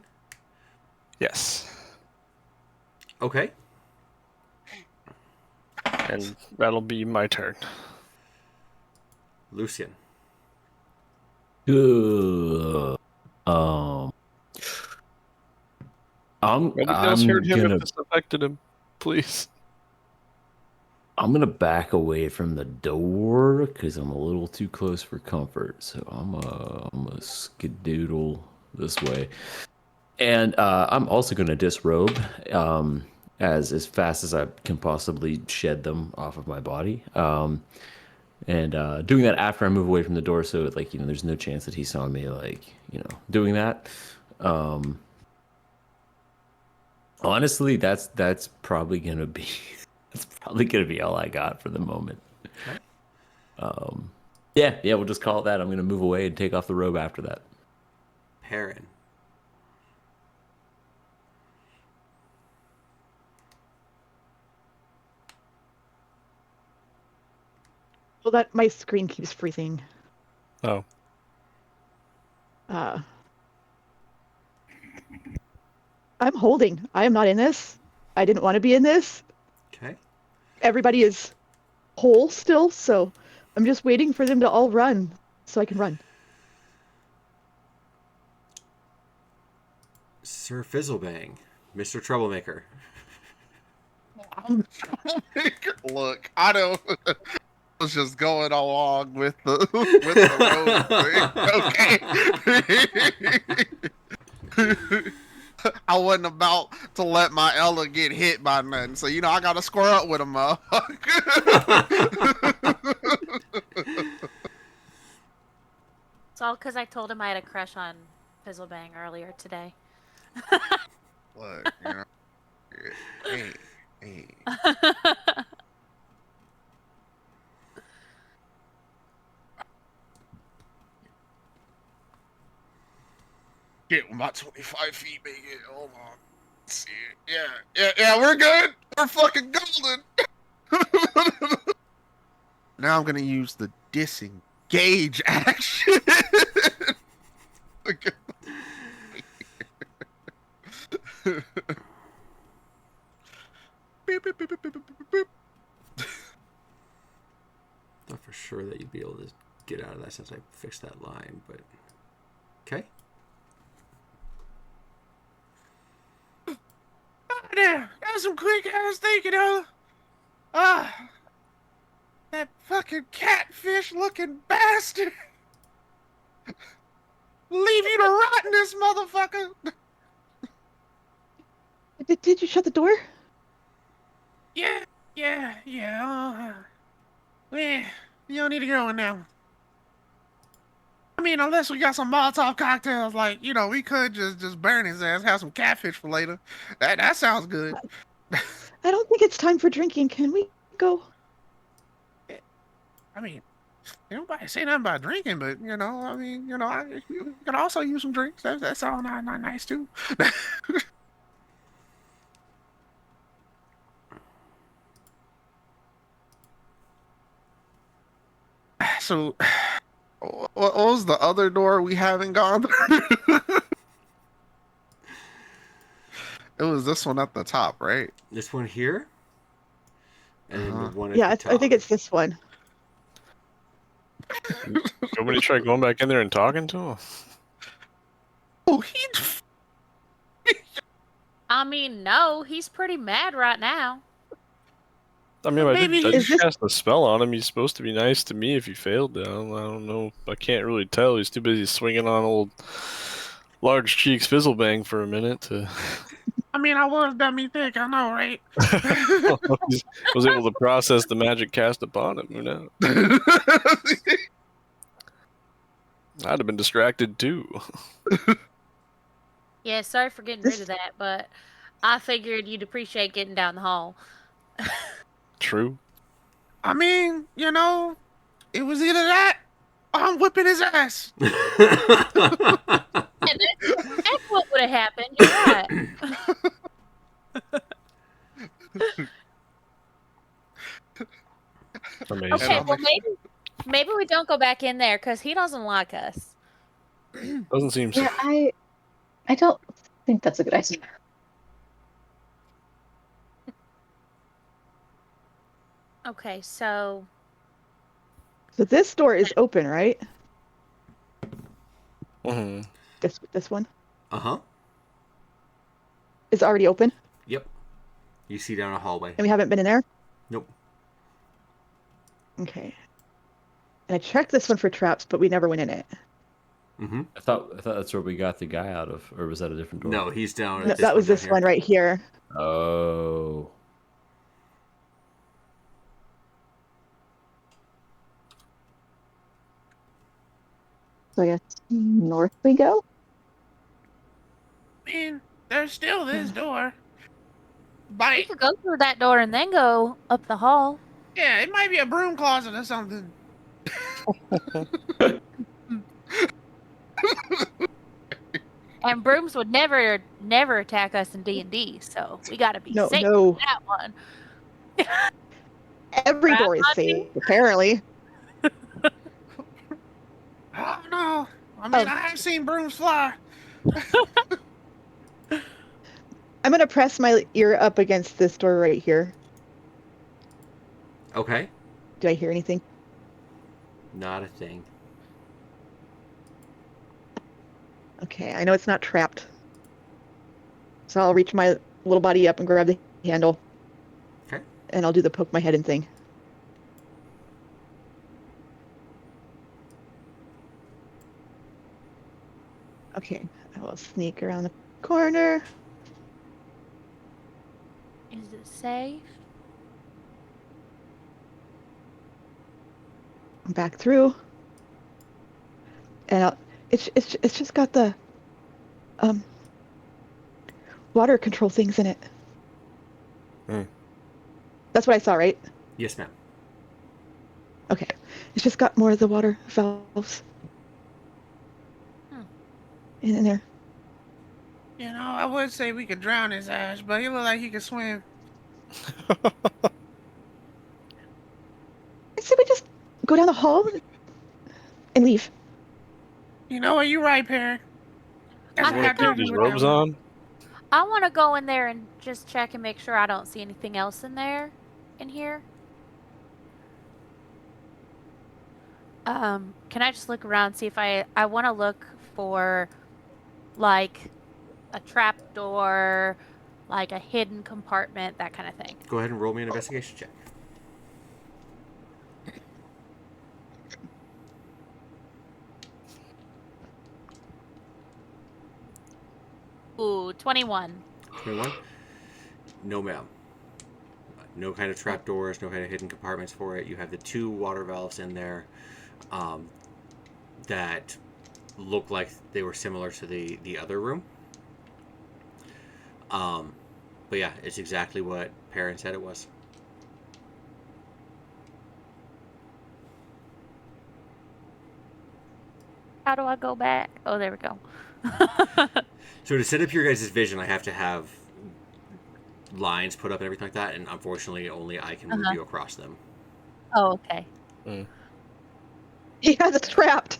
Yes. Okay. And that'll be my turn. Lucian. Ugh. Nobody else heard him gonna if this affected him. Please. I'm gonna back away from the door because I'm a little too close for comfort. So I'm a skedoodle this way, and I'm also gonna disrobe as fast as I can possibly shed them off of my body. And doing that after I move away from the door, so like there's no chance that he saw me doing that. Honestly, that's probably gonna be that's probably gonna be all I got for the moment. Okay. Yeah, we'll just call it that. I'm gonna move away and take off the robe after that. Perrin. Well, that my screen keeps freezing. Oh. I'm holding. I am not in this. I didn't want to be in this. Okay. Everybody is whole still, so I'm just waiting for them to all run so I can run. Sir Fizzlebang, Mr. Troublemaker. Look, I don't. I was just going along with the road thing. Okay. I wasn't about to let my Ella get hit by nothing, so I gotta square up with him, It's all because I told him I had a crush on Fizzlebang earlier today. Look, hey. Get about 25 feet, make it. Hold on. Let's see. Yeah, we're good. We're fucking golden. Now I'm gonna use the disengage action. Beep, beep, beep, beep, beep, beep, beep. Not for sure that you'd be able to get out of that since I fixed that line, but okay. There, that was some quick ass thinking, Ella. That fucking catfish looking bastard. Leave you to rot in this motherfucker. Did you shut the door? Yeah. Yeah, you don't need to go in now. I mean, unless we got some Molotov cocktails, we could just burn his ass, have some catfish for later. That sounds good. I don't think it's time for drinking. Can we go? I mean, nobody say nothing about drinking, but we could also use some drinks. That's all not nice too. So, what was the other door we haven't gone through? It was this one at the top, right? This one here, and then the one at Yeah, the top. I think it's this one. You want me to try going back in there and talking to him? Oh, I mean, no, he's pretty mad right now. I mean, I Maybe did is this- cast a spell on him. He's supposed to be nice to me if he failed down. I don't know. I can't really tell. He's too busy swinging on old large cheeks Fizzlebang for a minute to. I mean, I was dummy thick. I know, right? He was able to process the magic cast upon him. Who knows? I'd have been distracted too. Yeah, sorry for getting rid of that, but I figured you'd appreciate getting down the hall. True. I mean, it was either that or I'm whipping his ass. Yeah, that's what would have happened. You're right. Amazing. Okay, well maybe we don't go back in there because he doesn't like us. Doesn't seem so. Yeah, I don't think that's a good idea. Okay, so So this door is open, right? Mm-hmm. This one. Uh-huh. is already open, Yep. You see down a hallway. and we haven't been in there. Nope. Okay. And I checked this one for traps, but we never went in it. Mm-hmm. I thought that's where we got the guy out of, or was that a different door? No, he's down. No, that was down this here. one right here. Oh. So I guess north we go. Man, there's still this door. We Bite. could go through that door and then go up the hall. Yeah, it might be a broom closet or something. And brooms would never attack us in D&D, so we gotta be No, safe no. with that one. Every Right, door is Monty? safe, apparently. I don't know. I mean, Oh. I have seen brooms fly. I'm gonna press my ear up against this door right here. Okay. Do I hear anything? Not a thing. Okay, I know it's not trapped. So I'll reach my little body up and grab the handle. Okay. And I'll do the poke my head in thing. Okay, I will sneak around the corner. Is it safe? Back through. And it's just got the water control things in it. Hmm. That's what I saw, right? Yes, ma'am. Okay. It's just got more of the water valves in there. You know, I would say we could drown his ass, but he look like he could swim. I said we just go down the hall and leave. You know what? You're right, Perrin. Guess I we think have to I'll Keep his agree with that robes one. on. I want to go in there and just check and make sure I don't see anything else in here. Can I just look around, see if I want to look for, like, a trap door, like a hidden compartment, that kind of thing. Go ahead and roll me an investigation check. Ooh, 21. 21? No, ma'am. No kind of trapdoors, no kind of hidden compartments for it. You have the two water valves in there that look like they were similar to the other room. But yeah, it's exactly what Perrin said it was. How do I go back? Oh, there we go. So to set up your guys' vision, I have to have lines put up and everything like that, and unfortunately only I can move you across them. Oh, okay. He has it trapped.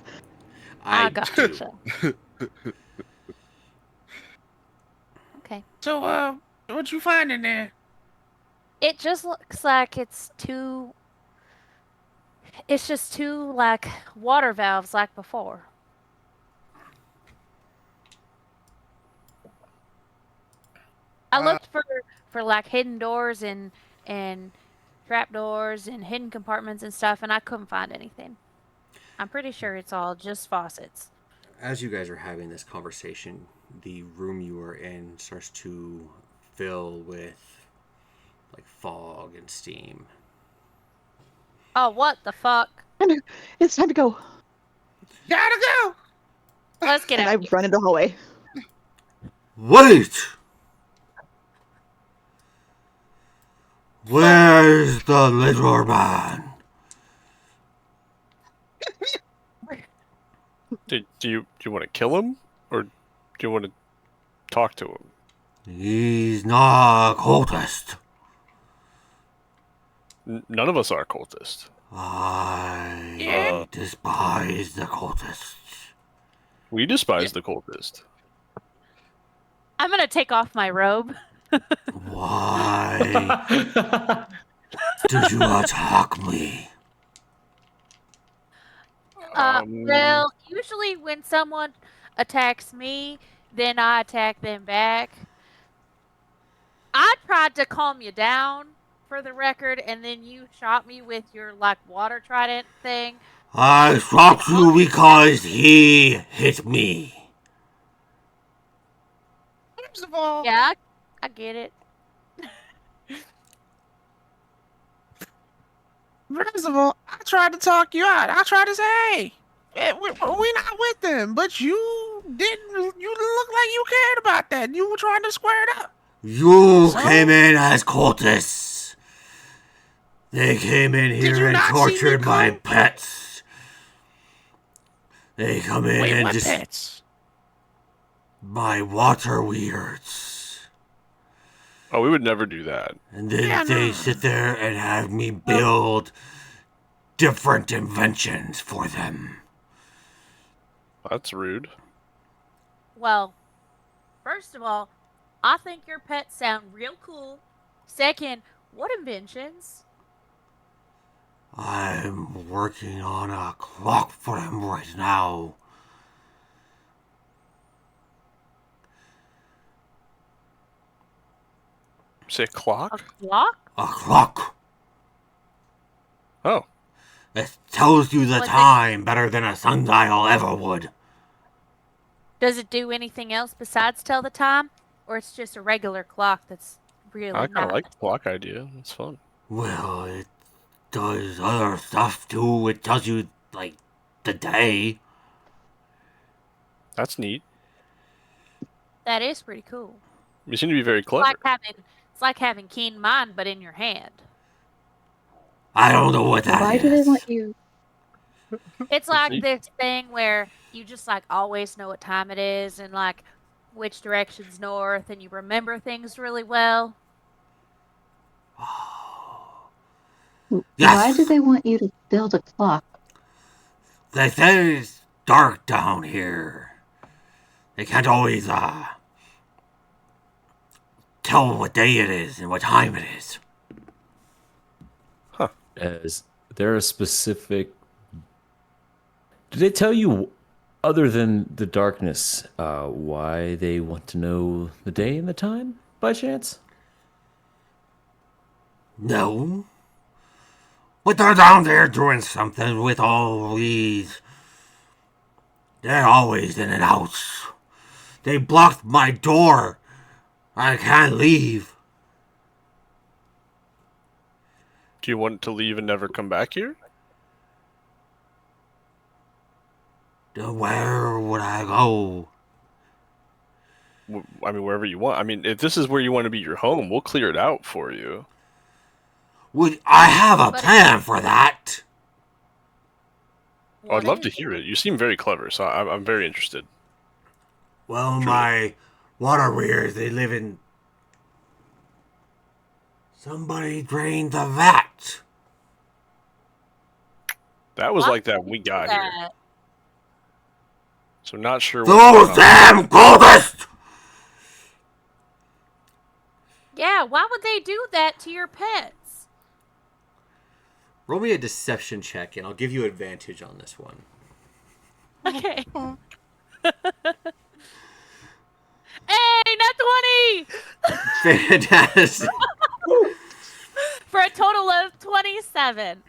I do. gotcha. Okay. So, what you find in there? It just looks like it's just two, like, water valves like before. I looked for like hidden doors and trap doors and hidden compartments and stuff, and I couldn't find anything. I'm pretty sure it's all just faucets. As you guys are having this conversation, the room you are in starts to fill with like fog and steam. Oh, what the fuck? It's time to go. Gotta go. Let's get And out. I run into the hallway. Wait! Where's the little man? Do you want to kill him, or do you want to talk to him? He's not a cultist. None of us are cultists. I despise the cultists. We despise the cultist. I'm gonna take off my robe. Why did you attack me? Well, usually when someone attacks me, then I attack them back. I tried to calm you down for the record, and then you shot me with your like water trident thing. I shot you because he hit me. First of all, Yeah, I get it. I tried to talk you out. I tried to say, hey, we not with them, but you didn't. You didn't look like you cared about that. You were trying to square it up. You So? came in as cultists. They came in Did here you and not see me tortured my come? pets. They come in Wait, and what just pets? my water weirds. Oh, we would never do that. And then Yeah, they no. sit there and have me build different inventions for them. That's rude. Well, first of all, I think your pets sound real cool. Second, what inventions? I'm working on a clock for them right now. Say A clock? clock? A clock. Oh, It tells you the Was it- time better than a sundial ever would. Does it do anything else besides tell the time? Or it's just a regular clock that's really I kind of nice? like the clock idea. It's fun. Well, it does other stuff too. It tells you, like, the day. That's neat. That is pretty cool. You seem to be very It's like clever. having keen mind, but in your hand. I don't know what that Why is. do they want you? It's like neat. this thing where you just like always know what time it is and like which direction's north, and you remember things really well. Yes. Why do they want you to build a clock? They say it's dark down here. They can't always, tell what day it is and what time it is. Is there a specific? Did they tell you, other than the darkness, why they want to know the day and the time, by chance? No. But they're down there doing something with all these. They're always in and out. They blocked my door. I can't leave. Do you want to leave and never come back here? Where would I go? I mean, wherever you want. I mean, if this is where you want to be your home, we'll clear it out for you. I have a But- plan for that. I'd What love to is hear it. You seem very clever, so I'm very interested. Well, Truly. my water weirds, they live in. Somebody drained the vat. That was Why like that would when we they do got here. that? So not sure Those what's going on. damn cultists! Yeah, why would they do that to your pets? Roll me a deception check, and I'll give you advantage on this one. Okay. Hey, not 20! Fantastic. For a total of 27.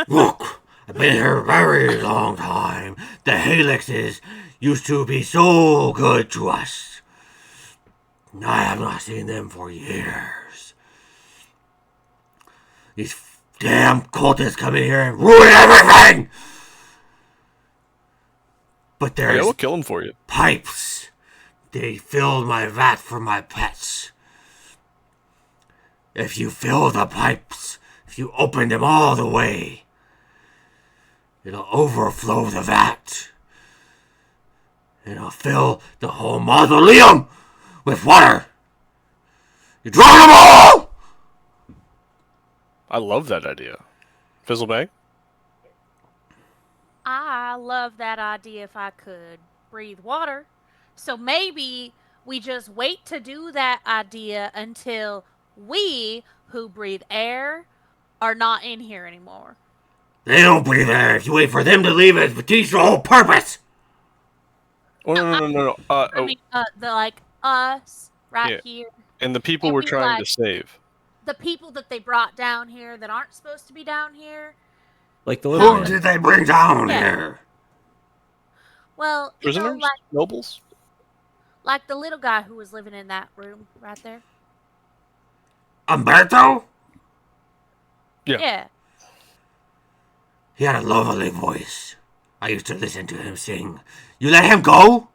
Look, I've been here a very long time. The Helixes used to be so good to us. I have not seen them for years. These damn cultists come in here and ruin everything! But Yeah, there's we'll kill him for you. pipes. They filled my vat for my pets. If you fill the pipes, if you open them all the way, it'll overflow the vat. It'll fill the whole mausoleum with water. You drown them all! I love that idea. Fizzlebang? I love that idea if I could breathe water. So maybe we just wait to do that idea until we, who breathe air, are not in here anymore. They don't breathe air. If you wait for them to leave, it defeats the whole purpose. Oh, no. I mean, the like us right Yeah. here. And the people And we're be trying to like, save. the people that they brought down here that aren't supposed to be down here. Like the little Whom man. did they bring down Yeah. here? Well, Prisoners? Nobles? like the little guy who was living in that room right there. Umberto? Yeah. Yeah. He had a lovely voice. I used to listen to him sing. You let him go?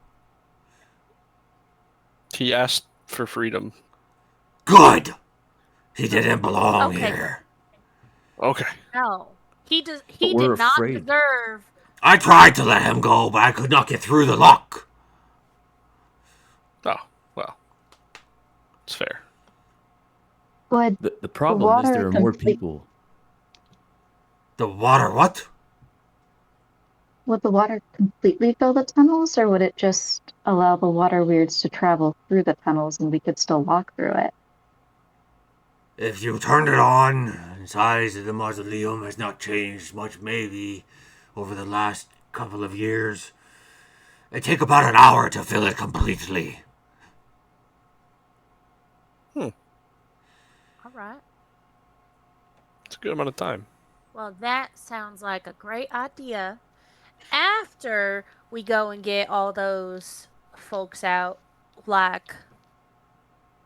He asked for freedom. Good. He didn't belong Okay. here. Okay. No. He But we're did not afraid. deserve. I tried to let him go, but I could not get through the lock. Oh, well. It's fair. Would The problem is water there are more complete- people. The water what? would the water completely fill the tunnels, or would it just allow the water weirds to travel through the tunnels and we could still walk through it? If you turned it on, the size of the mausoleum has not changed much, maybe, over the last couple of years. It'd take about an hour to fill it completely. All right. It's a good amount of time. Well, that sounds like a great idea. After we go and get all those folks out, like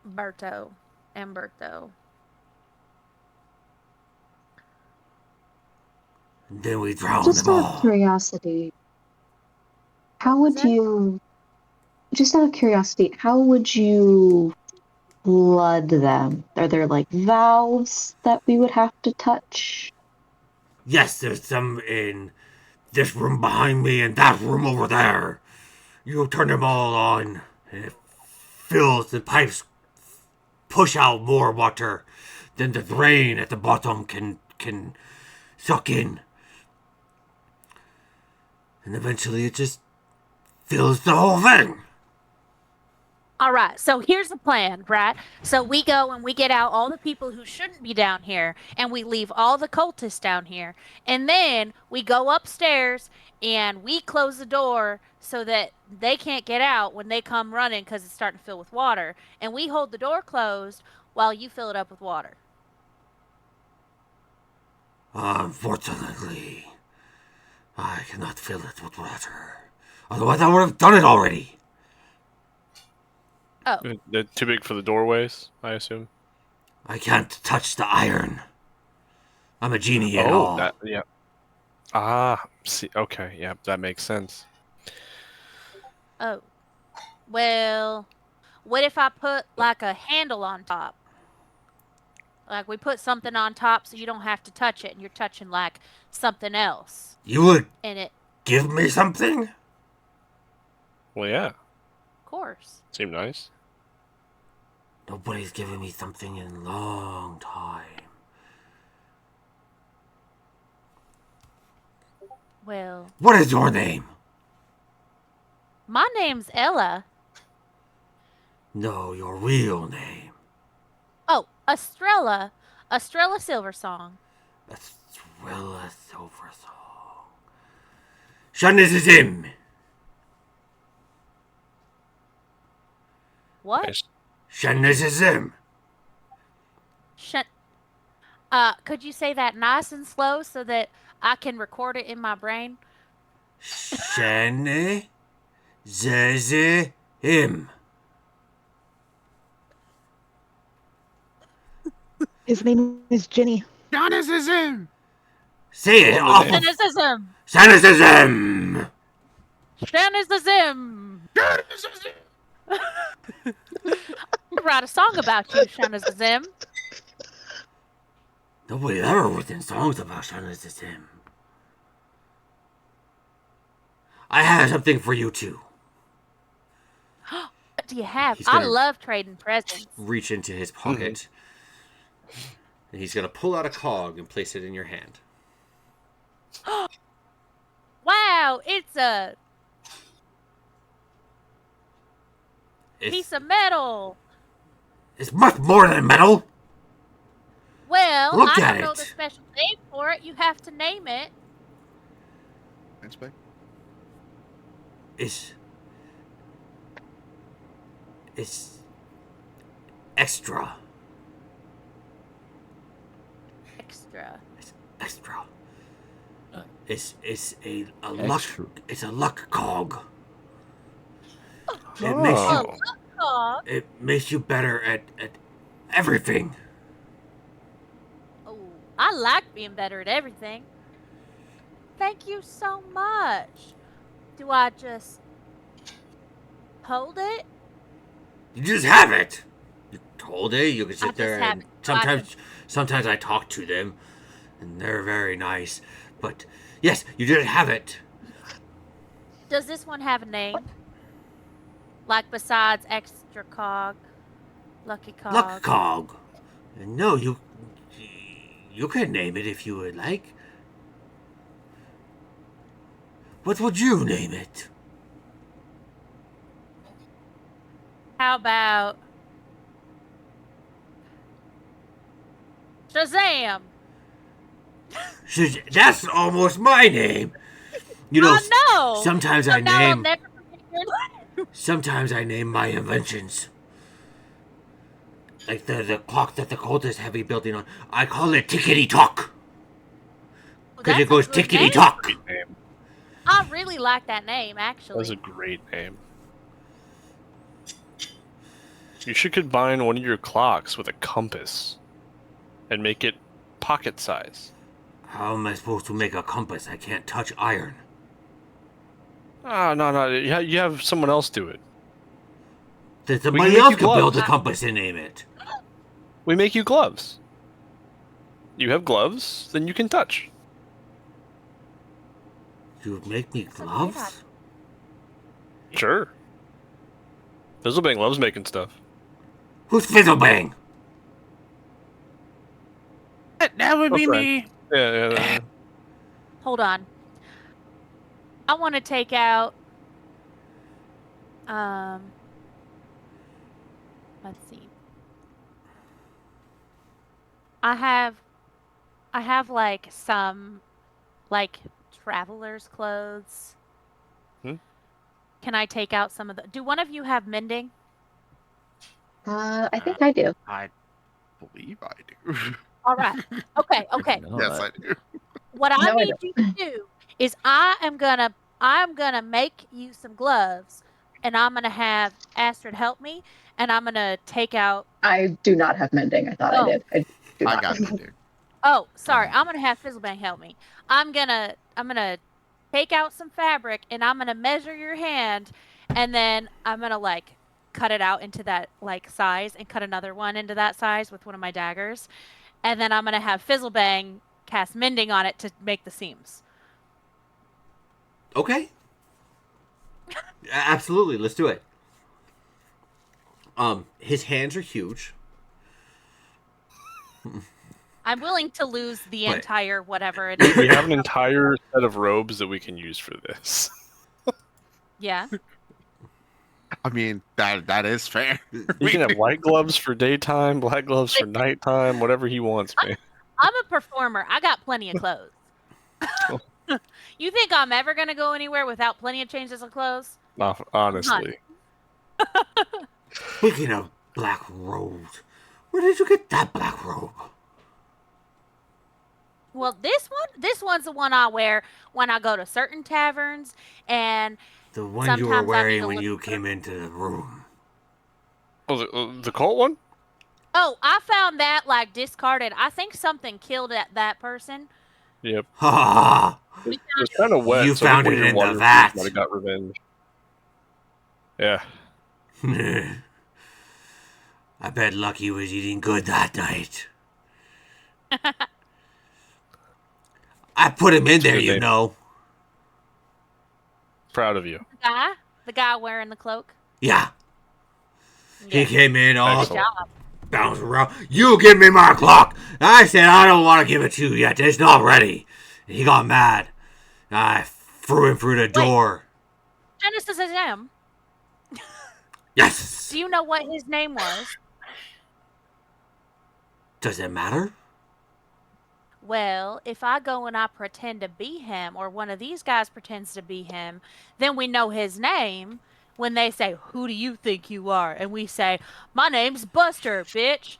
Berto and Berto. Then we drown Just them out of all. curiosity, how What was would that? you, just out of curiosity, how would you flood them? Are there like valves that we would have to touch? Yes, there's some in this room behind me and that room over there. You turn them all on, and it fills the pipes, push out more water than the drain at the bottom can suck in. And eventually it just fills the whole thing. All right, so here's the plan, right? So we go and we get out all the people who shouldn't be down here, and we leave all the cultists down here. And then we go upstairs and we close the door so that they can't get out when they come running because it's starting to fill with water. And we hold the door closed while you fill it up with water. Unfortunately, I cannot fill it with water. Otherwise, I would have done it already. Oh, They're too big for the doorways, I assume. I can't touch the iron. I'm a genie at all. That, yeah. Ah, see, okay, yeah, that makes sense. oh. Well, what if I put like a handle on top? Like we put something on top so you don't have to touch it and you're touching like something else. You would And it, give me something? Well, yeah, of course. seemed nice. Nobody's given me something in a long time. Well, What is your name? my name's Ella. No, your real name. Oh, Estrella. Estrella Silversong. Estrella Silversong. Shanizim. What? Nice. Shanizim. Could you say that nice and slow so that I can record it in my brain? Shanizim. His name is Ginny. Jonas is in. Say it Love the awful. name. Shanizism! Shanizim. Shanizism! Jonas is in. I write a song about you, Shanizism. Nobody ever written songs about Shanizim. I have something for you too. What do you have? He's I gonna- love trading presents. Reach into his pocket. And he's going to pull out a cog and place it in your hand. Wow, it's a piece of metal. It's much more than metal. Well, Look I at don't know it. the special name for it. You have to name it. Inspect. It's extra. Extra. It's extra. It's a luck. Extra. It's a luck cog. It Oh. makes you Oh, oh, it makes you better at everything. oh, I like being better at everything. Thank you so much. Do I just hold it? You just have it. You hold it. You can I sit just there, have and it so I can. sometimes I talk to them, and they're very nice. But yes, you did have it. Does this one have a name? Like besides extra cog, lucky Luck cog? cog. No, you can name it if you would like. What would you name it? How about Shazam? That's almost my name. You know, I know. sometimes So I now I'll name never forget your name. sometimes I name my inventions. Like the clock that the cultists have been building on. I call it tickety tock. Because That's it goes a good tickety name. tock. Great name. I really like that name, That's actually. a great name. You should combine one of your clocks with a compass and make it pocket size. How am I supposed to make a compass? I can't touch iron. Ah, no. You have someone else do it. Then can somebody make else you could build a gloves. compass and name it. We make you gloves. You have gloves, then you can touch. You would make me That's a great gloves? Sure. Fizzlebang loves making stuff. Who's Fizzlebang? That would be friend. me. Yeah. Hold on. I want to take out. Let's see. I have like some like traveler's clothes. Hmm? Can I take out some of the? Do one of you have mending? I think I do. I believe I do. All right. Okay. No, Yes, I do. What I No, I need you to do is I'm gonna make you some gloves, and I'm gonna have Astrid help me, and I'm gonna take out. I do not have mending. I thought I Oh, did. I do I not. got it, dude. oh, sorry. I'm gonna have Fizzlebang help me. I'm gonna take out some fabric, and I'm gonna measure your hand, and then I'm gonna like cut it out into that like size, and cut another one into that size with one of my daggers, and then I'm gonna have Fizzlebang cast mending on it to make the seams. Okay. Absolutely, let's do it. His hands are huge. I'm willing to lose the But- entire whatever it We is. have an entire set of robes that we can use for this. Yeah. I mean, that is fair. You can have white gloves for daytime, black gloves for nighttime, whatever he wants, man. I'm a performer. I got plenty of clothes. You think I'm ever going to go anywhere without plenty of changes of clothes? No, honestly. Speaking of black robes, where did you get that black robe? Well, this one's the one I wear when I go to certain taverns, and The one you were sometimes I need wearing to when look you for- came into the room. Oh, the cult one? Oh, I found that like discarded. I think something killed that person. Yep. Ha ha It was kind of wet. You so I think found one it of your in the water vat. might have got revenge. Yeah. ha. I bet Lucky was eating good that night. I put him in there, good you name. know. Proud of you. The guy wearing the cloak. Yeah. He Yeah. came in all Good Excellent. job. bounced around. You give me my clock. I said I don't want to give it to you yet. It's not ready. And he got mad. I threw him through the door. Genesis is him. Yes. Do you know what his name was? Does it matter? Well, if I go and I pretend to be him, or one of these guys pretends to be him, then we know his name, when they say, "Who do you think you are?" and we say, "My name's Buster, bitch."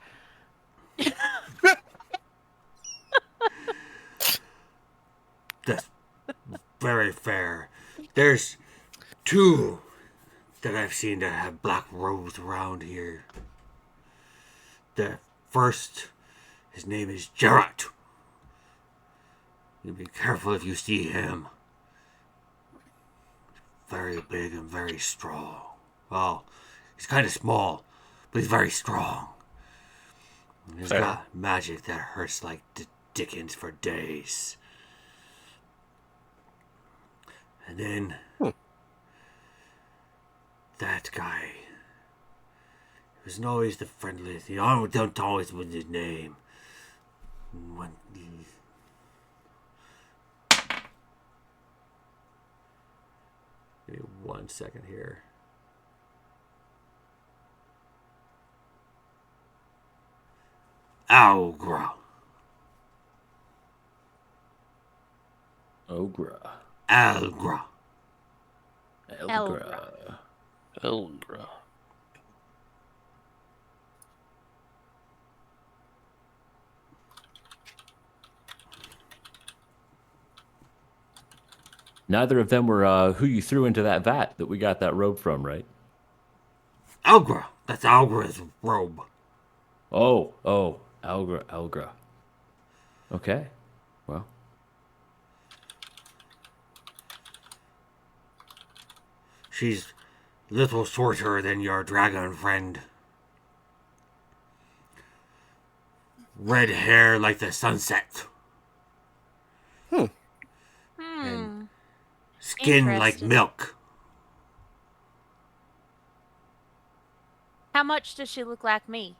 That's very fair. There's two that I've seen that have black robes around here. The first, his name is Jarrett. You be careful if you see him. Very big and very strong. Well, he's kind of small, but he's very strong. And he's Fair. got magic that hurts like the dickens for days. And then that guy. He wasn't always the friendliest. He don't always with his name. When Give me 1 second here. Algra. Ogra. Algra. Elgra. Elgra. Neither of them were who you threw into that vat that we got that robe from, right? Algra. That's Algra's robe. Oh, Elgra. Okay. Well, She's little shorter than your dragon friend. Red hair like the sunset. And skin like Interesting. milk. How much does she look like me?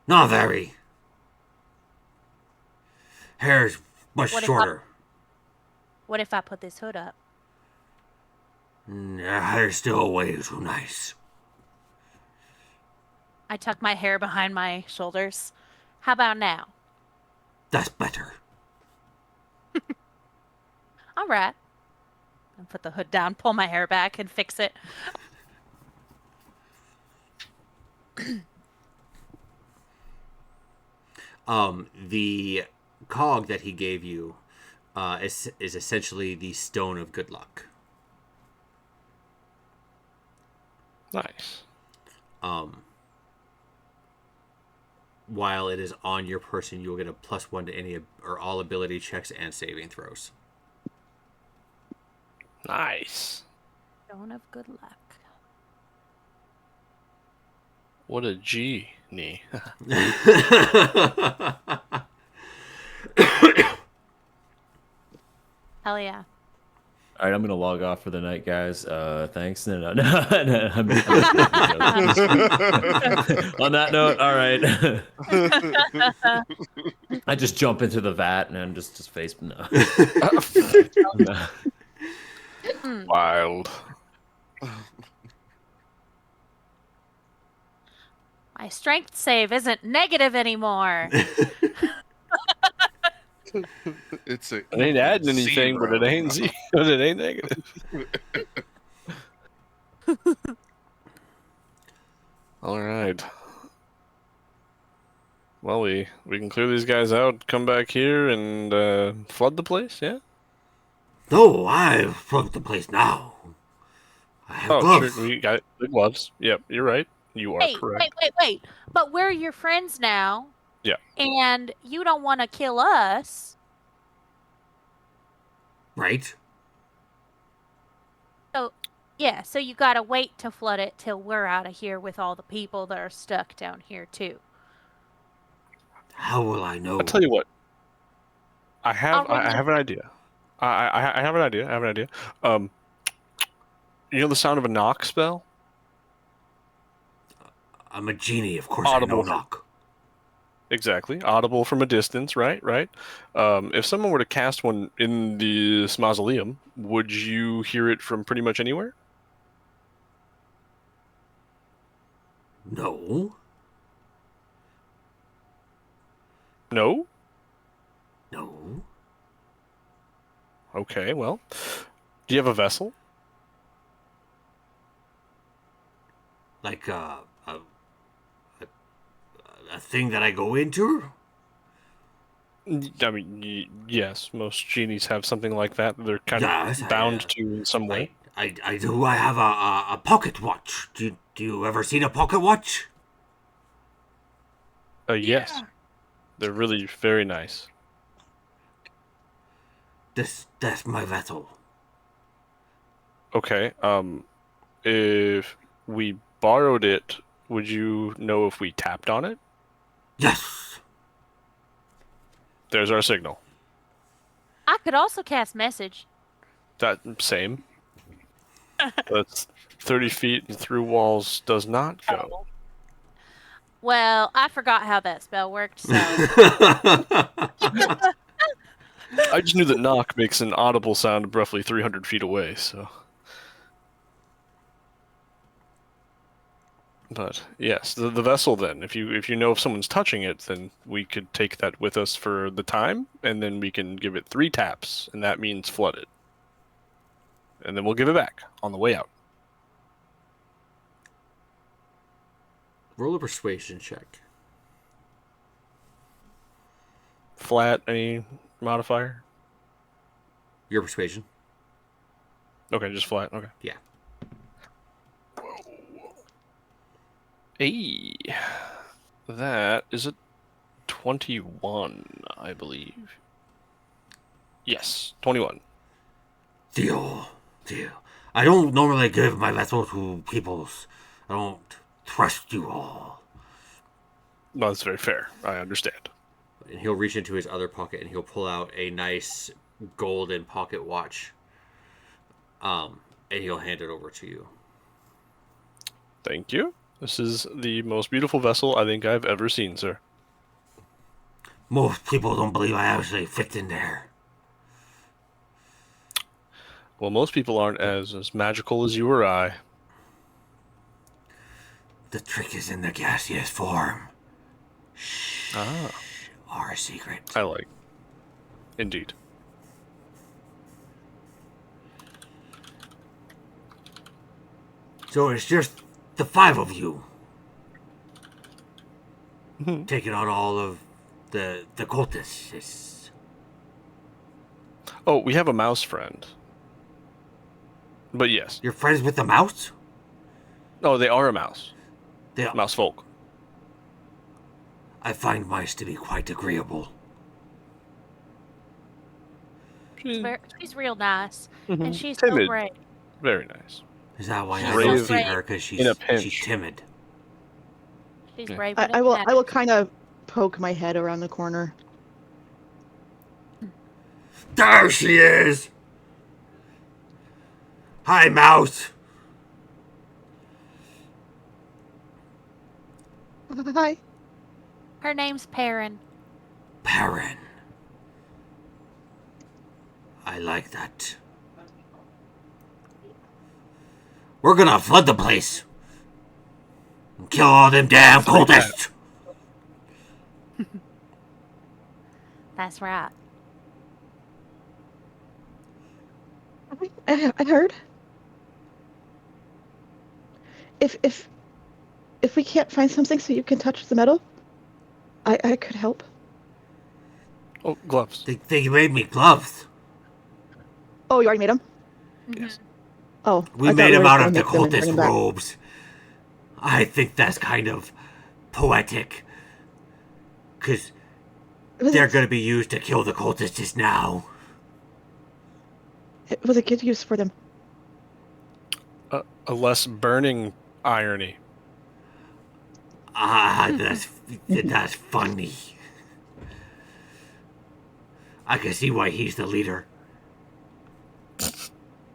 Not very. Hair's much What if shorter. What if I put this hood up? Her hair's still way too nice. I tuck my hair behind my shoulders. How about now? That's better. All right. And put the hood down, pull my hair back, and fix it. The cog that he gave you is essentially the stone of good luck. Nice. While it is on your person, you will get a +1 to any or all ability checks and saving throws. Nice. Stone of good luck. What a genie. Hell yeah. all right. I'm gonna log off for the night, guys. Thanks. No. On that note, all right. I just jump into the vat and then just face no. Wild. My strength save isn't negative anymore. It's a It ain't adding anything, but it ain't but it ain't negative. All right. Well, we can clear these guys out, come back here, and flood the place. Yeah. No, I've plugged the place now. I have Oh, gloves. sure. We got the gloves. Yep, you're right. You are correct. Wait. But we're your friends now. Yeah. And you don't want to kill us. Right? So, yeah, so you gotta wait to flood it till we're out of here with all the people that are stuck down here, too. How will I know? I'll tell you what. I have I'll run an idea. I have an idea. I have an idea. You know the sound of a knock spell? I'm a genie, of course Audible. I know knock. Exactly. Audible from a distance, right? Right. If someone were to cast one in this mausoleum, would you hear it from pretty much anywhere? No. No? No. Okay, well. Do you have a vessel? like a thing that I go into? I mean, yes, most genies have something like that. They're kind Yes, of bound to in some way. I do. I have a pocket watch. Do you ever seen a pocket watch? Yes, they're really very nice. That's my vessel. Okay. If we borrowed it, would you know if we tapped on it? Yes. There's our signal. I could also cast message. That same. That's 30 feet and through walls does not go. Well, I forgot how that spell worked, so I just knew that knock makes an audible sound roughly 300 feet away, so. But yes, the vessel then. If you know if someone's touching it, then we could take that with us for the time, and then we can give it 3 taps, and that means flood it. And then we'll give it back on the way out. Roll a persuasion check. Flat, any modifier? Your persuasion. Okay, just flat. Okay. Yeah. Hey, that is a 21, I believe. Yes, 21. Deal. I don't normally give my vessel to peoples. I don't trust you all. No, that's very fair. I understand. And he'll reach into his other pocket and he'll pull out a nice golden pocket watch. And he'll hand it over to you. Thank you. This is the most beautiful vessel I think I've ever seen, sir. Most people don't believe I actually fit in there. Well, most people aren't as magical as you or I. The trick is in the gaseous form. Ah, Our secret. I like. Indeed. So it's just the 5 of you taking on all of the cultists. Oh, we have a mouse friend. But yes. You're friends with the mouse? Oh, they are a mouse. They are. Mouse folk. I find mice to be quite agreeable. she's real nice, and she's Timid. so brave. Very nice. Is that why I Brave. don't feed her? Because In a she's pinch. timid. She's Yeah. brave. I will kind of poke my head around the corner. There she is! Hi, mouse. Hi. Her name's Perrin. Perrin. I like that. We're gonna flood the place. And kill all them damn cultists. That's right. I heard. If we can't find something so you can touch the metal, I could help. Oh, gloves. They made me gloves. Oh, you already made them? Yes. Oh, We I thought made we them were out gonna of the make them and bring cultist them back. robes. I think that's kind of poetic. Because Was they're it- going to be used to kill the cultists now. It was a good use for them. A less burning irony. Ah, that's funny. I can see why he's the leader.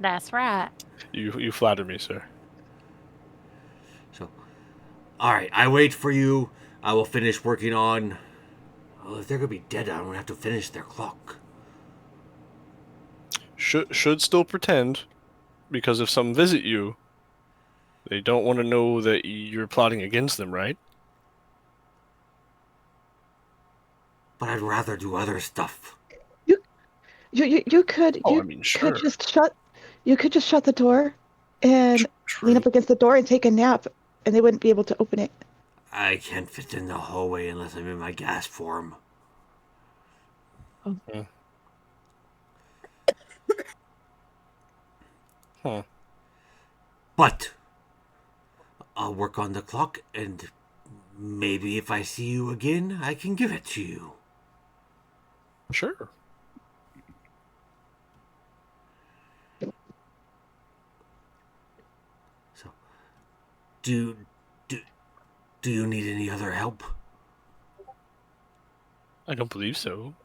That's right. You flatter me, sir. So, all right, I wait for you. I will finish working on. Oh, if they're gonna be dead, I'm gonna have to finish their clock. Should still pretend, because if some visit you, they don't want to know that you're plotting against them, right? But I'd rather do other stuff. You could Oh, you I mean, sure. could just shut the door and lean True. up against the door and take a nap and they wouldn't be able to open it. I can't fit in the hallway unless I'm in my gas form. Huh. But I'll work on the clock, and maybe if I see you again, I can give it to you. Sure. So, do you need any other help? I don't believe so.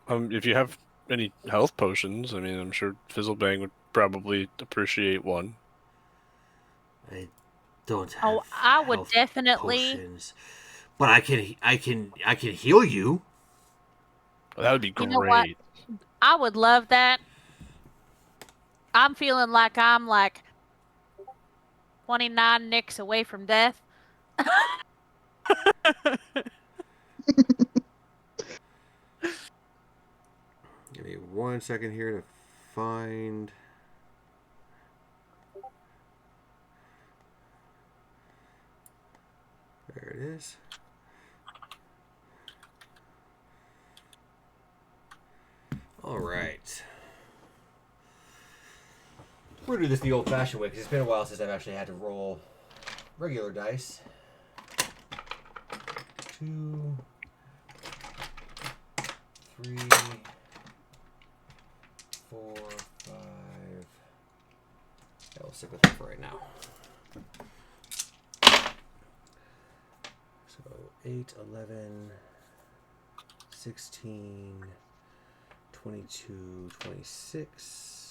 If you have any health potions, I mean, I'm sure Fizzlebang would probably appreciate one. I don't have Oh, I would health definitely. potions, but I can heal you. Well, that would be You great. know what? I would love that. I'm feeling like I'm like 29 nicks away from death. Give me 1 second here to find. There it is. All right. We're gonna do this the old-fashioned way because it's been a while since I've actually had to roll regular dice. 2, 3, 4, 5. Yeah, we'll stick with it for right now. So 8, 11, 16, 22, 26,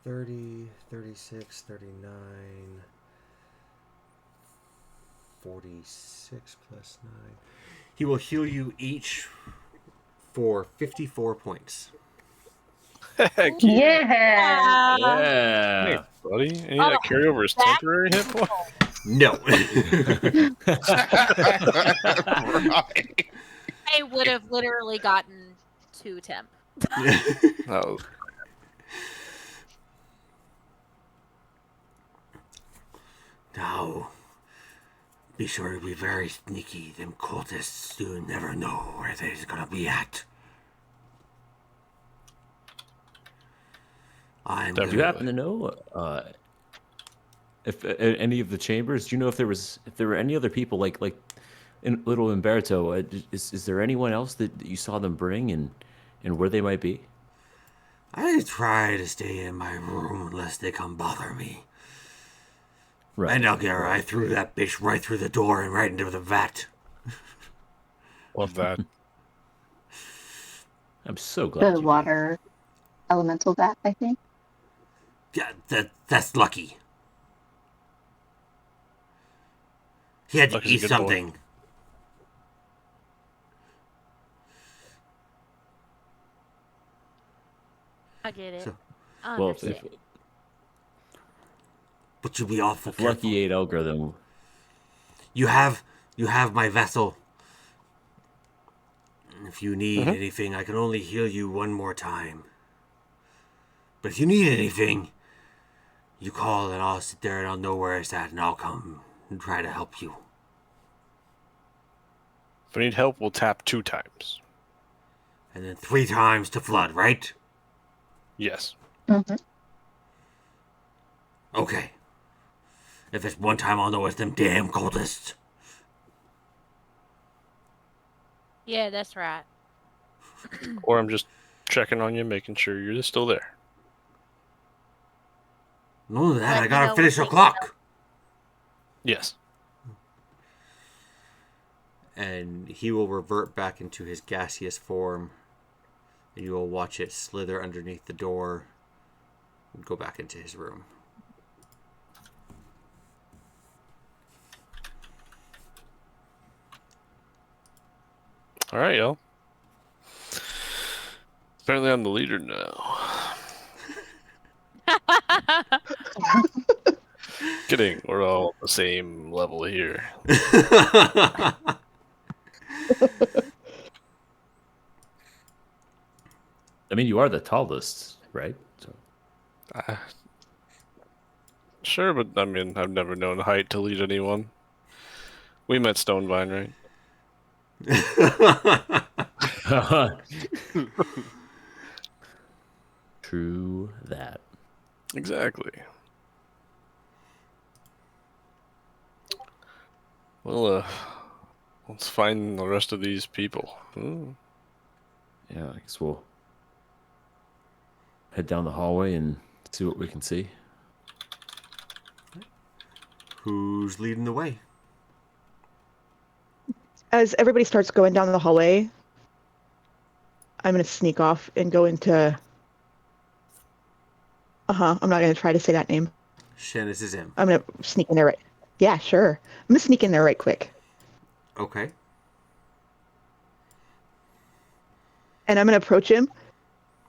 30, 36, 39, 46 plus 9. He will heal you each for 54 points. Heck Yeah. Yeah. Thanks, buddy. Any of that carry over his That's temporary hit point? No. Right. I would have literally gotten 2 temp. Oh, Now, be sure to be very sneaky. Them cultists, you never know where they're gonna be at. I'm Do Do you gonna... happen to know if any of the chambers? Do you know if there were any other people like in Little Umberto? Is there anyone else that you saw them bring and where they might be? I try to stay in my room unless they come bother me. Right. And Elgar, I threw that bitch right through the door and right into the vat. love that. I'm so glad. The you water elemental vat, I think. Yeah, that's lucky. He had to Lucky's a eat good boy. something. I get it. So- I Well, understand. But you be awful if careful. Lucky ate Elgar, then You have my vessel. If you need Mhm. anything, I can only heal you one more time. But if you need anything, you call and I'll sit there and I'll know where it's at and I'll come and try to help you. If we need help, we'll tap 2 times. And then 3 times to flood, right? Yes. Mm-hmm. Okay. If it's one time, I'll know it's them damn cultists. Yeah, that's right. Or I'm just checking on you, making sure you're still there. None of that, Let I me gotta know finish when the they clock. Yes. And he will revert back into his gaseous form. And you will watch it slither underneath the door and go back into his room. All right, y'all. Apparently, I'm the leader now. Kidding. We're all the same level here. I mean, you are the tallest. right? So Sure, but I mean, I've never known height to lead anyone. We met Stonevine, right? True that. Exactly. Well, let's find the rest of these people. Yeah, I guess we'll head down the hallway and see what we can see. Who's leading the way? As everybody starts going down the hallway, I'm going to sneak off and go into... I'm not going to try to say that name. Shannis is in. I'm going to sneak in there right... Yeah, sure. I'm going to sneak in there right quick. Okay. And I'm going to approach him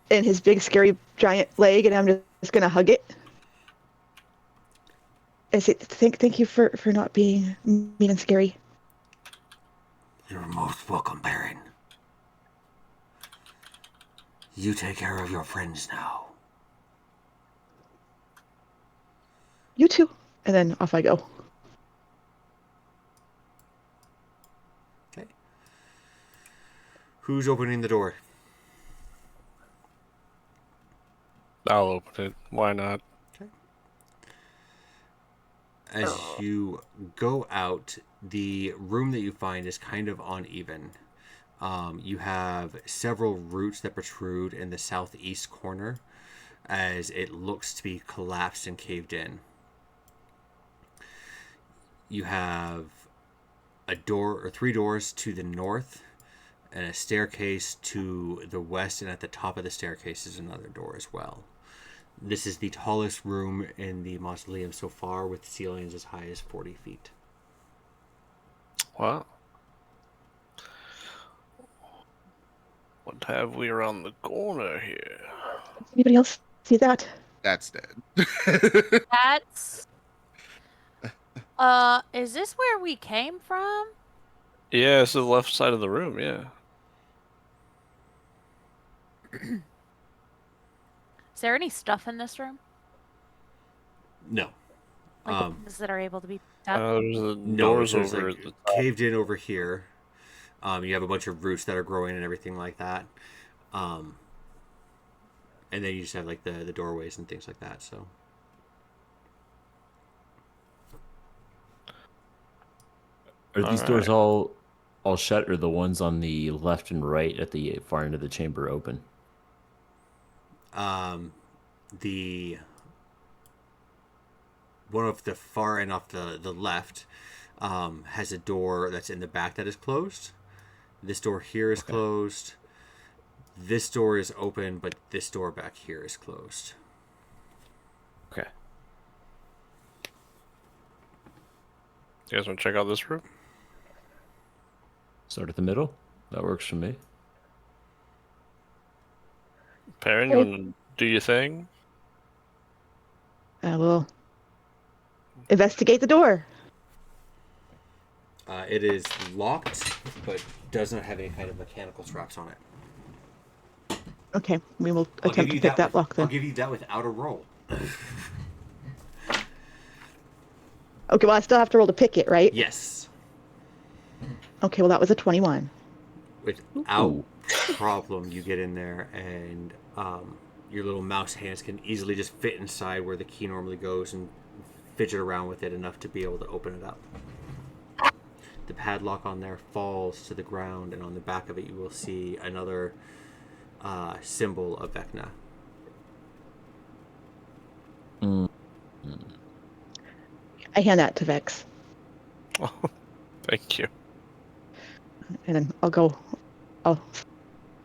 and his big, scary, giant leg, and I'm just going to hug it. And say, thank you for not being mean and scary. You're most welcome, Baron. You take care of your friends now. You too. And then off I go. Okay. Who's opening the door? I'll open it. Why not? As you go out, the room that you find is kind of uneven. You have several roots that protrude in the southeast corner as it looks to be collapsed and caved in. You have a door or 3 doors to the north and a staircase to the west, and at the top of the staircase is another door as well. This is the tallest room in the mausoleum so far, with ceilings as high as 40 feet. Wow. What have we around the corner here? Anybody else see that? That's dead. That's. Is this where we came from? Yeah, it's the left side of the room, yeah. Is there any stuff in this room? No. Like things that are able to be picked up? There's the No, doors there's over like at the top. caved in over here. You have a bunch of roots that are growing and everything like that. And then you just have like the doorways and things like that. So Are these doors all shut, or the ones on the left and right at the far end of the chamber open? the one of the far end off the left has a door that's in the back that is closed. This door here is closed. This door is open, but this door back here is closed. Okay. You guys want to check out this room? Start at the middle. That works for me. Perrin, you want to do your thing? I will investigate the door. It is locked, but does not have any kind of mechanical straps on it. Okay, we will attempt to pick that lock then. I'll give you that without a roll. Okay, well, I still have to roll to pick it, right? Yes. Okay, well, that was a 21. Without problem, you get in there, and your little mouse hands can easily just fit inside where the key normally goes and fidget around with it enough to be able to open it up. The padlock on there falls to the ground, and on the back of it you will see another symbol of Vecna. I hand that to Vex, Oh, thank you. and then I'll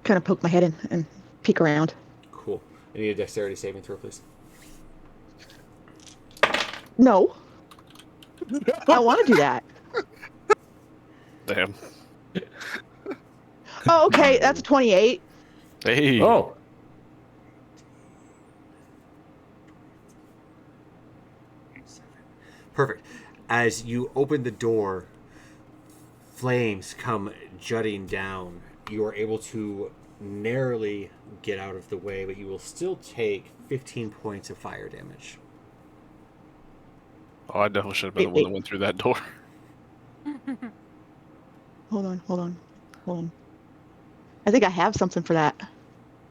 kind of poke my head in and peek around. Cool. I need a dexterity saving throw, please. No. I want to do that. Damn. Oh, okay, that's a 28. Hey. Oh, Perfect. As you open the door, flames come jutting down. You are able to narrowly get out of the way, but you will still take 15 points of fire damage. Oh, I definitely should have been the one that went through that door. Hold on. I think I have something for that.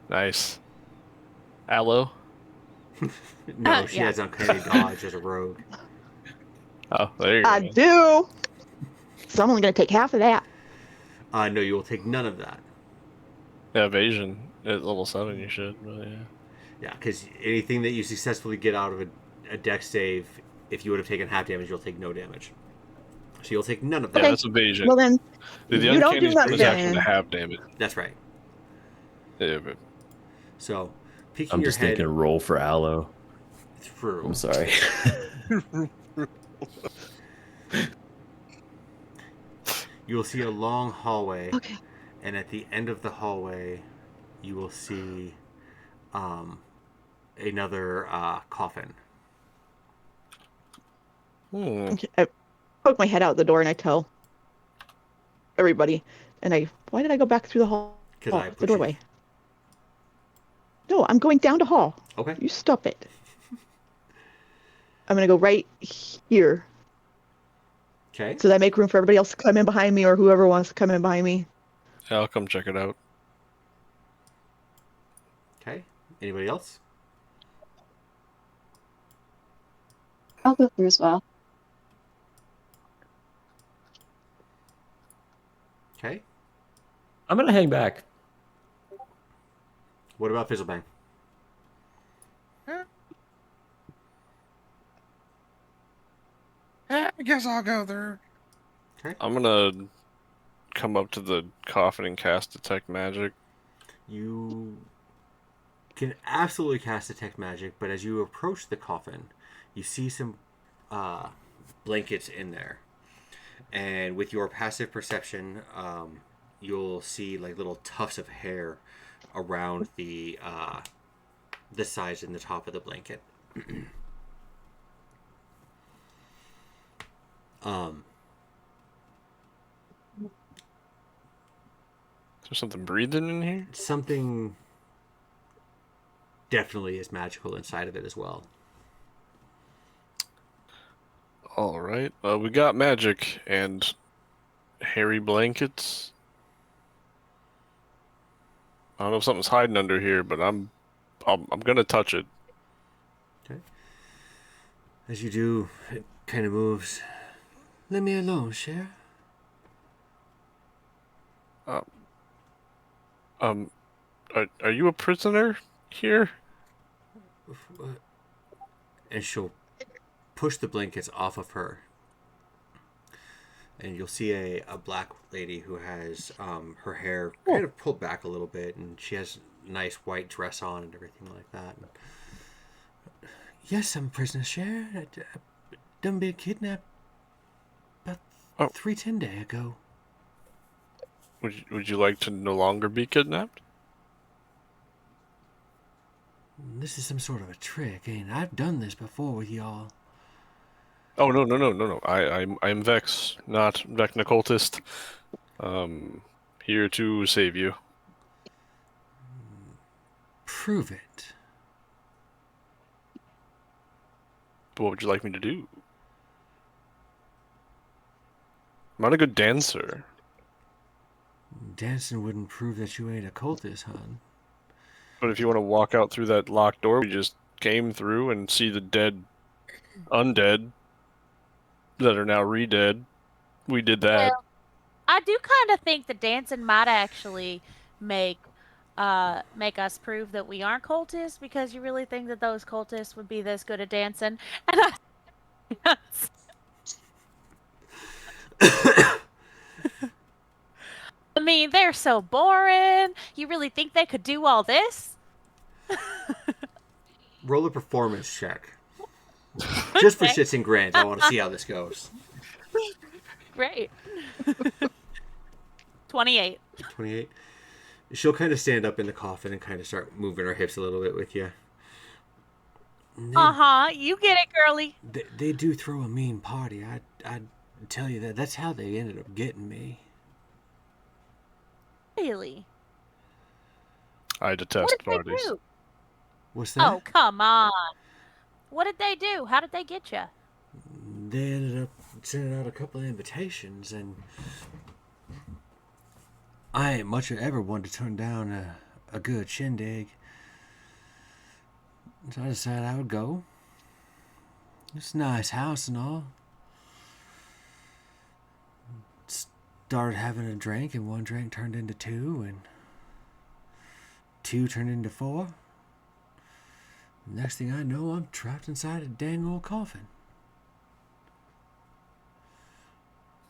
Nice. Aloe? No, she Yeah. has uncanny dodge as a rogue. Oh, there you go. I do. So I'm only going to take half of that. No, you will take none of that. Yeah, evasion at level 7 you should, but yeah. Yeah, because anything that you successfully get out of a dex save, if you would have taken half damage, you'll take no damage. So you'll take none of that. Yeah, that's evasion. Well then, The you don't uncanny do is action to nothing. have damage. That's right. Yeah, but So, peeking I'm your just head thinking roll for aloe. through, I'm sorry. you will see a long hallway, Okay. and at the end of the hallway, you will see another coffin. Okay. I poke my head out the door and I tell everybody. And why did I go back through the hall? Because I put the doorway. No, I'm going down the hall. Okay. You stop it. I'm gonna go right here. Okay. So that I make room for everybody else to come in behind me, or whoever wants to come in behind me. yeah, I'll come check it out. Okay. Anybody else? I'll go through as well. Okay. I'm gonna hang back. What about Fizzlebang? I guess I'll go there. I'm gonna come up to the coffin and cast Detect Magic. You can absolutely cast Detect Magic, but as you approach the coffin, you see some blankets in there. And with your passive perception, you'll see like little tufts of hair around the sides and the top of the blanket. Is there something breathing in here? Something definitely is magical inside of it as well. All right. We got magic and hairy blankets. I don't know if something's hiding under here, but I'm gonna touch it. Okay. As you do, it kind of moves. Let me alone, Sheriff. Are you a prisoner here? And she'll push the blankets off of her. And you'll see a black lady who has her hair kind of pulled back a little bit, and she has a nice white dress on and everything like that. And, yes, I'm a prisoner, Sheriff. I done been kidnapped about 3-10 days ago. Would you like to no longer be kidnapped? This is some sort of a trick, ain't it? I've done this before with y'all. Oh no! I'm Vex, not Vecna cultist. Here to save you. Prove it. What would you like me to do? I'm not a good dancer. Dancing wouldn't prove that you ain't a cultist, hon. But if you want to walk out through that locked door we just came through and see the dead undead that are now re-dead, we did that. Well, I do kind of think the dancing might actually make us prove that we aren't cultists, because you really think that those cultists would be this good at dancing? And I mean, they're so boring. You really think they could do all this? Roll a performance check. Just for shits and grins, I want to see how this goes. Great. 28. 28. She'll kind of stand up in the coffin and kind of start moving her hips a little bit with you. Uh-huh. You get it, girly. They do throw a mean party. I'd tell you that. That's how they ended up getting me. Really? I What detest did they parties. do? What's that? Oh, come on. What did they do? How did they get you? They ended up sending out a couple of invitations, and I ain't much ever one to turn down a good shindig. So I decided I would go. It's a nice house and all. Started having a drink, and one drink turned into two, and two turned into four. Next thing I know, I'm trapped inside a dang old coffin.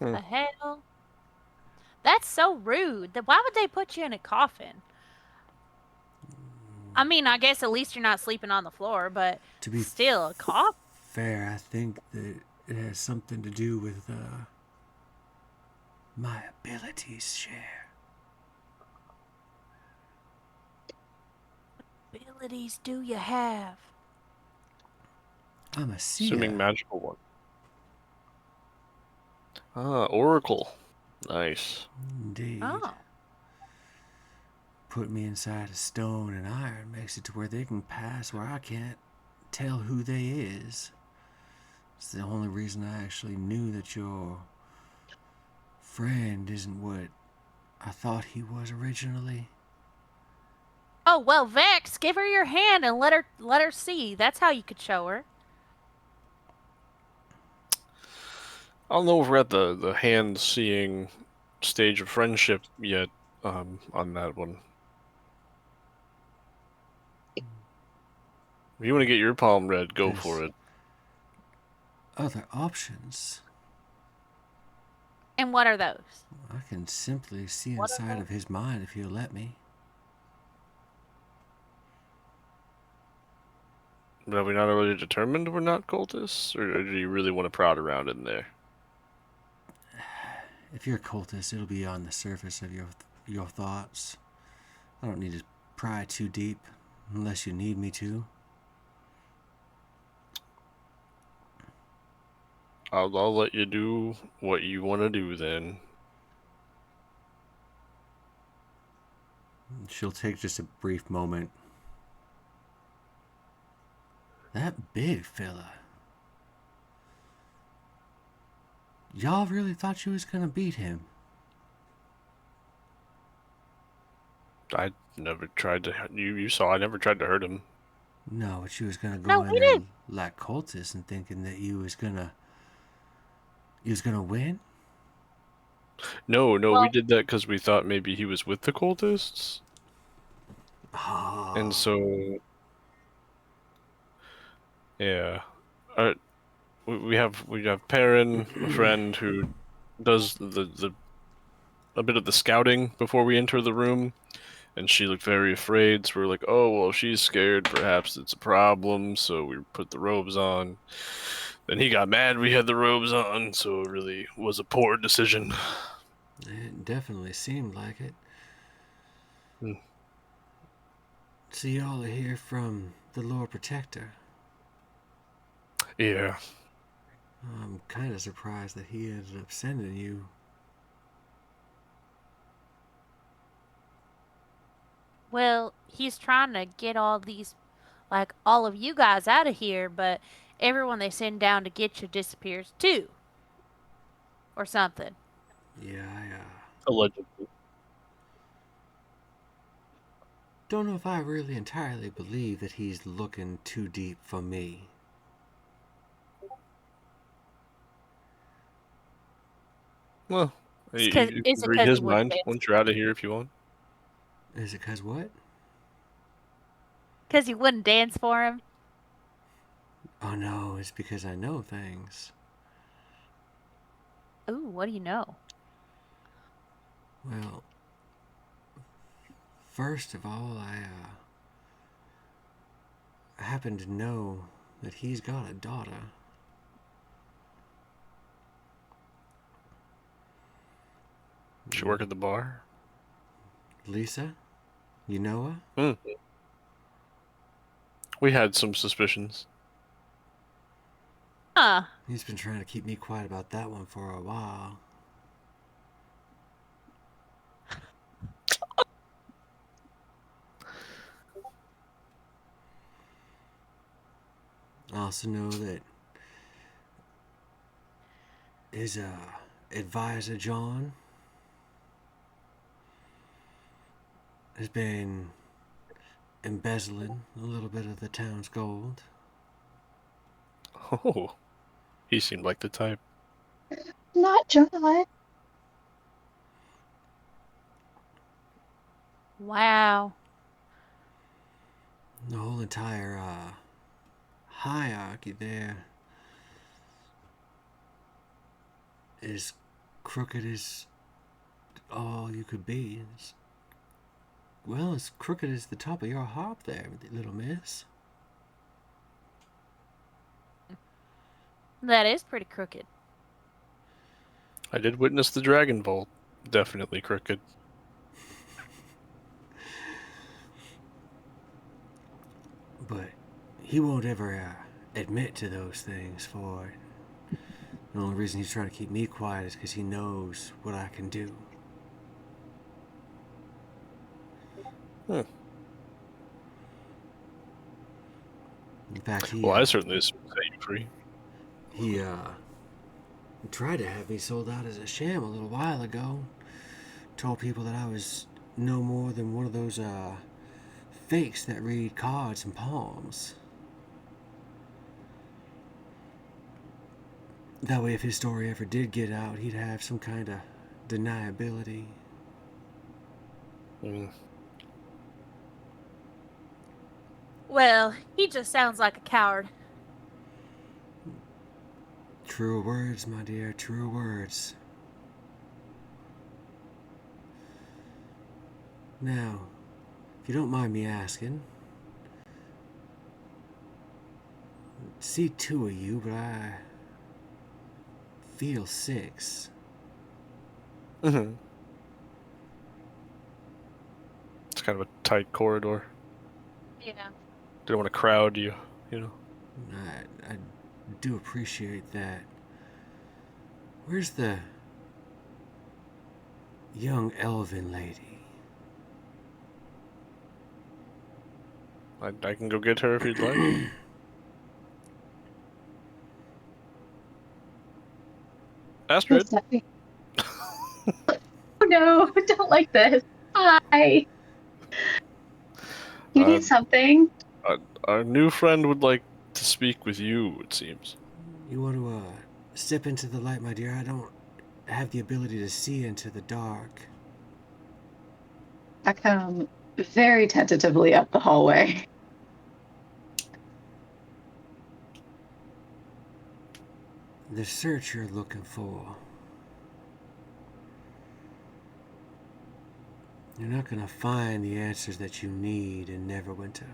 The hell? That's so rude. Why would they put you in a coffin? I mean, I guess at least you're not sleeping on the floor, but To be still, a coffin? fair, I think that it has something to do with my abilities share. What abilities do you have? I'm a seer. Assuming magical one. Ah, Oracle. Nice. Indeed. Oh. Put me inside of stone and iron makes it to where they can pass where I can't tell who they is. It's the only reason I actually knew that your friend isn't what I thought he was originally. Oh, well, Vex, give her your hand and let her see. That's how you could show her. I don't know if we're at the hand seeing stage of friendship yet on that one. If you want to get your palm read, go for it. Other options. And what are those? I can simply see What are inside those? of his mind if he'll let me. But have we not already determined we're not cultists? Or do you really want to prod around in there? If you're a cultist, it'll be on the surface of your thoughts. I don't need to pry too deep unless you need me to. I'll let you do what you want to do then. She'll take just a brief moment. That big fella. Y'all really thought you was gonna beat him? I never tried to. You saw I never tried to hurt him. No, but you was gonna go No, in we there didn't. like cultists and thinking that you was gonna win? No, we Well- did that because we thought maybe he was with the cultists. Oh. And so, yeah, we have Perrin, a friend who does the a bit of the scouting before we enter the room, and she looked very afraid. So we're like, oh well, she's scared. Perhaps it's a problem. So we put the robes on. Then he got mad we had the robes on, so it really was a poor decision. It definitely seemed like it. Hmm. So y'all are here from the Lord Protector. Yeah. I'm kind of surprised that he ended up sending you. Well, he's trying to get all of you guys out of here, but everyone they send down to get you disappears too. Or something. Yeah, I Allegedly. don't know if I really entirely believe that he's looking too deep for me. Well, Is you it can 'cause read he his wouldn't mind dance? once you're out of here if you want. Is it 'cause what? 'Cause you wouldn't dance for him? Oh no, it's because I know things. Ooh, what do you know? Well, first of all, I happen to know that he's got a daughter. She work at the bar? Lisa? You know her? Hmm. We had some suspicions. Huh. He's been trying to keep me quiet about that one for a while. I also know that his advisor, John, has been embezzling a little bit of the town's gold. Oh, he seemed like the type. Not John. Wow. The whole entire hierarchy there is crooked as all you could be. Well, as crooked as the top of your harp there, little miss. That is pretty crooked. I did witness the Dragon Vault. Definitely crooked. But he won't ever admit to those things for it. The only reason he's trying to keep me quiet is because he knows what I can do. Hmm. In fact, Well, I certainly assume set you free. he tried to have me sold out as a sham a little while ago. Told people that I was no more than one of those fakes that read cards and palms. That way, if his story ever did get out, he'd have some kind of deniability. Mm. Well, he just sounds like a coward. Truer words, my dear, truer words. Now, if you don't mind me asking, see two of you, but I feel six. Mm-hmm. It's kind of a tight corridor. Yeah. Didn't want to crowd you, you know. I do appreciate that. Where's the young elven lady? I can go get her if you'd like. Astrid? Oh no, don't like this. Hi. You need something? Our new friend would like to speak with you, it seems. You want to step into the light, my dear? I don't have the ability to see into the dark. I come very tentatively up the hallway. The search you're looking for. You're not gonna find the answers that you need in Neverwinter.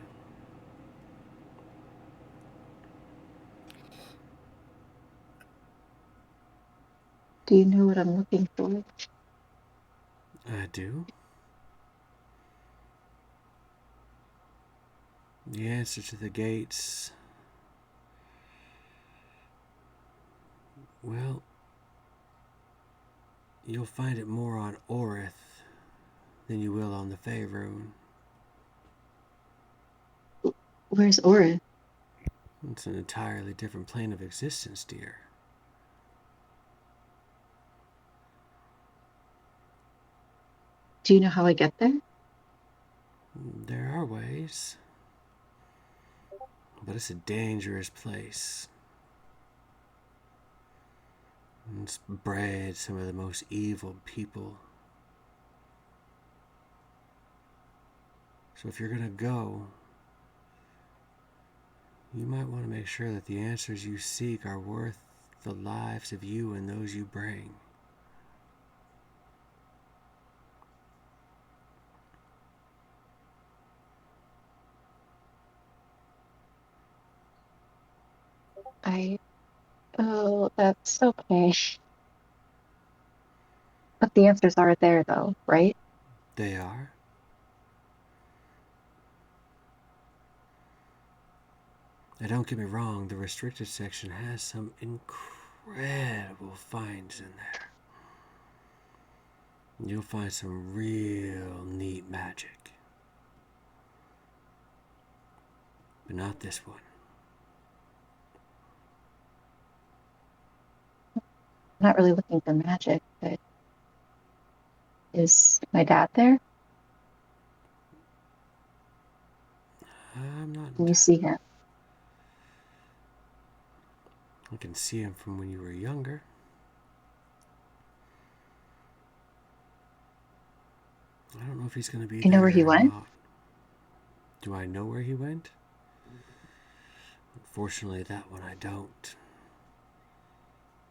Do you know what I'm looking for? I do. The answer to the gates. Well, you'll find it more on Orith than you will on the Faerun. Where's Aura? It's an entirely different plane of existence, dear. Do you know how I get there? There are ways. But it's a dangerous place. It's bred some of the most evil people. So if you're gonna go, you might want to make sure that the answers you seek are worth the lives of you and those you bring. Oh, that's okay. But the answers are there though, right? They are. Now don't get me wrong, the restricted section has some incredible finds in there. You'll find some real neat magic. But not this one. not really looking for magic, but is my dad there? I'm not. Can you see him? I can see him from when you were younger. I don't know if he's going to be You know there where he or went? not. Do I know where he went? Unfortunately, that one I don't.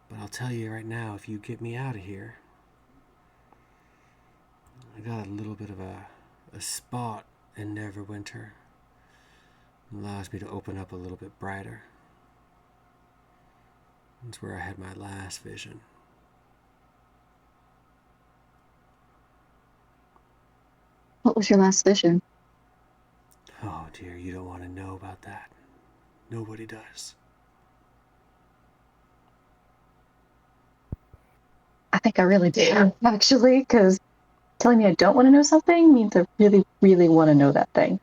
But I'll tell you right now, if you get me out of here, I got a little bit of a spot in Neverwinter. It allows me to open up a little bit brighter. That's where I had my last vision. What was your last vision? Oh dear, you don't want to know about that. Nobody does. I think I really do, actually, because telling me I don't want to know something means I really, really want to know that thing.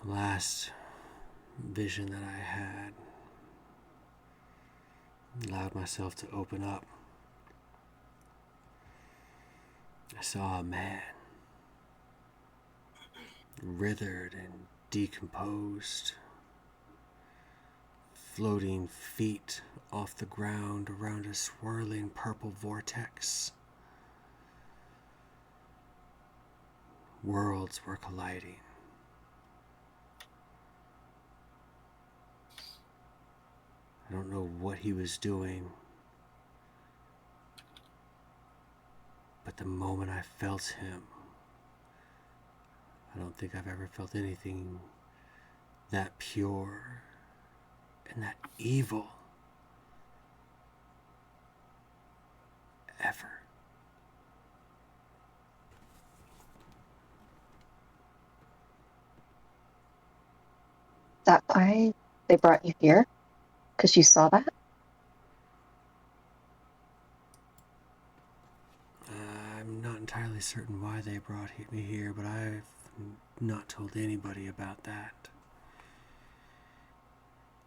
The last vision that I had allowed myself to open up. I saw a man, withered and decomposed, floating feet off the ground around a swirling purple vortex. Worlds were colliding. I don't know what he was doing, but the moment I felt him, I don't think I've ever felt anything that pure and that evil ever. Is that why they brought you here? Because you saw that? I'm not entirely certain why they brought me here, but I've not told anybody about that.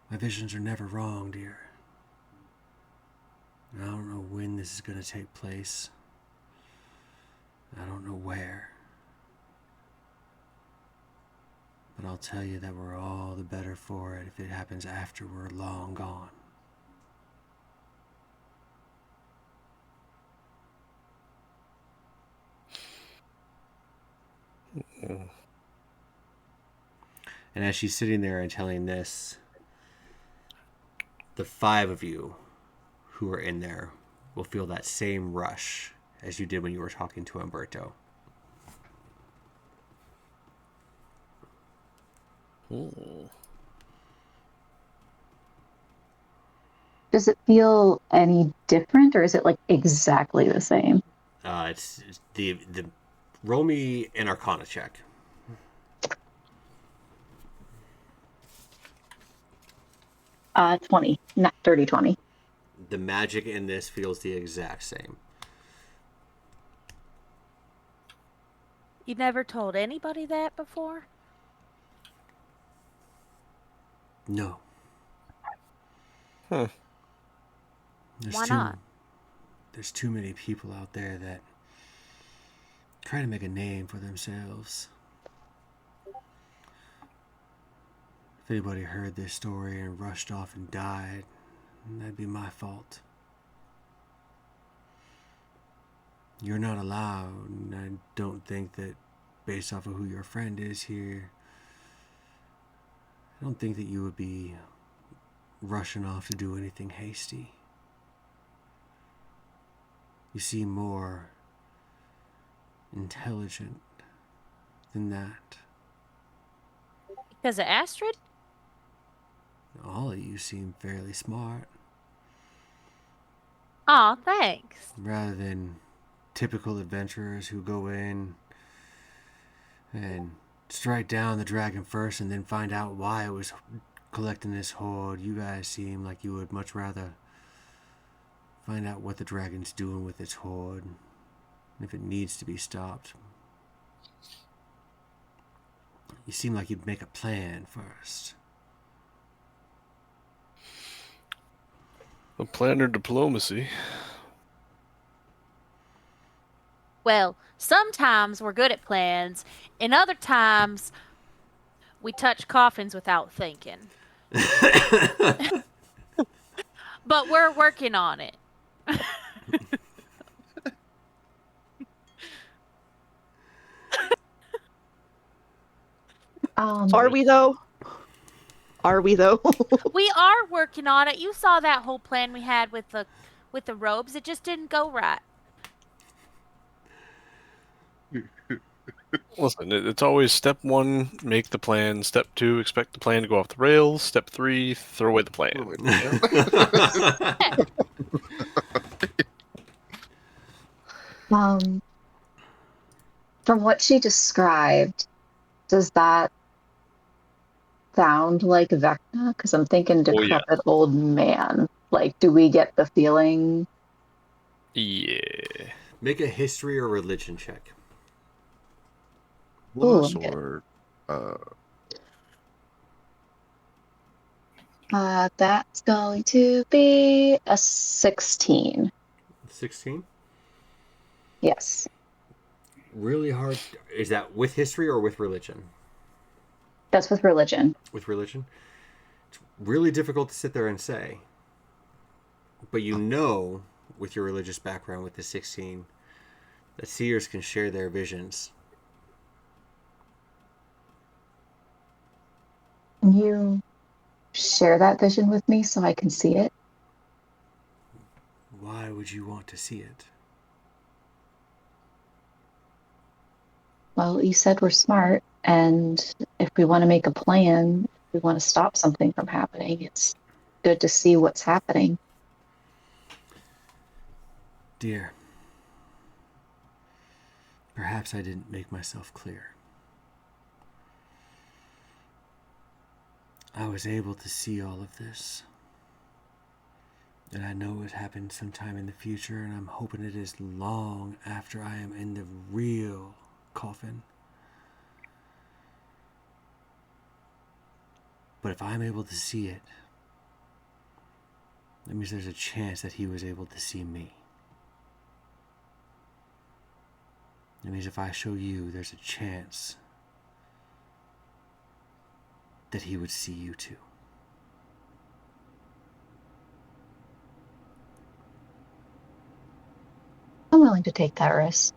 My visions are never wrong, dear. I don't know when this is going to take place. I don't know where. But I'll tell you that we're all the better for it if it happens after we're long gone. And as she's sitting there and telling this, the five of you who are in there will feel that same rush as you did when you were talking to Umberto. Does it feel any different, or is it like exactly the same? It's the roll me an Arcana check. 20, not 30, 20. The magic in this feels the exact same. You never told anybody that before? No. Huh. Why not? There's too many people out there that try to make a name for themselves. If anybody heard this story and rushed off and died, that'd be my fault. You're not allowed, and I don't think that based off of who your friend is here, I don't think that you would be rushing off to do anything hasty. You seem more intelligent than that. Because of Astrid? All of you seem fairly smart, Aw, thanks. rather than typical adventurers who go in and strike down the dragon first and then find out why it was collecting this hoard. You guys seem like you would much rather find out what the dragon's doing with its hoard, and if it needs to be stopped. You seem like you'd make a plan first. A plan or diplomacy? Well, sometimes we're good at plans, and other times we touch coffins without thinking. But we're working on it. Are we though? Are we though? We are working on it. You saw that whole plan we had with the robes. It just didn't go right. Listen, it's always step 1, make the plan. Step 2, expect the plan to go off the rails. Step 3, throw away the plan. From what she described, does that sound like Vecna? Because I'm thinking Oh, yeah. decrepit old man. Like, do we get the feeling? Yeah. Make a history or religion check. Plus I'm good. or That's going to be a 16. 16? Yes, Really hard. Is that with history or with religion? that's with religion. With religion? It's really difficult to sit there and say. But you know, with your religious background with the 16, that seers can share their visions. Can you share that vision with me so I can see it? Why would you want to see it? Well, you said we're smart, and if we want to make a plan, if we want to stop something from happening, it's good to see what's happening. Dear, perhaps I didn't make myself clear. I was able to see all of this. And I know it happened sometime in the future, and I'm hoping it is long after I am in the real coffin. But if I'm able to see it, that means there's a chance that he was able to see me. That means if I show you, there's a chance that he would see you too. I'm willing to take that risk.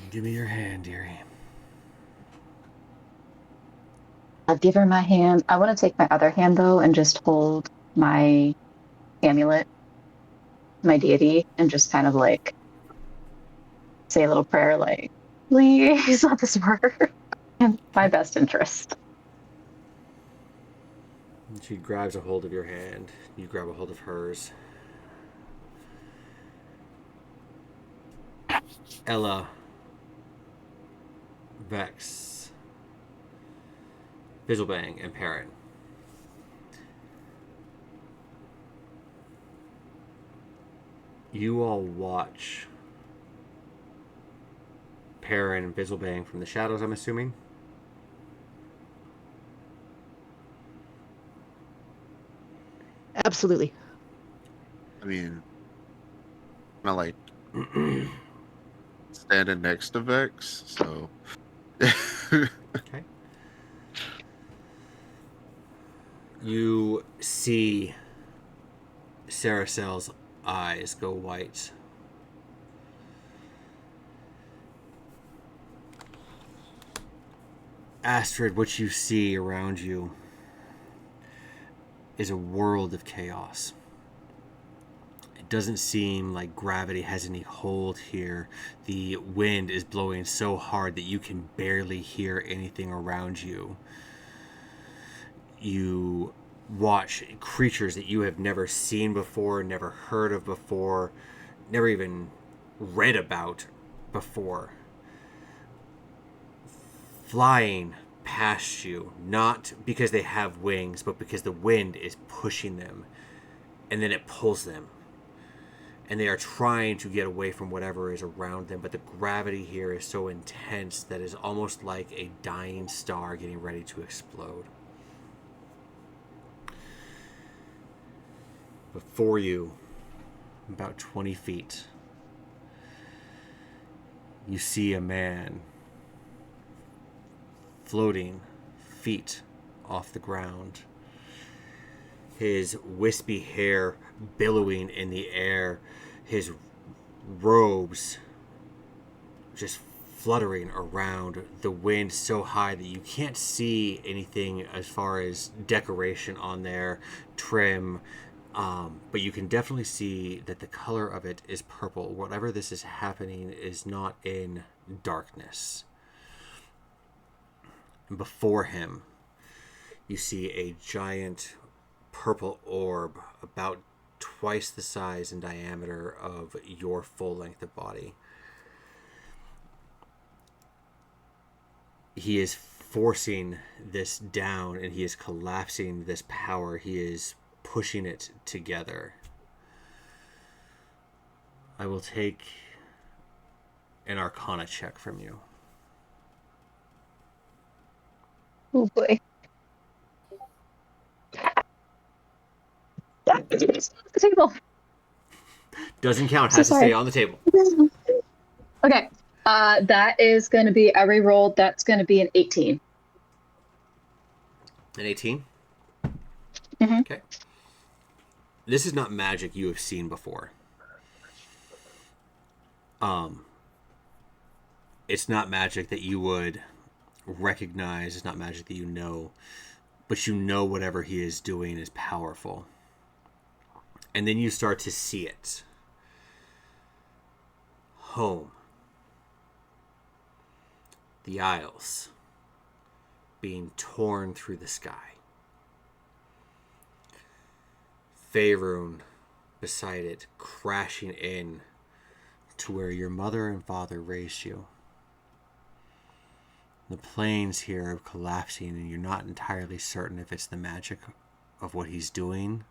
Give me your hand, dearie. I'll give her my hand. I want to take my other hand, though, and just hold my amulet, my deity, and just kind of like say a little prayer, like, please let this work in my best interest. She grabs a hold of your hand. You grab a hold of hers. Ella, Vex, Fizzlebang, and Perrin. You all watch Perrin and Fizzlebang from the shadows, I'm assuming. Absolutely. I mean, I like standing next to Vex, so. Okay. You see Saracel's eyes go white. Astrid, what you see around you is a world of chaos. It doesn't seem like gravity has any hold here. The wind is blowing so hard that you can barely hear anything around you. You watch creatures that you have never seen before, never heard of before, never even read about before, flying past you, not because they have wings, but because the wind is pushing them, and then it pulls them, and they are trying to get away from whatever is around them, but the gravity here is so intense that it's almost like a dying star getting ready to explode. Before you, about 20 feet, you see a man floating feet off the ground, his wispy hair billowing in the air, his robes just fluttering around, the wind so high that you can't see anything as far as decoration on there, trim, but you can definitely see that the color of it is purple. Whatever this is happening is not in darkness. And before him, you see a giant purple orb about twice the size and diameter of your full length of body. He is forcing this down, and he is collapsing this power. He is pushing it together. I will take an Arcana check from you. Oh boy. It's on the table. Doesn't count. So Has to sorry. stay on the table. Okay. That is going to be a reroll. That's going to be an 18. An 18? Mhm. Okay. This is not magic you have seen before. It's not magic that you would recognize. It's not magic that you know. But you know whatever he is doing is powerful. And then you start to see it. Home. The Isles being torn through the sky. Faerun beside it, crashing in to where your mother and father raised you. The plains here are collapsing, and you're not entirely certain if it's the magic of what he's doing,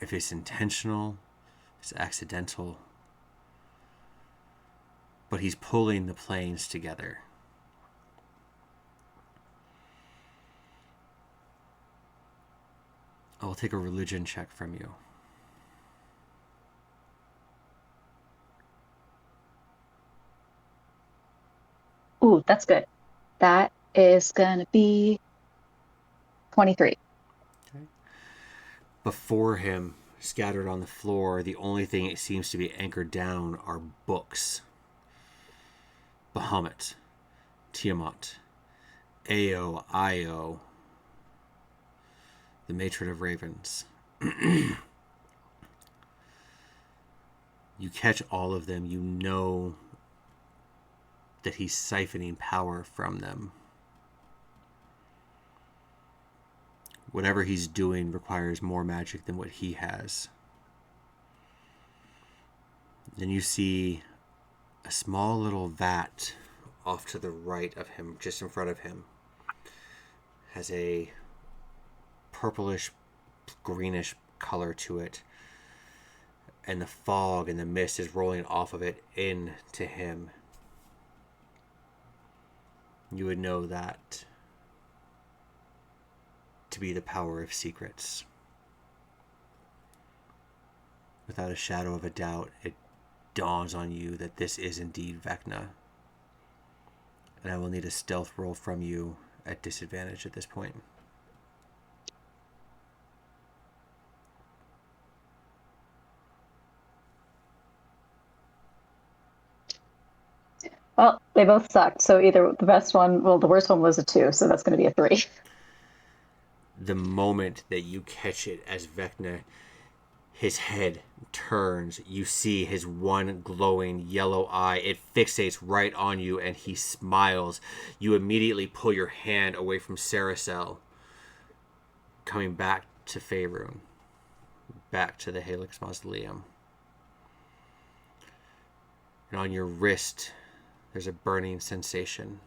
if it's intentional, if it's accidental. But he's pulling the plains together. I will take a religion check from you. Ooh, that's good. That is going to be 23. Okay. Before him, scattered on the floor, the only thing it seems to be anchored down are books. Bahamut, Tiamat, Ao, Io, the Matron of Ravens. You catch all of them. You know that he's siphoning power from them. Whatever he's doing requires more magic than what he has. Then you see a small little vat off to the right of him, just in front of him. Has a purplish, greenish color to it. And the fog and the mist is rolling off of it into him. You would know that to be the power of secrets. Without a shadow of a doubt, it dawns on you that this is indeed Vecna. And I will need a stealth roll from you at disadvantage at this point. Well, they both sucked. So either the best one, well, the worst one was a 2, so that's going to be a 3. The moment that you catch it as Vecna, his head turns, you see his one glowing yellow eye. It fixates right on you and he smiles. You immediately pull your hand away from Saracel, coming back to Faerun, back to the Helix Mausoleum. And on your wrist, there's a burning sensation.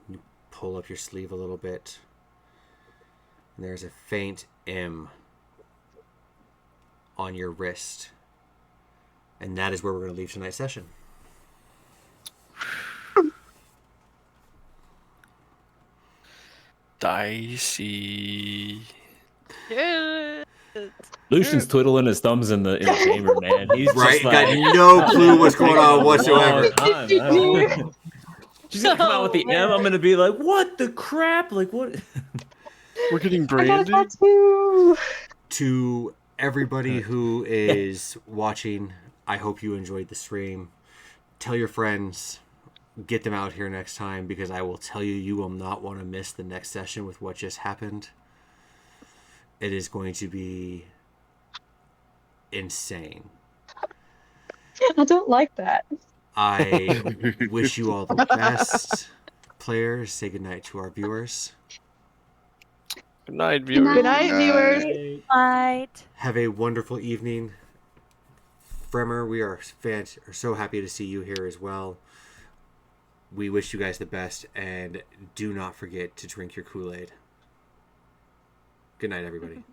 You pull up your sleeve a little bit. And there's a faint M on your wrist. And that is where we're going to leave tonight's session. Dicey. Lucian's twiddling his thumbs in the chamber, man. He's Right? just like, Got no clue what's going on whatsoever. She's gonna come out with the M. I'm gonna be like, what the crap? Like, what? We're getting I got a brandy. tattoo. To everybody who is watching, I hope you enjoyed the stream. Tell your friends, get them out here next time, because I will tell you, you will not want to miss the next session with what just happened. It is going to be insane. I don't like that. I wish you all the best. Players, say goodnight to our viewers. Good night, viewers. Good night, viewers. Night. Have a wonderful evening. Bremer, we are so happy to see you here as well. We wish you guys the best, and do not forget to drink your Kool-Aid. Good night, everybody.